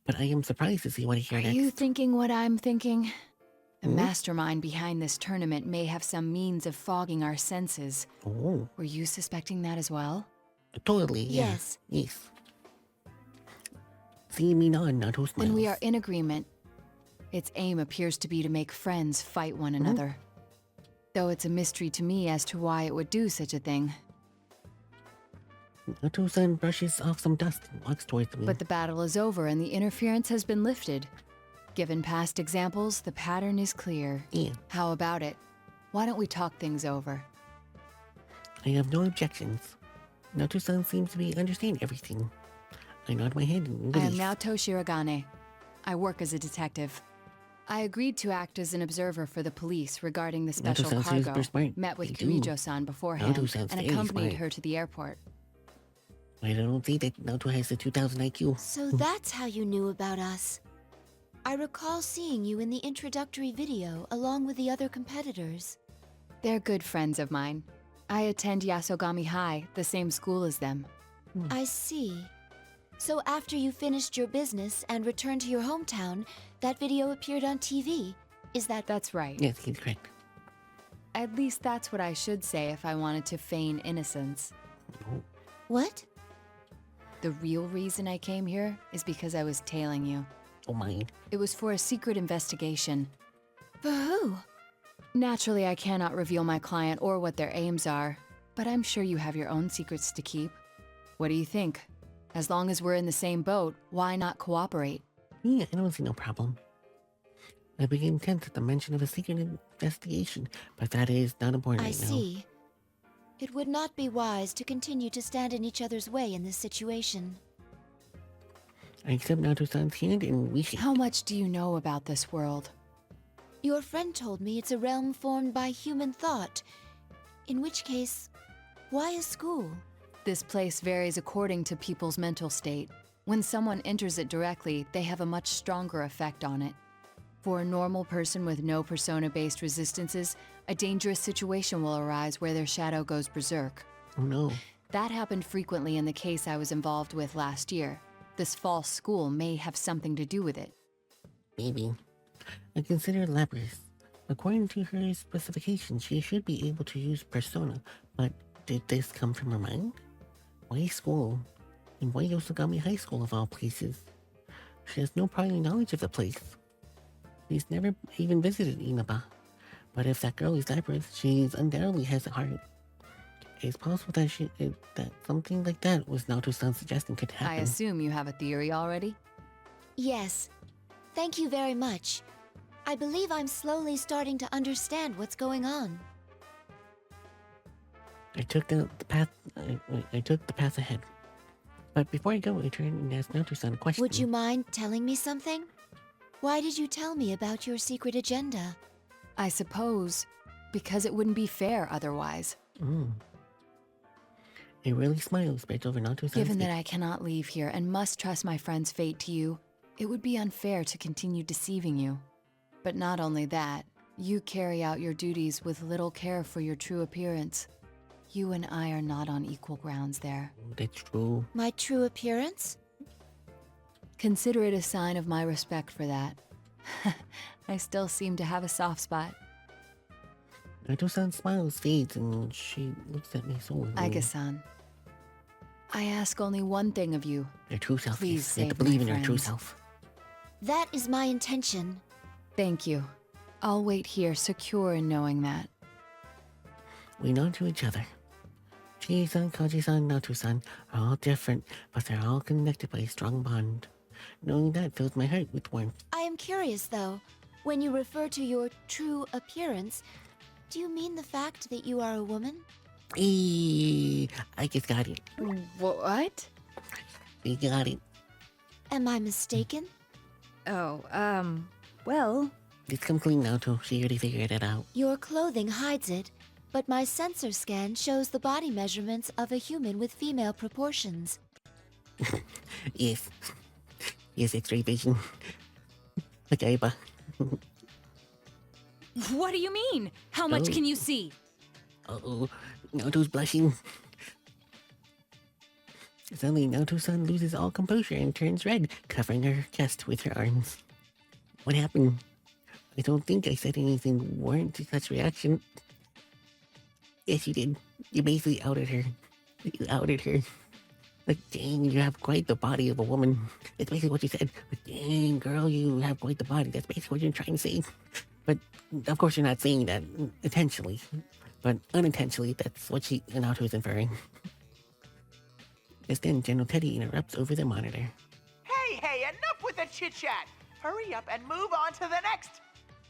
but I am surprised to see what I hear Are next. you thinking what I'm thinking? The mastermind behind this tournament may have some means of fogging our senses. Oh. Were you suspecting that as well? Totally, yeah. Yes. Yes. See me nod, Nato smiles. Then we are in agreement. Its aim appears to be to make friends fight one another. Though it's a mystery to me as to why it would do such a thing. Nato-san brushes off some dust and walks towards me. But the battle is over and the interference has been lifted. Given past examples, the pattern is clear. Yeah. How about it? Why don't we talk things over? I have no objections. Nato-san seems to be understanding everything. I nod my head in I am relief. Naoto Shirogane. I work as a detective. I agreed to act as an observer for the police regarding the special Nato-san is cargo. super smart. Met with They do. Kirijo-san beforehand Nato-san's and very accompanied smart. her to the airport. I don't think that Nato has a 2000 IQ. So that's how you knew about us. I recall seeing you in the introductory video along with the other competitors. They're good friends of mine. I attend Yasogami High, the same school as them. I see. So after you finished your business and returned to your hometown, that video appeared on TV. Is that... That's right. Yes, he's correct. At least that's what I should say if I wanted to feign innocence. What? The real reason I came here is because I was tailing you. Oh my. It was for a secret investigation. For who? Naturally, I cannot reveal my client or what their aims are, but I'm sure you have your own secrets to keep. What do you think? As long as we're in the same boat, why not cooperate? Yeah, I don't see no problem. I became tense at the mention of a secret investigation, but that is not important I right now. see. It would not be wise to continue to stand in each other's way in this situation. I accept Nato-san's hand and we shake. How much do you know about this world? Your friend told me it's a realm formed by human thought. In which case, why a school? This place varies according to people's mental state. When someone enters it directly, they have a much stronger effect on it. For a normal person with no persona-based resistances, a dangerous situation will arise where their shadow goes berserk. Oh no. That happened frequently in the case I was involved with last year. This false school may have something to do with it. Maybe. I consider Lapras. According to her specifications, she should be able to use Persona, but did this come from her mind? Why school? And why Yosogami High School of all places? She has no prior knowledge of the place. She's never even visited Inaba. But if that girl is Lapras, she undoubtedly has a heart. It's possible that that something like that was Nato-san suggesting could happen. I assume you have a theory already? Yes. Thank you very much. I believe I'm slowly starting to understand what's going on. I took the path. I took the path ahead. But before I go, I turned and asked Nato-san a question. Would you mind telling me something? Why did you tell me about your secret agenda? I suppose because it wouldn't be fair otherwise. A really smile spreads over Nato-san's Given face. that I cannot leave here and must trust my friend's fate to you, it would be unfair to continue deceiving you. But not only that, you carry out your duties with little care for your true appearance. You and I are not on equal grounds there. That's true. My true appearance? Consider it a sign of my respect for that. I still seem to have a soft spot. Nato-san's smile fades and she looks at me solemnly. Aika-san, I ask only one thing of you. Your true self. Please You have to save believe my in your true friends. self. That is my intention. Thank you. I'll wait here, secure in knowing that. We nod to each other. Chie-san, Kaji-san, Nato-san are all different, but they're all connected by a strong bond. Knowing that fills my heart with warmth. I am curious, though. When you refer to your true appearance, do you mean the fact that you are a woman? I just got it. What? We got it. Am I mistaken? Oh, well... It's come clean now, too. She already figured it out. Your clothing hides it, but my sensor scan shows the body measurements of a human with female proportions. Yes. Yes, X-ray vision. Okay, but... What do you mean? How much Oh. can you see? Uh-oh. Naoto's blushing. Suddenly, Naoto-san loses all composure and turns red, covering her chest with her arms. What happened? I don't think I said anything warranted such reaction. Yes, you did. You basically outed her. You outed her. Like, dang, you have quite the body of a woman. That's basically what you said. Like, dang, girl, you have quite the body. That's basically what you're trying to say. But, of course, you're not saying that intentionally. But unintentionally, that's what Naoto is inferring. Just then, General Teddy interrupts over the monitor. Hey, enough with the chit-chat! Hurry up and move on to the next!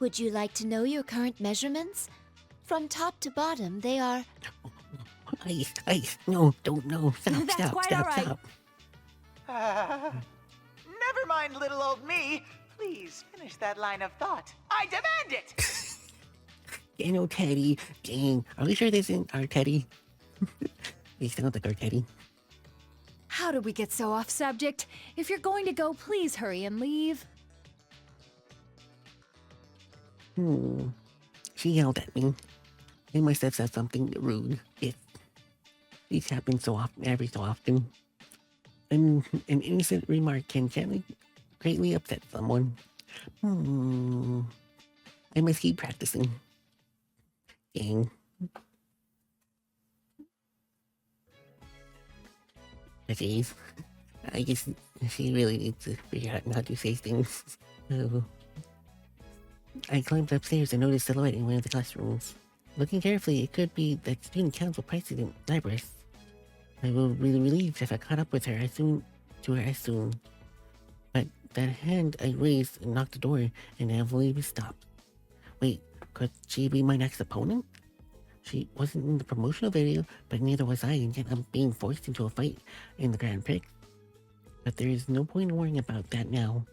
Would you like to know your current measurements? From top to bottom, they are... Ice, no, don't, no, stop, That's stop, quite stop, all right. stop. Never mind, little old me. Please finish that line of thought. I demand it! General Teddy, dang, are we sure this isn't our Teddy? He sounds like our Teddy. How did we get so off subject? If you're going to go, please hurry and leave. She yelled at me. I must have said something rude. These happen so often, every so often. An innocent remark can greatly upset someone. I must keep practicing. Dang. Jeez. I guess she really needs to figure out how to say things. Oh. I climbed upstairs and noticed a silhouette in one of the classrooms. Looking carefully, it could be the student council president, Libris. I will be relieved if I caught up with her as soon. But that hand I raised and knocked the door and inevitably stopped. Wait, could she be my next opponent? She wasn't in the promotional video, but neither was I, and yet I'm being forced into a fight in the Grand Prix. But there is no point in worrying about that now.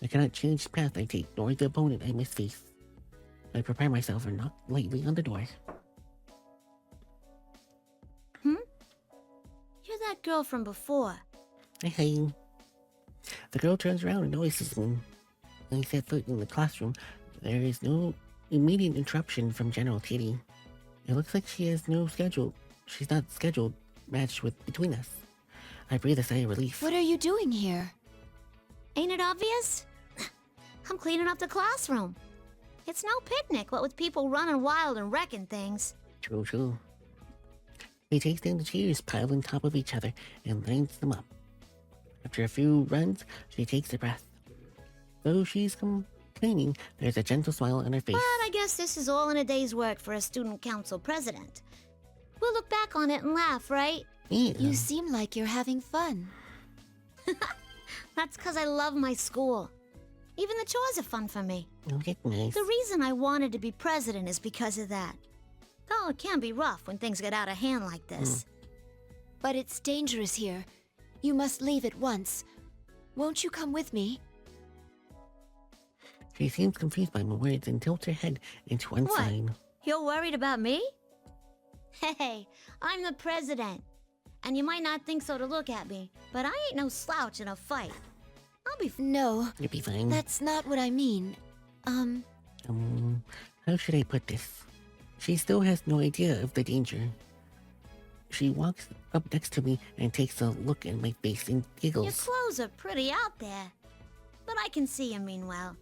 I cannot change the path I take, nor the opponent I must face. I prepare myself and knock lightly on the door. You're that girl from before. Hey. The girl turns around and notices me. When I set foot in the classroom, there is no immediate interruption from General Teddy. It looks like she's not scheduled match between us. I breathe a sigh of relief. What are you doing here? Ain't it obvious? I'm cleaning up the classroom. It's no picnic, what with people running wild and wrecking things. True. She takes down the chairs piled on top of each other and lines them up. After a few runs, she takes a breath. Though she's complaining, there's a gentle smile on her face. But I guess this is all in a day's work for a student council president. We'll look back on it and laugh, right? Yeah. You seem like you're having fun. That's because I love my school. Even the chores are fun for me. Oh, that's nice. The reason I wanted to be president is because of that. Oh, it can be rough when things get out of hand like this. But it's dangerous here. You must leave at once. Won't you come with me? She seems confused by my words and tilts her head into one What? side. You're worried about me? Hey, I'm the president. And you might not think so to look at me, but I ain't no slouch in a fight. I'll be No. You'll be fine. That's not what I mean. How should I put this? She still has no idea of the danger. She walks up next to me and takes a look at my face and Your giggles. clothes are pretty out there. But I can see you mean well.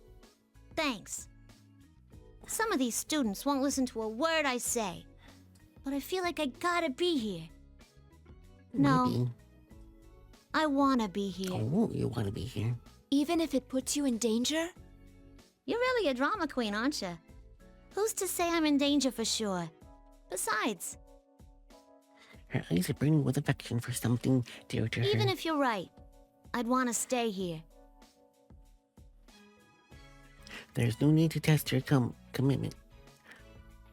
Thanks. Some of these students won't listen to a word I say. But I feel like I gotta be here. No. Maybe. I wanna be here. Oh, you want to be here? Even if it puts you in danger? You're really a drama queen, aren't you? Who's to say I'm in danger for sure? Besides, Her eyes are burning with affection for something dear to her. even if you're right, I'd want to stay here. There's no need to test her commitment.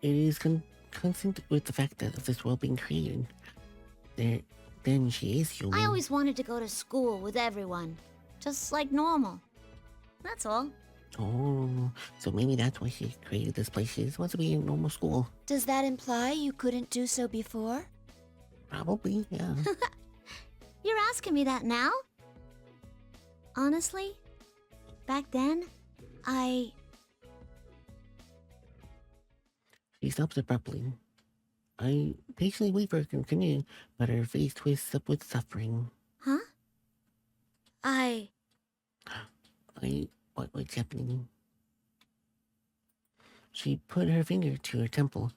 It is consistent with the fact that of this world being created. Then she is human. I always wanted to go to school with everyone. Just like normal. That's all. Oh, so maybe that's why she created this place. She just wants to be in normal school. Does that imply you couldn't do so before? Probably, yeah. You're asking me that now? Honestly, back then, She stops abruptly. I patiently wait for her to continue, but her face twists up with suffering. Huh? What's happening? She put her finger to her temple.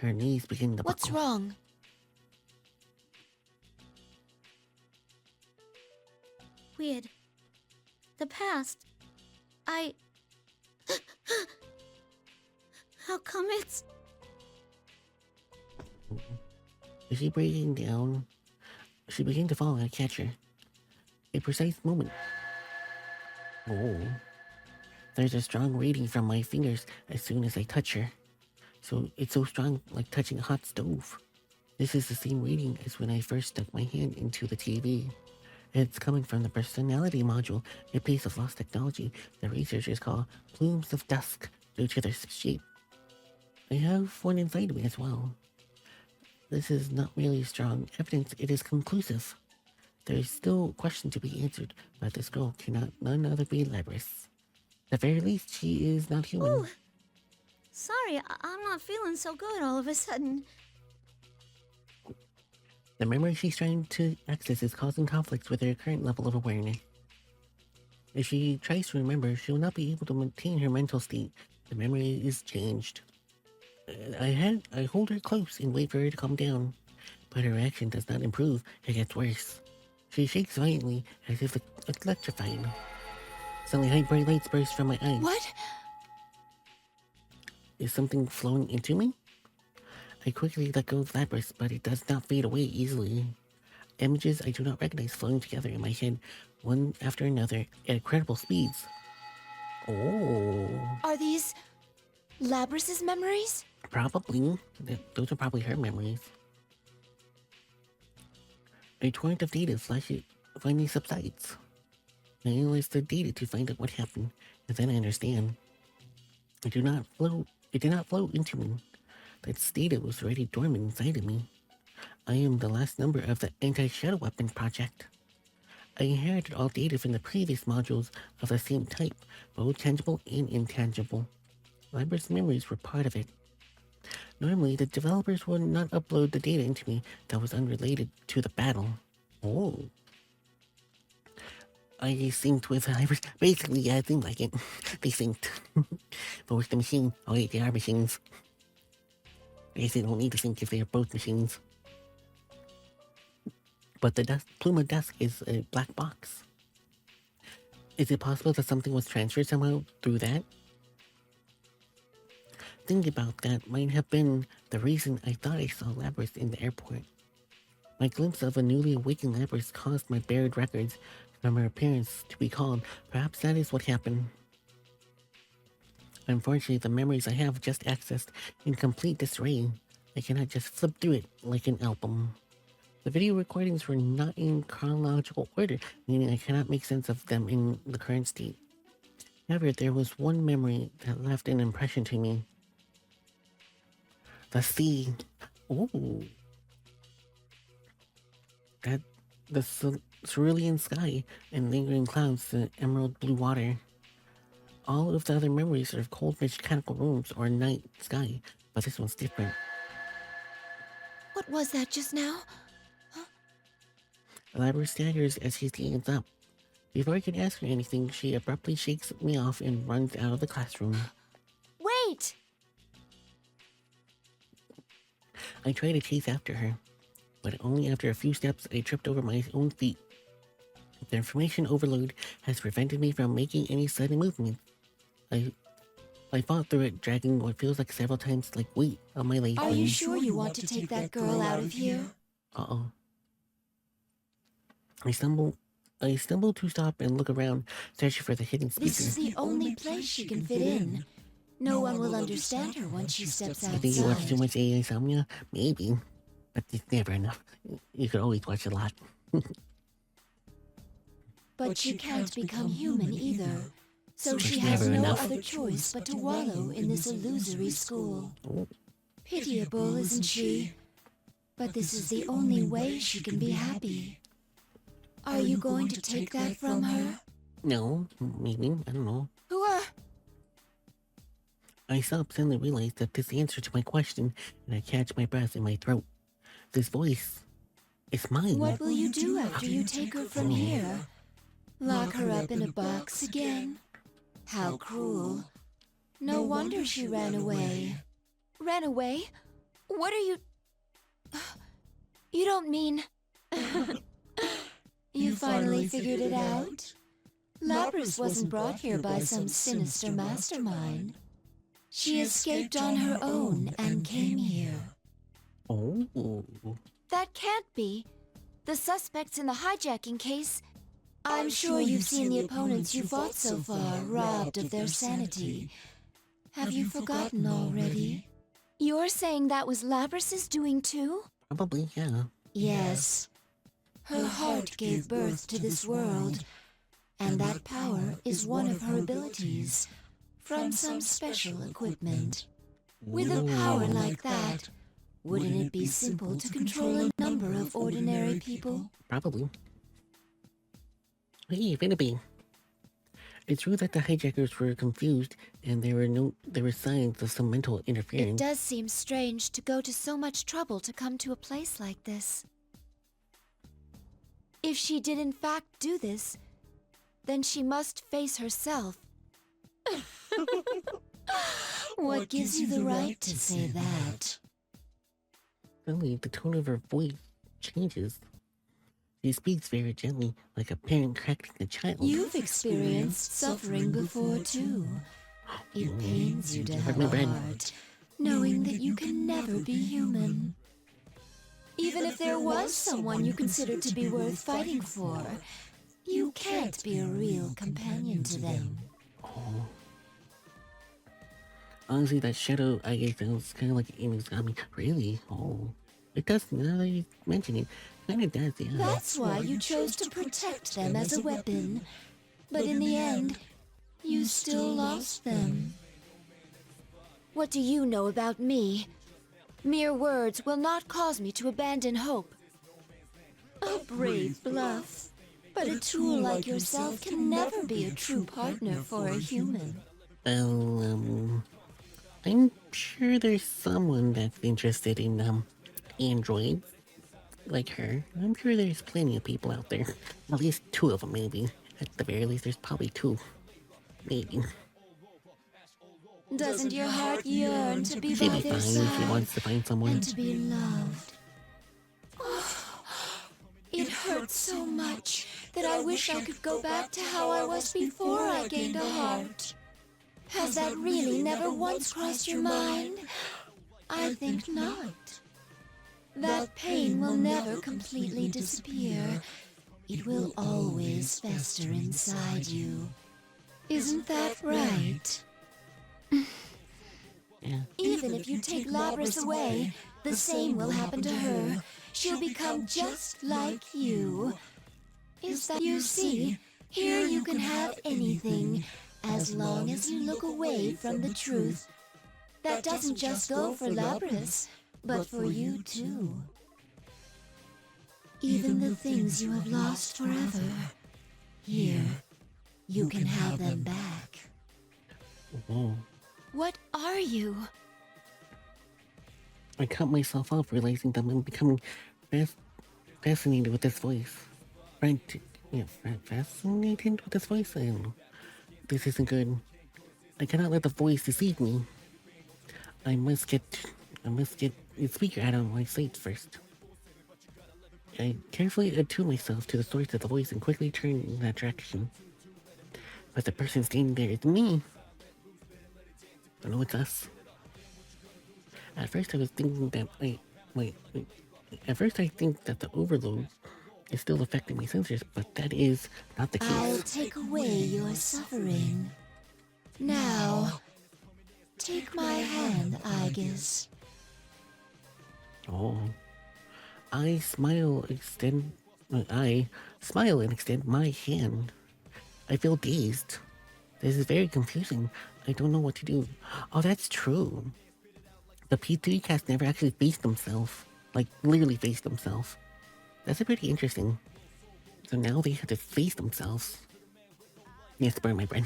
Her knees begin to buckle. What's wrong? Weird. The past. How come it's... As she breaking down, she began to fall and I catch her. A precise moment. Oh. There's a strong reading from my fingers as soon as I touch her. So it's so strong like touching a hot stove. This is the same reading as when I first stuck my hand into the TV. It's coming from the personality module, a piece of lost technology the researchers call plumes of dusk due to their shape. I have one inside me as well. This is not really strong evidence, it is conclusive. There is still a question to be answered, but this girl cannot none other be Labrys. At the very least, she is not human. Ooh. Sorry, I'm not feeling so good all of a sudden. The memory she's trying to access is causing conflicts with her current level of awareness. If she tries to remember, she will not be able to maintain her mental state. The memory is changed. I hold her close and wait for her to calm down, but her reaction does not improve, it gets worse. She shakes violently, as if electrified. Suddenly, bright lights burst from my eyes. What? Is something flowing into me? I quickly let go of Labrys, but it does not fade away easily. Images I do not recognize flowing together in my head, one after another, at incredible speeds. Oh. Are these Labrys's memories? Probably. Those are probably her memories. A torrent of data finally subsides. I analyze the data to find out what happened, and then I understand. It did not flow into me. That data was already dormant inside of me. I am the last member of the Anti-Shadow Weapon Project. I inherited all data from the previous modules of the same type, both tangible and intangible. Labrys' memories were part of it. Normally, the developers would not upload the data into me that was unrelated to the battle. Oh. I synced with Labrys. Basically, yeah, it seemed like it. They synced. But with the machine, oh wait, they are machines. I guess they don't need to sync if they are both machines. But the plume of dusk is a black box. Is it possible that something was transferred somehow through that? Thinking about that might have been the reason I thought I saw Labrys in the airport. My glimpse of a newly awakened Labrys caused my buried records from her appearance to be called. Perhaps that is what happened. Unfortunately, the memories I have just accessed in complete disarray. I cannot just flip through it like an album. The video recordings were not in chronological order, meaning I cannot make sense of them in the current state. However, there was one memory that left an impression to me. The sea. Ooh. The cerulean sky and lingering clouds, the emerald blue water. All of the other memories are of cold mechanical rooms or night sky, but this one's different. What was that just now? Labrys staggers as she stands up. Before I can ask her anything, she abruptly shakes me off and runs out of the classroom. Wait! I try to chase after her, but only after a few steps I tripped over my own feet. The information overload has prevented me from making any sudden movement. I fought through it, dragging what feels like several times like weight on my legs. Are you sure you want to take that girl out of here? Uh-oh. I stumble I stumble to stop and look around, searching for the hidden speaker. This is the only place she can fit in. No one will understand her once she steps I think you watch too outside. much AA Insomnia? Maybe. But it's never enough. You could always watch a lot. But she can't become human either. So It's she has never no enough. other choice but to wallow in this illusory school. Oh. Pitiable, isn't she? But this is the only way she can be happy. Are you going to take that from her? No, maybe. I don't know. I suddenly realized that this answer to my question, and I catch my breath in my throat. This voice, it's mine. What will you do after you take her from here? Lock her up in a box again? How cruel. No wonder she ran away. Ran away? What are you... You don't mean... You finally figured it out? Lapras wasn't brought here by some sinister mastermind. She escaped on her own and came here. Oh. That can't be. The suspects in the hijacking case... I'm sure you've seen the opponents you fought so far robbed of their sanity. Have you forgotten already? You're saying that was Labras's doing too? Probably, yeah. Yes. Her heart gave birth to this world, and that power is one of her abilities, from some special equipment. With a power like that, wouldn't it be simple to control a number of ordinary people? Probably. Hey, Vinaby. It's true that the hijackers were confused, and there were signs of some mental It interference. does seem strange to go to so much trouble to come to a place like this. If she did in fact do this, then she must face herself. What gives you the right to say that? Suddenly, the tone of her voice changes. She speaks very gently, like a parent correcting a child. You've experienced suffering before, too. It pains you to have a heart, knowing that you can never be human. Even if there was someone you considered to be worth fighting for, you can't be a real companion to them. Oh. Honestly, that shadow, I guess, sounds kind of like Inuzami. Really? Oh. It does, now that you mention it. Kind of does, yeah. That's why you chose to protect them as a weapon. But in the end, you still lost them. What do you know about me? Mere words will not cause me to abandon hope. A brave bluff. But a tool like yourself can never be a true partner for a human. Well, I'm sure there's someone that's interested in, androids. Like her. I'm sure there's plenty of people out there. At least 2 of them, maybe. At the very least, there's probably 2. Maybe. Doesn't your heart yearn to be She'd by be their fine side if she wants to find someone. and to be loved? It hurts so much that I wish I could go back to how I was before I gained a heart. Has that really never once crossed your mind? I think not. That pain will never completely disappear. It will always fester inside you. Isn't that right? Yeah. Even if you take Labras away, the same will happen to her. She'll become just like you. Is that you see? Here you can have anything, as long as you look away from the truth. That doesn't just go for Labras, but for you too. Even the things you have lost forever, here, you can have them back. Whoa. What are you? I cut myself off, realizing that I'm becoming fascinated with this voice. Fascinated with this voice? I don't know. This isn't good. I cannot let the voice deceive me. I must get the speaker out of my sight first. I carefully attune myself to the source of the voice and quickly turn in that direction. But the person standing there is me. I know it's us. At first I was thinking that, At first I think that the overload is still affecting my sensors, but that is not the case. I'll take away your suffering. Now, take my hand, Aegis. Oh. I smile and extend my hand. I feel dazed. This is very confusing. I don't know what to do. Oh, that's true. The P3 cast never actually faced himself. Like, literally faced himself. That's pretty interesting. So now they have to face themselves. Yes, burn my bread.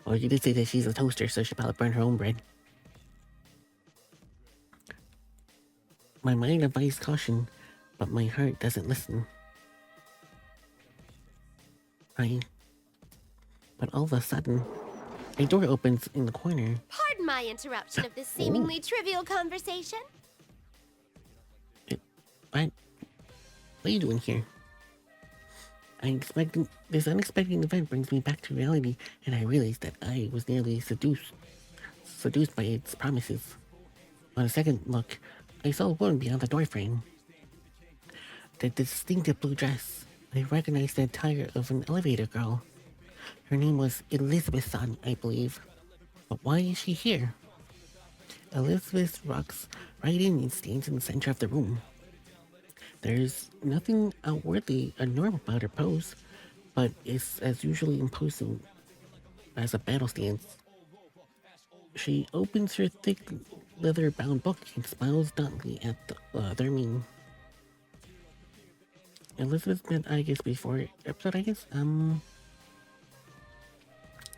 Or you did say that she's a toaster, so she'll probably burn her own bread. My mind advised caution, but my heart doesn't listen. But all of a sudden, a door opens in the corner. Pardon my interruption of this seemingly trivial conversation. What are you doing here? This unexpected event brings me back to reality, and I realized that I was nearly seduced by its promises. On a second look, I saw a woman beyond the doorframe. The distinctive blue dress. I recognized the attire of an elevator girl. Her name was Elizabeth, I believe. But why is she here? Elizabeth rocks right in and stands in the center of the room. There's nothing outwardly abnormal about her pose, but it's as usually imposing as a battle stance. She opens her thick leather-bound book and smiles gently at their mean. Elizabeth met Aegis before episode, I guess? I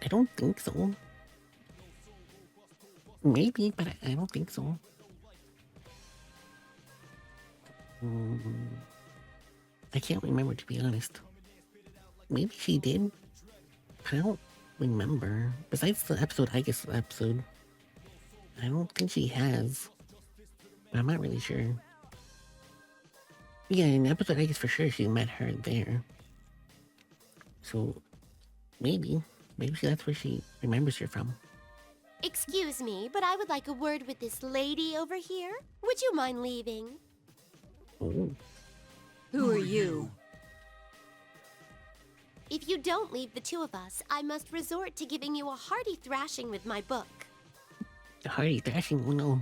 don't think so. Maybe, but I don't think so. I can't remember, to be honest. Maybe she did, but I don't remember. Besides the episode, Aegis episode, I don't think she has. But I'm not really sure. Yeah, in episode Aegis for sure she met her there. So, maybe that's where she remembers her from. Excuse me, but I would like a word with this lady over here. Would you mind leaving? Oh. Who are you? If you don't leave the two of us, I must resort to giving you a hearty thrashing with my book. A hearty thrashing? Oh no.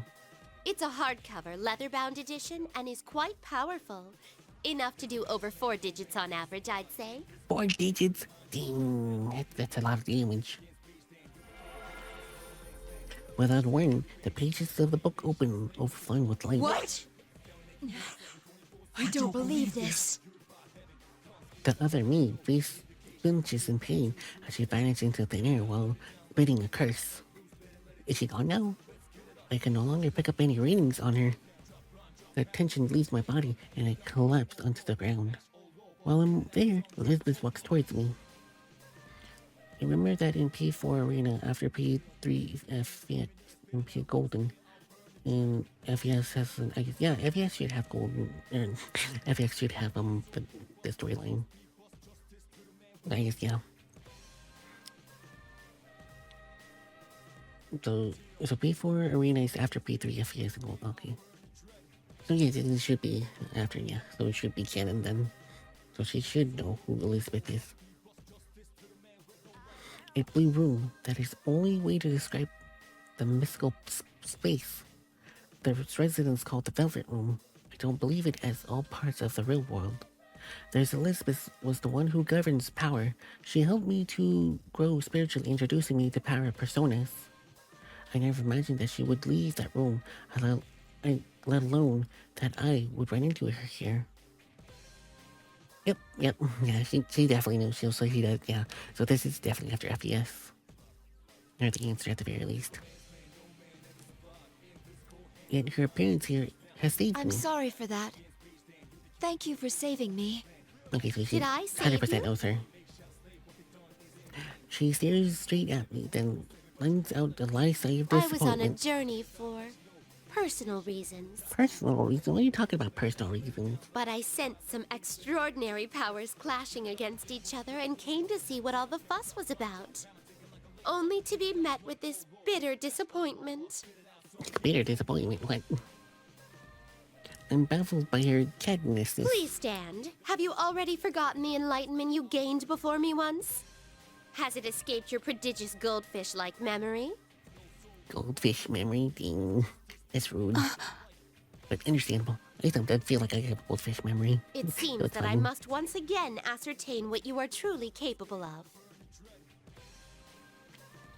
It's a hardcover, leather-bound edition, and is quite powerful. Enough to do over 4 digits on average, I'd say. 4 digits? Dang, that's a lot of damage. Without warning, the pages of the book open, overflowing with light. What? I don't believe this. The other me face flinches in pain as she vanishes into thin air while spitting a curse. Is she gone now? I can no longer pick up any readings on her. The tension leaves my body and I collapse onto the ground. While I'm there, Elizabeth walks towards me. Remember that in P4 Arena, after P3 FX and P Golden, and FES has an, I guess, yeah, FES should have Golden, and FES should have the storyline. I guess, yeah. So P4 Arena is after P3 FES and Golden, okay. So yeah, it should be after, yeah, so it should be canon then. So she should know who Elizabeth is. A blue room, that is the only way to describe the mystical space. The residence called the Velvet Room. I don't believe it as all parts of the real world. There's Elizabeth was the one who governs power. She helped me to grow spiritually, introducing me to power personas. I never imagined that she would leave that room, let alone that I would run into her here. Yep, yeah, she definitely knows, so she does, yeah. So this is definitely after FES. Or the answer at the very least. Yet her appearance here has saved me. I'm sorry for that. Thank you for saving me. Okay, so she Did I save 100% you? knows her. She stares straight at me, then lends out the light side of I was disappointment. on a journey for personal reasons. Personal reasons? What are you talking about, personal reasons? But I sensed some extraordinary powers clashing against each other and came to see what all the fuss was about. Only to be met with this bitter disappointment. Bitter disappointment, what? I'm baffled by her catness. Please stand. Have you already forgotten the enlightenment you gained before me once? Has it escaped your prodigious goldfish-like memory? Goldfish memory thing. That's rude. But understandable. I sometimes feel like I have a goldfish memory. It So seems it's that I fine. must once again ascertain what you are truly capable of.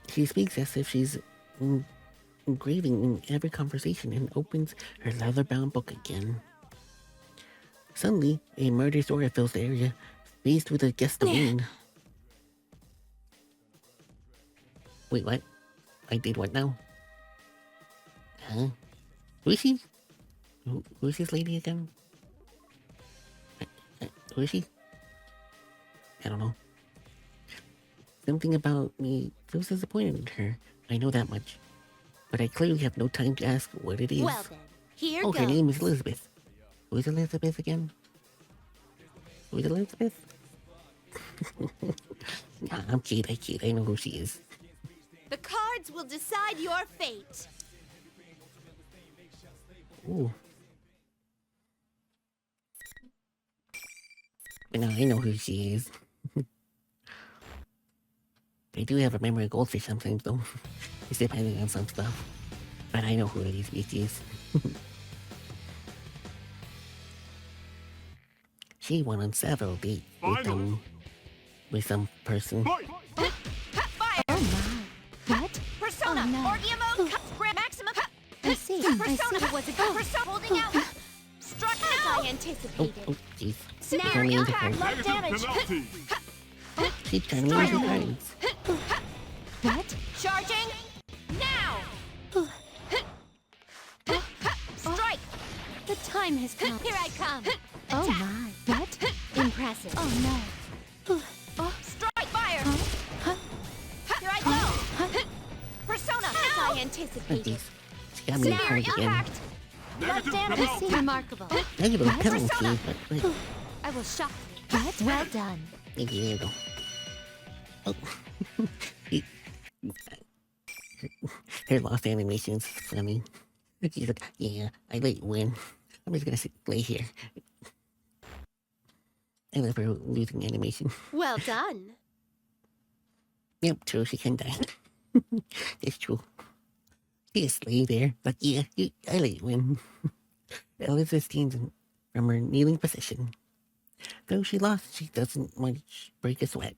She speaks as if she's engraving in every conversation and opens her leather-bound book again. Suddenly, a murderous aura fills the area, faced with a gust of wind. Wait, what? I did what now? Huh? Who is she? Who is this lady again? Who is she? I don't know. Something about me feels disappointed in her. I know that much. But I clearly have no time to ask what it is. Well then, here her goes. name is Elizabeth. Who is Elizabeth again? Who is Elizabeth? Nah, I'm kid. I know who she is. The cards will decide your fate. Ooh. But no, I know who she is. I do have a memory of goldfish sometimes, though. It's depending on some stuff. But I know who it is. She went on several dates with some person. Fire! What? Persona! Oh, no. Or emote! Grab maximum! I see. Persona! I see. Was it Persona holding out? Struck As I Oh, anticipated. jeez. Severe Turn me into impact! cards. Light damage! She turned me into cards. What? Charging! Now! Strike! The time has come. Here I come. Oh my. What? Impressive. Oh no. Strike fire! Huh? Here I go! Persona! As I Oh, anticipated. jeez. She got me in Severe cards again. impact! Light damage! Remarkable. Negative penalty, but I will shock you. What? Well done. there you go. Oh. Her lost animation's funny. She's like, yeah, I let you win. I'm just gonna lay here. I love her losing animation. Well done. Yep, true, she can die. It's true. She just lay there, like, yeah, I let you win. Elizabeth stands from her kneeling position. Though she lost, she doesn't much break a sweat.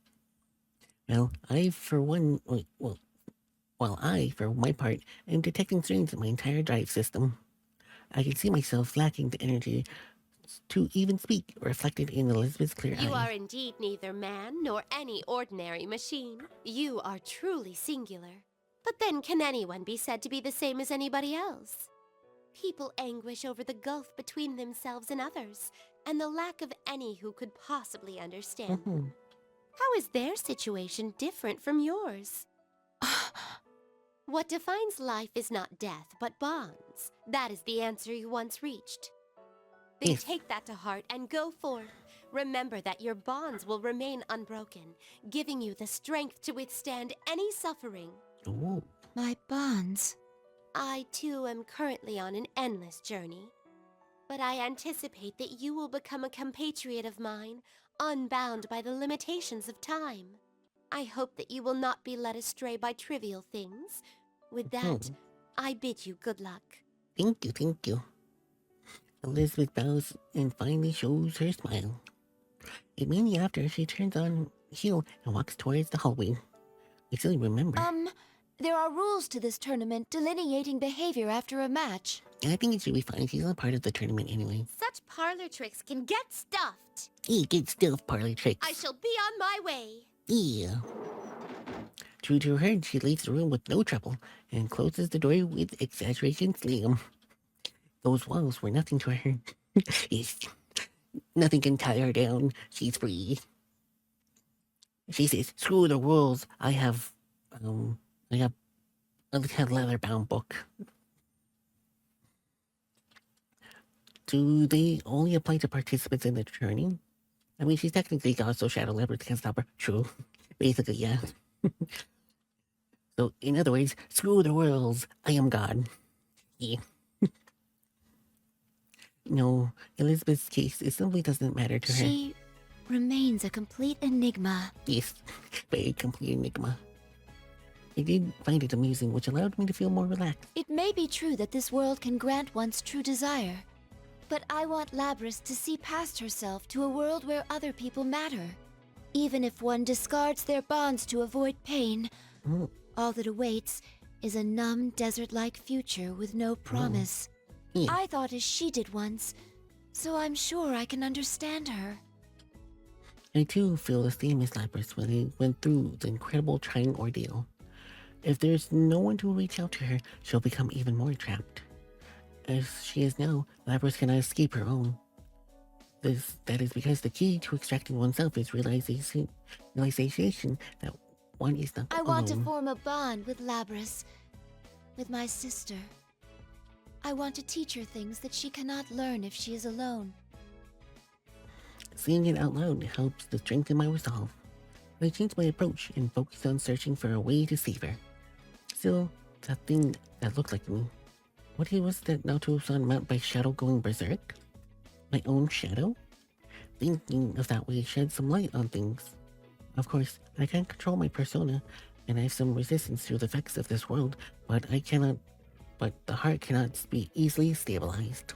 Well, I, for my part, am detecting strains in my entire drive system. I can see myself lacking the energy to even speak, reflected in Elizabeth's clear You eyes. are indeed neither man nor any ordinary machine. You are truly singular. But then can anyone be said to be the same as anybody else? People anguish over the gulf between themselves and others, and the lack of any who could possibly understand them. How is their situation different from yours? What defines life is not death, but bonds. That is the answer you once reached. Then Yes. take that to heart and go forth. Remember that your bonds will remain unbroken, giving you the strength to withstand any suffering. Ooh. My bonds. I, too, am currently on an endless journey. But I anticipate that you will become a compatriot of mine, unbound by the limitations of time. I hope that you will not be led astray by trivial things. With that, I bid you good luck. Thank you. Elizabeth bows and finally shows her smile. Immediately after, she turns on heel and walks towards the hallway. I still remember. There are rules to this tournament delineating behavior after a match. I think it should be fine. She's not part of the tournament anyway. Such parlor tricks can get stuffed. Hey, good stuff, parlor tricks. I shall be on my way. Yeah. True to her, she leaves the room with no trouble and closes the door with exaggeration slam. Those walls were nothing to her. Yes. Nothing can tie her down. She's free. She says, screw the rules. I have a leather-bound book. Do they only apply to participants in the tourney? I mean, she's technically God, so Shadow Leopard can't stop her. True. Basically, yeah. So, in other words, screw the rules. I am God. Yeah. No, Elizabeth's case, it simply doesn't matter to her. She remains a complete enigma. Yes, very complete enigma. I did find it amusing, which allowed me to feel more relaxed. It may be true that this world can grant one's true desire, but I want Labrys to see past herself to a world where other people matter. Even if one discards their bonds to avoid pain, all that awaits is a numb, desert-like future with no promise. I thought as she did once, so I'm sure I can understand her. I too feel the same as Labrys when I went through the incredible trying ordeal. If there's no one to reach out to her, she'll become even more trapped. As she is now, Labrys cannot escape her own. That is because the key to extracting oneself is realization that one is not I alone. want to form a bond with Labrys, with my sister. I want to teach her things that she cannot learn if she is alone. Saying it out loud helps to strengthen my resolve. I changed my approach and focused on searching for a way to save her. Still, that thing that looked like me. What was that Naoto-san meant by shadow going berserk? My own shadow? Thinking of that way sheds some light on things. Of course, I can't control my persona, and I have some resistance to the effects of this world, but the heart cannot be easily stabilized.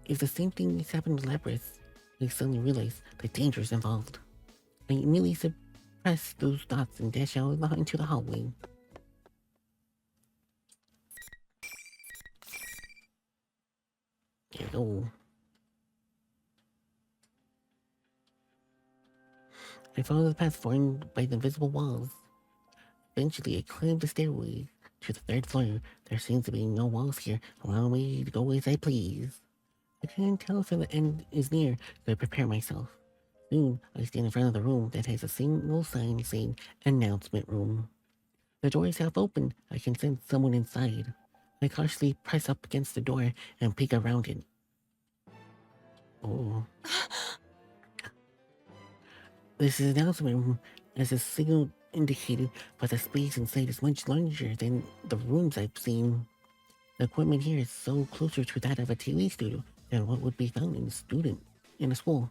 If the same thing has happened to Labrys, I suddenly realize the dangers involved. I immediately suppress those thoughts and dash out into the hallway. There we go. I follow the path formed by the invisible walls. Eventually, I climb the stairway to the 3rd floor. There seems to be no walls here, allowing me to go as I please. I can't tell if the end is near, so I prepare myself. Soon, I stand in front of the room that has a single sign saying Announcement Room. The door is half open. I can sense someone inside. I cautiously press up against the door and peek around it. Oh. This is an announcement room, as the signal indicated, but the space inside is much larger than the rooms I've seen. The equipment here is so closer to that of a TV studio than what would be found in a school.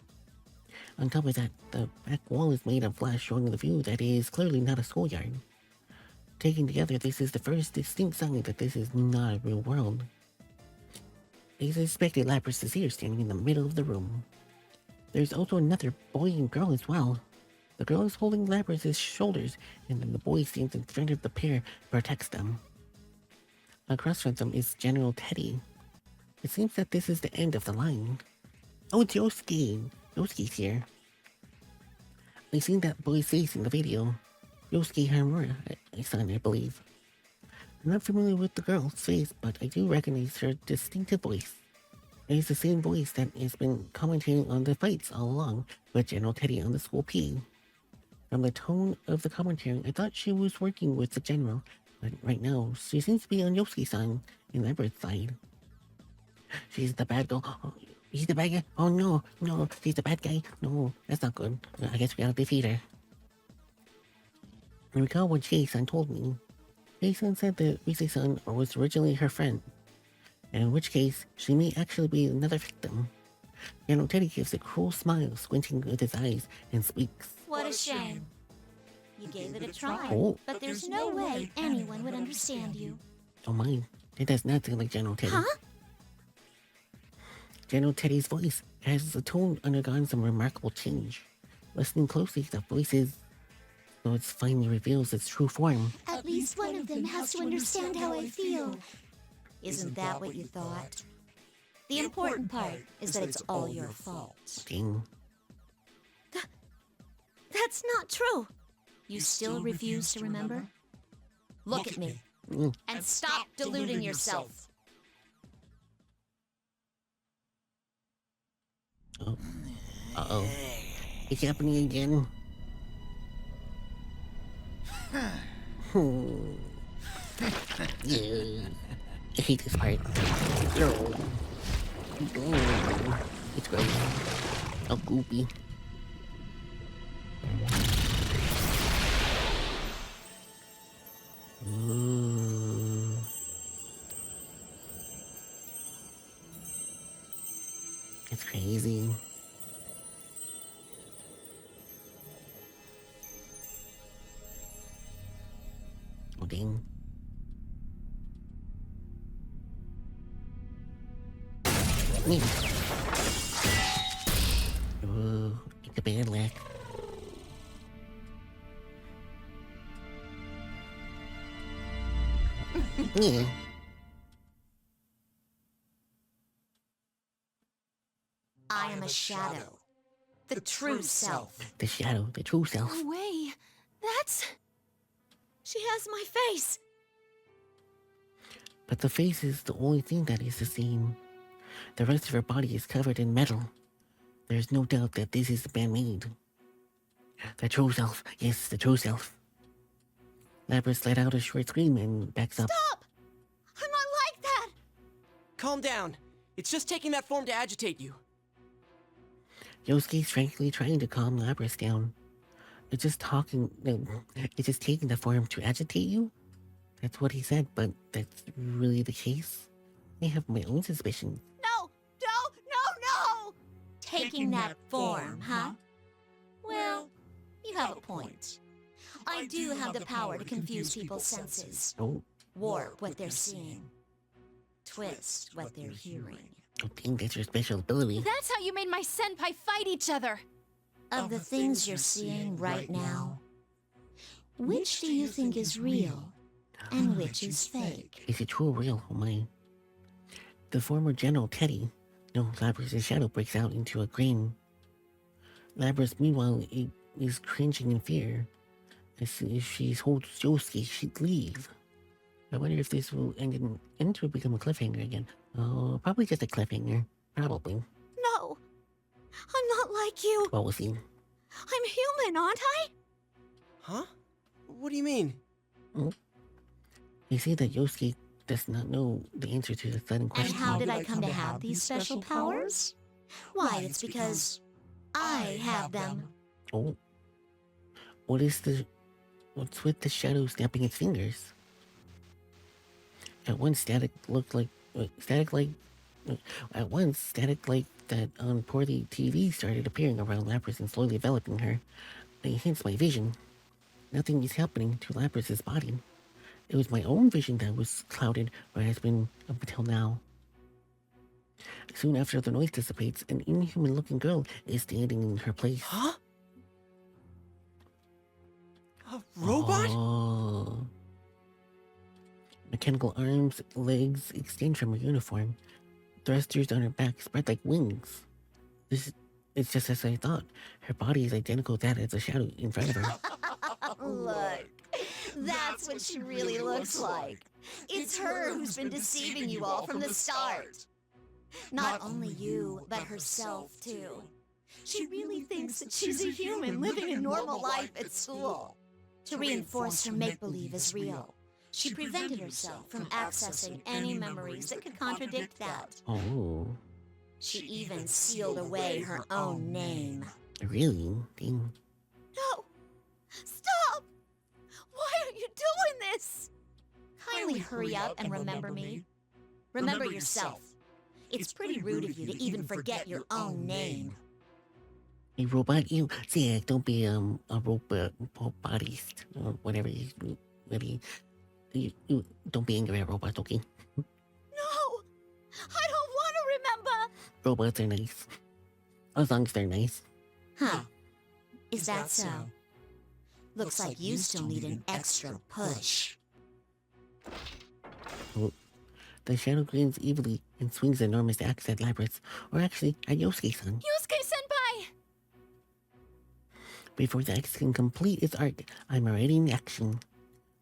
On top of that, the back wall is made of glass, showing the view that it is clearly not a schoolyard. Taken together, this is the first distinct sign that this is not a real world. I suspected Labrys is here, standing in the middle of the room. There's also another boy and girl as well. The girl is holding Labrys' shoulders, and then the boy stands in front of the pair and protects them. Across from them is General Teddy. It seems that this is the end of the line. Oh, it's Yosuke! Yosuke's here. I seen that boy's face in the video. Yosuke Hamura, I believe. I'm not familiar with the girl's face, but I do recognize her distinctive voice. It is the same voice that has been commentating on the fights all along with General Teddy on the school P. From the tone of the commentary, I thought she was working with the general, but right now, she seems to be on Yosuke's side, and Everett's side. She's the bad girl. Oh, he's the bad guy. Oh no, she's the bad guy. No, that's not good. I guess we gotta defeat her. I recall what Jason told me. Jason said that Rise-san was originally her friend, and in which case, she may actually be another victim. General Teddy gives a cruel smile, squinting with his eyes, and speaks. What a shame. You gave it a try, Oh. but there's no way anyone would understand you. Oh my, that does not sound like General Teddy. Huh? General Teddy's voice has the tone undergone some remarkable change. Listening closely, the voice is... so it finally reveals its true form. At least one of them has to understand how I feel. Isn't that what you thought? The important part is that it's all your fault. Ding. That's not true. You still refuse to remember? Look at me. And stop deluding yourself. Oh. Uh-oh. It's happening again. Yeah. I hate this part. No. It's great. Oh, goopy. That's crazy. Oh, dang. Yeah. Ooh, it's a bad luck. Yeah. I am a shadow. The true self. The shadow, the true self. No way. That's... She has my face. But the face is the only thing that is the same. The rest of her body is covered in metal. There's no doubt that this is man-made. The true self. Yes, the true self. Lapras let out a short scream and backs up. Stop! I'm not like that! Calm down. It's just taking that form to agitate you. Yosuke's frankly trying to calm Lapras down. It's just taking the form to agitate you? That's what he said, but that's really the case? I have my own suspicions. No! Taking that form, huh? Well, you have a point. I do have the power to confuse people's senses. Oh. Warp what they're seeing. Twist what they're hearing. I think that's your special ability. That's how you made my senpai fight each other. Of the things you're seeing right now, which do you think is real and which is fake? Is it true or real? Oh my. The former General Teddy. No, Lapras' shadow breaks out into a grin. Lapras, meanwhile, is cringing in fear. As if she holds Yosuke, she'd leave. I wonder if this will end to become a cliffhanger again. Oh, probably just a cliffhanger. Probably. No! I'm not like you! Well, we'll see. I'm human, aren't I? Huh? What do you mean? They say that Yosuke does not know the answer to the sudden question. And how did I come to have these special powers? Why, it's because I have them. Oh. What's with the shadow snapping its fingers? At once, static like that on poorly TV started appearing around Lapras and slowly enveloping her. It enhanced my vision. Nothing is happening to Lapras' body. It was my own vision that was clouded, or has been up until now. Soon after the noise dissipates, an inhuman-looking girl is standing in her place. Huh? A robot? Oh. Mechanical arms, legs extend from her uniform. Thrusters on her back spread like wings. It's just as I thought. Her body is identical to that as the shadow in front of her. Look, that's what she really looks like. It's her who's been deceiving you all from the start. Not only you, but herself too. She really thinks that she's a human living a normal life at school. To reinforce her make-believe as real, she prevented herself from accessing any memories that could contradict that. Oh. She even sealed away her own name. Really? Dang. No! Stop! Why are you doing this? Kindly hurry up and remember me. Remember yourself. It's pretty rude of you to even forget your own name. A robot, you see, don't be a robotist or whatever you don't be angry at robots, okay? No! I don't want to remember! Robots are nice. As long as they're nice. Huh. Is that so? Looks like you still need an extra push. Oh. The shadow grins evilly and swings an enormous axe at Lapras, or actually at Yosuke-san. Yosuke-senpai! Before the axe can complete its arc, I'm already in action.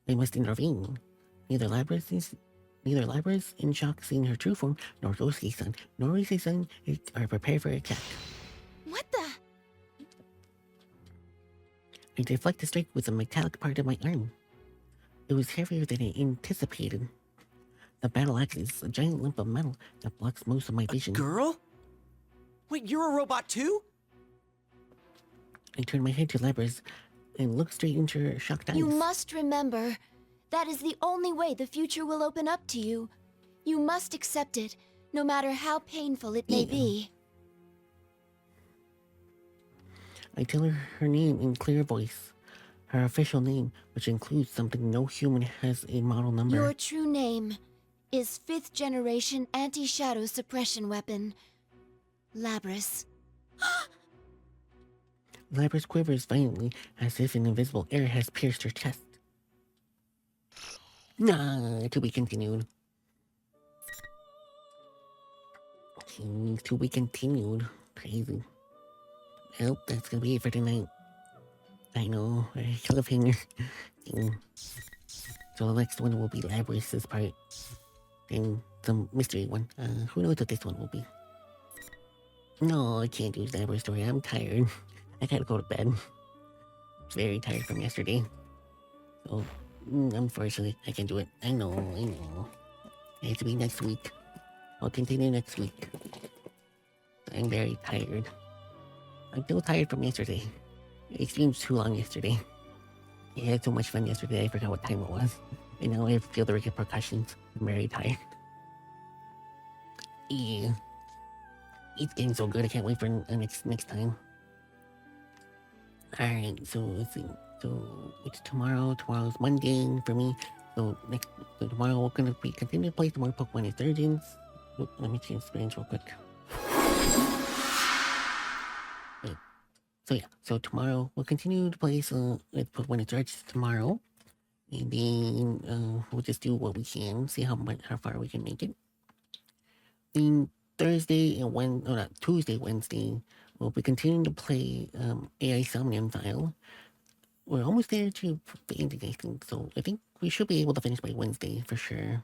I must intervene. Neither Lapras, in shock seeing her true form, nor Yosuke-san, nor Ise-san are prepared for attack. What the? I deflect the strike with the metallic part of my arm. It was heavier than I anticipated. The battle axe is a giant lump of metal that blocks most of my vision. A girl? Wait, you're a robot too? I turn my head to Lapras and look straight into her shocked eyes. You must remember, that is the only way the future will open up to you. You must accept it, no matter how painful it may be. I tell her her name in clear voice. Her official name, which includes something no human has a model number. Your true name is 5th generation anti-shadow suppression weapon, Labris. Labris quivers violently as if an invisible air has pierced her chest. Nah, to be continued. To be continued. Crazy. Well, that's gonna be it for tonight. I know, cliffhanger. So the next one will be Labris's part. Then some mystery one. Who knows what this one will be? No, I can't do Labris story. I'm tired. I gotta go to bed. Very tired from yesterday. So, unfortunately, I can do it. I know. It has to be next week. I'll continue next week. I'm very tired. I'm still tired from yesterday. It seems too long yesterday. I had so much fun yesterday, I forgot what time it was. And now I feel the repercussions. I'm very tired. Yeah. It's getting so good, I can't wait for next time. Alright, so let's see. So it's tomorrow. Tomorrow's Monday for me. So tomorrow we're gonna be continue to play some more Pokemon Insurgents. Let me change screens real quick. Wait. So yeah, so tomorrow we'll continue to play with Pokemon Insurgents tomorrow. And then we'll just do what we can, see how far we can make it. Then Thursday and Tuesday, Wednesday, we'll be continuing to play AI Somnium File. We're almost there to the ending, I think, so I think we should be able to finish by Wednesday for sure.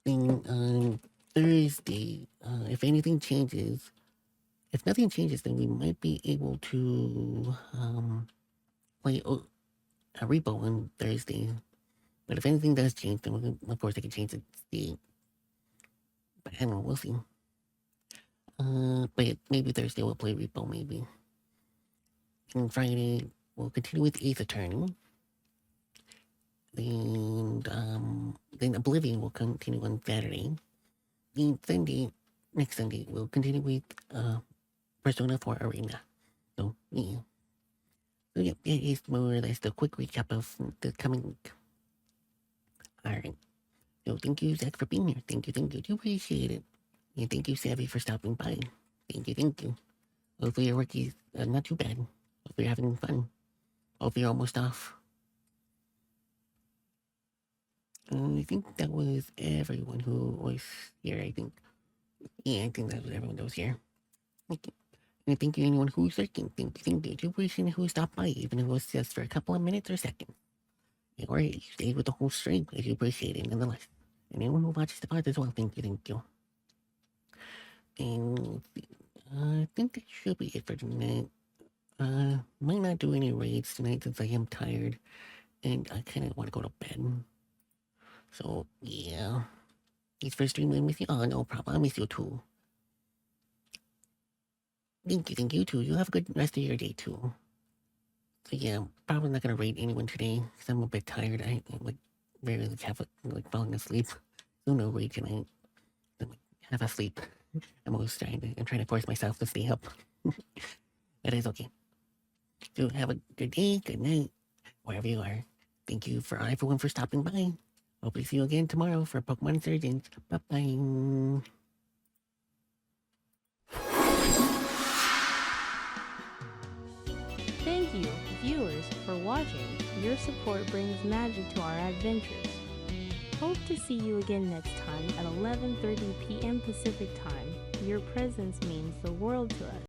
Then Thursday, if anything changes, if nothing changes, then we might be able to play a repo on Thursday. But if anything does change, then of course I can change the date. But I don't know, we'll see. But maybe Thursday we'll play repo, maybe. And Friday we'll continue with Ace Attorney. Then Oblivion will continue on Saturday. Then next Sunday, we'll continue with Persona 4 Arena. So, yeah. So, yeah, that is more or less the quick recap of the coming week. Alright. So, thank you, Zach, for being here. Thank you. Do appreciate it. And thank you, Savvy, for stopping by. Thank you. Hopefully your work is not too bad. Hope you're having fun. Hope you're almost off. I think that was everyone who was here, I think. Yeah, I think that was everyone that was here. Thank you. And thank you anyone who's lurking. Thank you. Do appreciate who stopped by, even if it was just for a couple of minutes or seconds. Or you stayed with the whole stream, I do appreciate it nonetheless. And anyone who watches the pod as well, thank you. And I think that should be it for tonight. Might not do any raids tonight since I am tired. And I kind of want to go to bed. So, yeah. Thanks for streaming with you. Oh, no problem. I miss you too. Thank you too. You have a good rest of your day too. So yeah, I'm probably not gonna raid anyone today because I'm a bit tired. I barely have falling asleep. So no raid tonight. I'm half asleep. I'm trying to force myself to stay up. That is okay. So have a good day, good night, wherever you are. Thank you for everyone for stopping by. Hopefully see you again tomorrow for Pokemon Insurgents. Bye-bye. Thank you, viewers, for watching. Your support brings magic to our adventures. Hope to see you again next time at 11:30 p.m. Pacific Time. Your presence means the world to us.